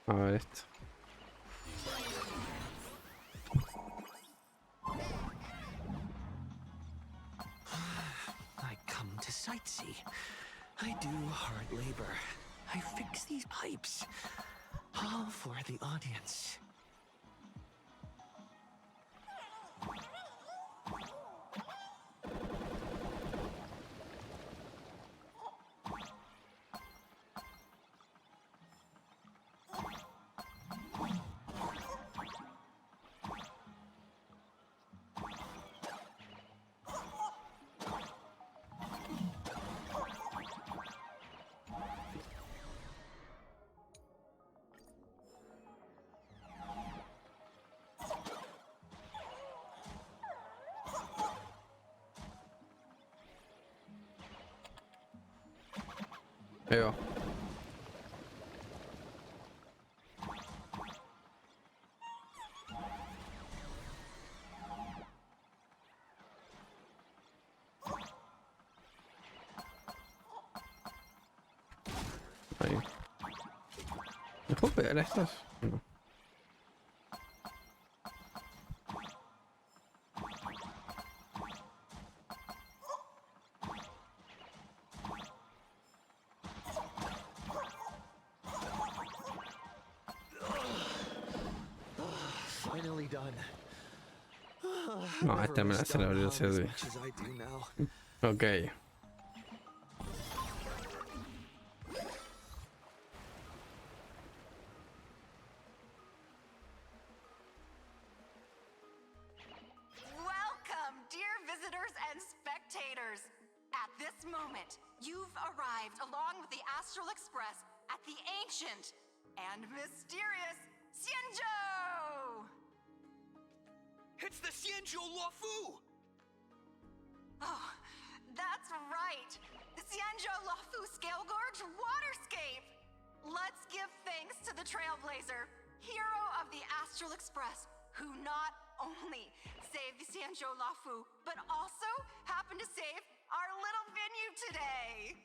A: A ver esto.
O: I come to sightsee. I do hard labor. I fix these pipes. All for the audience.
A: Ahí va. Ahí. ¿Me puedo pegar a estos? No.
O: Finally done.
A: No, esta me la hace la abrir el CD. Ok.
E: Welcome, dear visitors and spectators. At this moment, you've arrived along with the Astral Express at the ancient and mysterious Xianzhou!
W: It's the Xianzhou Luofu!
E: Oh, that's right! The Xianzhou Luofu Scale Gorge Waterscape! Let's give thanks to the Trailblazer, hero of the Astral Express, who not only saved the Xianzhou Luofu, but also happened to save our little venue today!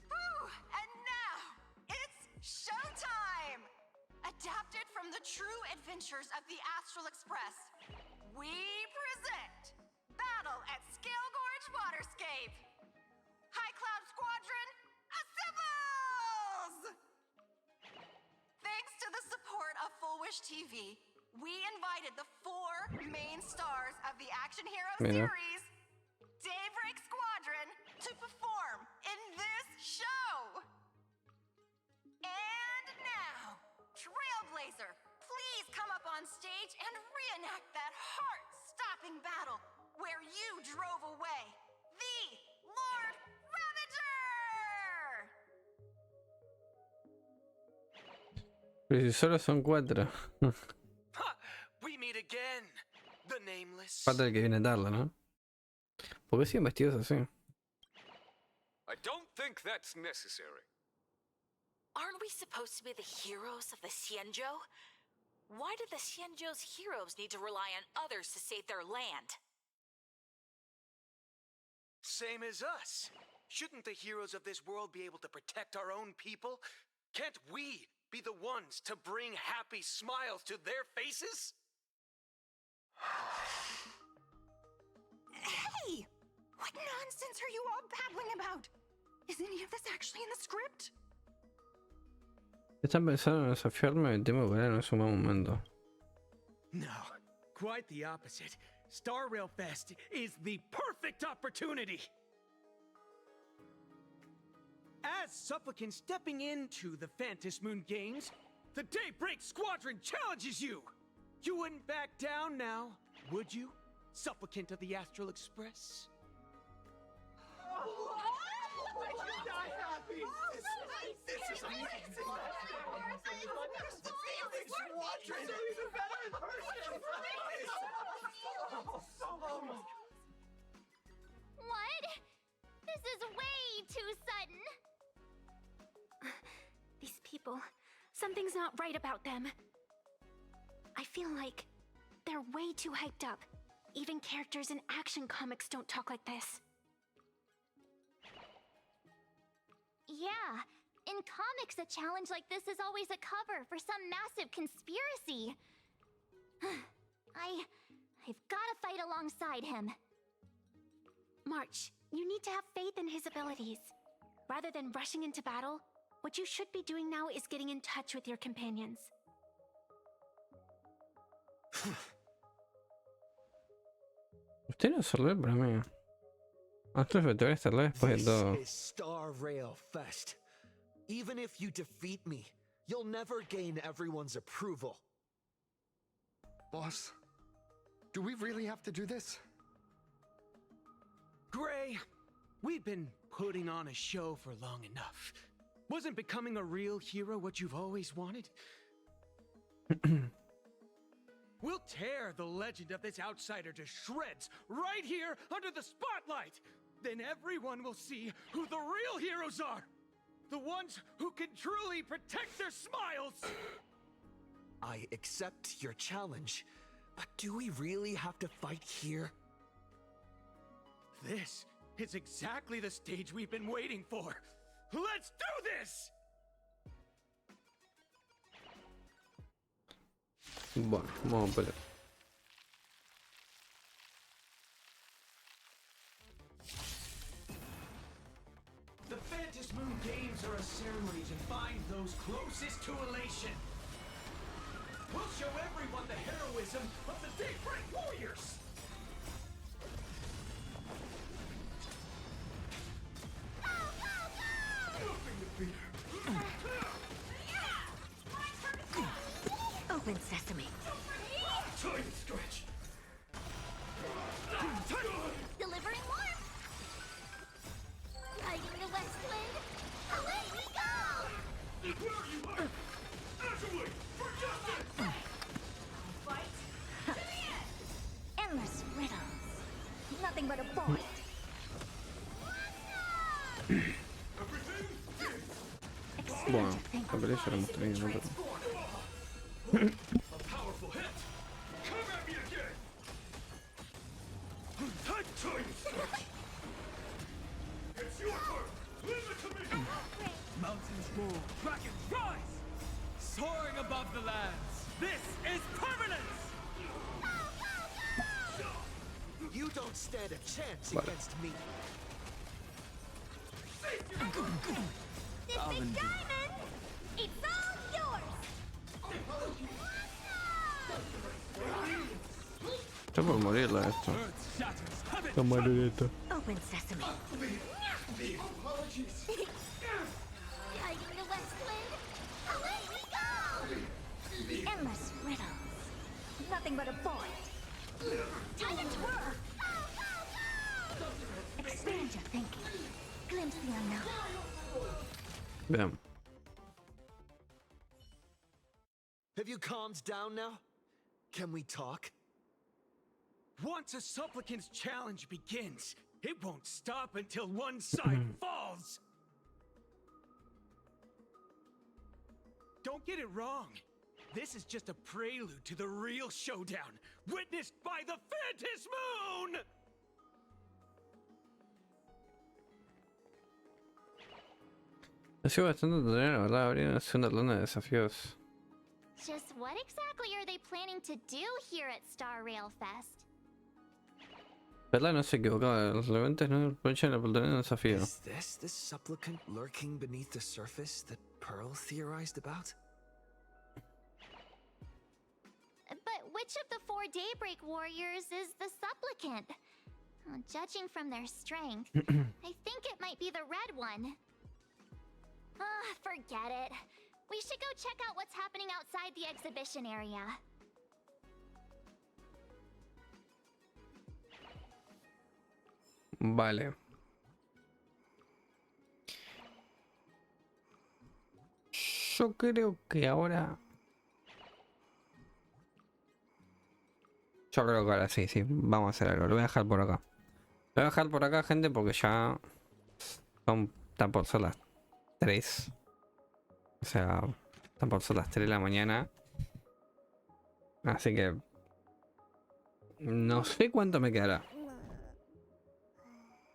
E: Whew! And now, it's showtime! Adapted from the true adventures of the Astral Express, we present Battle at Scale Gorge Waterscape! High Cloud Squadron, assembles! Thanks to the support of Full Wish TV, we invited the 4 main stars of the Action Hero series, Daybreak Squadron, to perform in this show! And now, Trailblazer, please come up on stage and reenact that heart-stopping battle where you drove away the Lord Ravager!
A: Pero si solo son 4.
W: We meet again, the nameless.
A: Falta el que viene tarde, ¿no? ¿Por qué siguen vestidos así?
G: I don't think that's necessary.
H: Aren't we supposed to be the heroes of the Xianzhou? Why do the Xianzhou's heroes need to rely on others to save their land?
W: Same as us. Shouldn't the heroes of this world be able to protect our own people?
I: Can't we be the ones to bring happy smiles to their faces?
E: Hey! What nonsense are you all babbling about? Is any of this actually in the script?
A: Están pensando en desafiarme, me temo que ahora no es un buen momento.
W: No, quite the opposite. Star Rail Fest is the perfect opportunity. As supplicant stepping into the Phantom Moon Games, the Daybreak Squadron challenges you. You wouldn't back down now, would you, supplicant of the Astral Express?
C: This is amazing!
F: What? This is way too sudden. These people, something's not right about them. I feel like they're way too hyped up. Even characters in action comics don't talk like this.
T: Yeah, in comics, a challenge like this is always a cover for some massive conspiracy. I've gotta fight alongside him.
F: March, you need to have faith in his abilities. Rather than rushing into battle, what you should be doing now is getting in touch with your companions.
A: Usted no se lee para mí. Antes de ver esta live después de todo.
O: This is Star Rail Fest. Even if you defeat me, you'll never gain everyone's approval.
C: Boss, do we really have to do this?
W: Gray, we've been putting on a show for long enough. Wasn't becoming a real hero what you've always wanted? We'll tear the legend of this outsider to shreds right here under the spotlight. Then everyone will see who the real heroes are. The ones who can truly protect their smiles.
O: I accept your challenge, but do we really have to fight here?
W: This is exactly the stage we've been waiting for. Let's do this!
A: Bueno, vamos a pelear.
W: The Phantom Moon Games are a ceremony to find those closest to elation. We'll show everyone the heroism of the Daybreak Warriors!
F: Open sesame.
W: Time stretch!
T: Delivering warmth! Guiding the west wind, away we go!
W: Where are you at? Ashveil, for justice!
T: Fight to the end! Endless riddles. Nothing but a point.
A: Bueno, la pelea ya la hemos tenido, ¿no?
W: A powerful hit! Come at me again! Time stretch! It's your turn! Leave it to me! Mountains roar, dragons rise! Soaring above the lands, this is permanence!
O: You don't stand a chance against me.
T: This big diamond, it's all yours!
A: Está por morirla esto. La marioneta.
F: Open sesame.
T: Guiding the west wind, away we go! Endless riddles. Nothing but a point. Time to twirl! Expand your thinking. Glimpse the unknown.
A: Veamos.
O: Have you calmed down now? Can we talk?
W: Once a supplicant's challenge begins, it won't stop until one side falls! Don't get it wrong. This is just a prelude to the real showdown, witnessed by the Phantom Moon!
A: Ha sido bastante entretenido, la verdad. Habría una segunda ronda de desafíos.
T: Just what exactly are they planning to do here at Star Rail Fest?
A: ¿Verdad? No se equivocaba. Los relevantes no aprovechan la oportunidad de un desafío.
O: Is this the supplicant lurking beneath the surface that Pearl theorized about?
T: But which of the 4 Daybreak Warriors is the supplicant? Judging from their strength, I think it might be the red one. Forget it. We should go check out what's happening outside the exhibition area.
A: Vale. Yo creo que ahora... Yo creo que ahora sí, vamos a hacer algo. Lo voy a dejar por acá. Lo voy a dejar por acá, gente, porque ya están por ser las 3. O sea, están por ser las 3 de la mañana. Así que... no sé cuánto me quedará.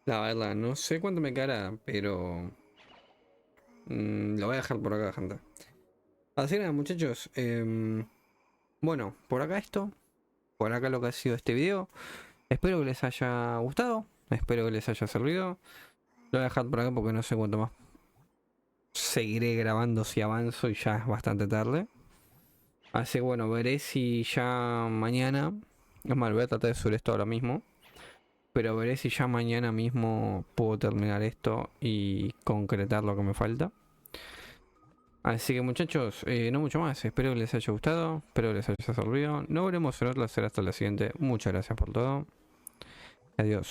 A: La verdad, no sé cuánto me quedará, pero... lo voy a dejar por acá, gente. Así que nada, muchachos. Bueno, por acá esto. Por acá lo que ha sido este video. Espero que les haya gustado. Espero que les haya servido. Lo voy a dejar por acá porque no sé cuánto más seguiré grabando si avanzo y ya es bastante tarde. Así que bueno, veré si ya mañana... Es más, voy a tratar de subir esto ahora mismo. Pero veré si ya mañana mismo puedo terminar esto y concretar lo que me falta. Así que muchachos, no mucho más. Espero que les haya gustado. Espero que les haya servido. No veremos en otra. Será hasta la siguiente. Muchas gracias por todo. Adiós.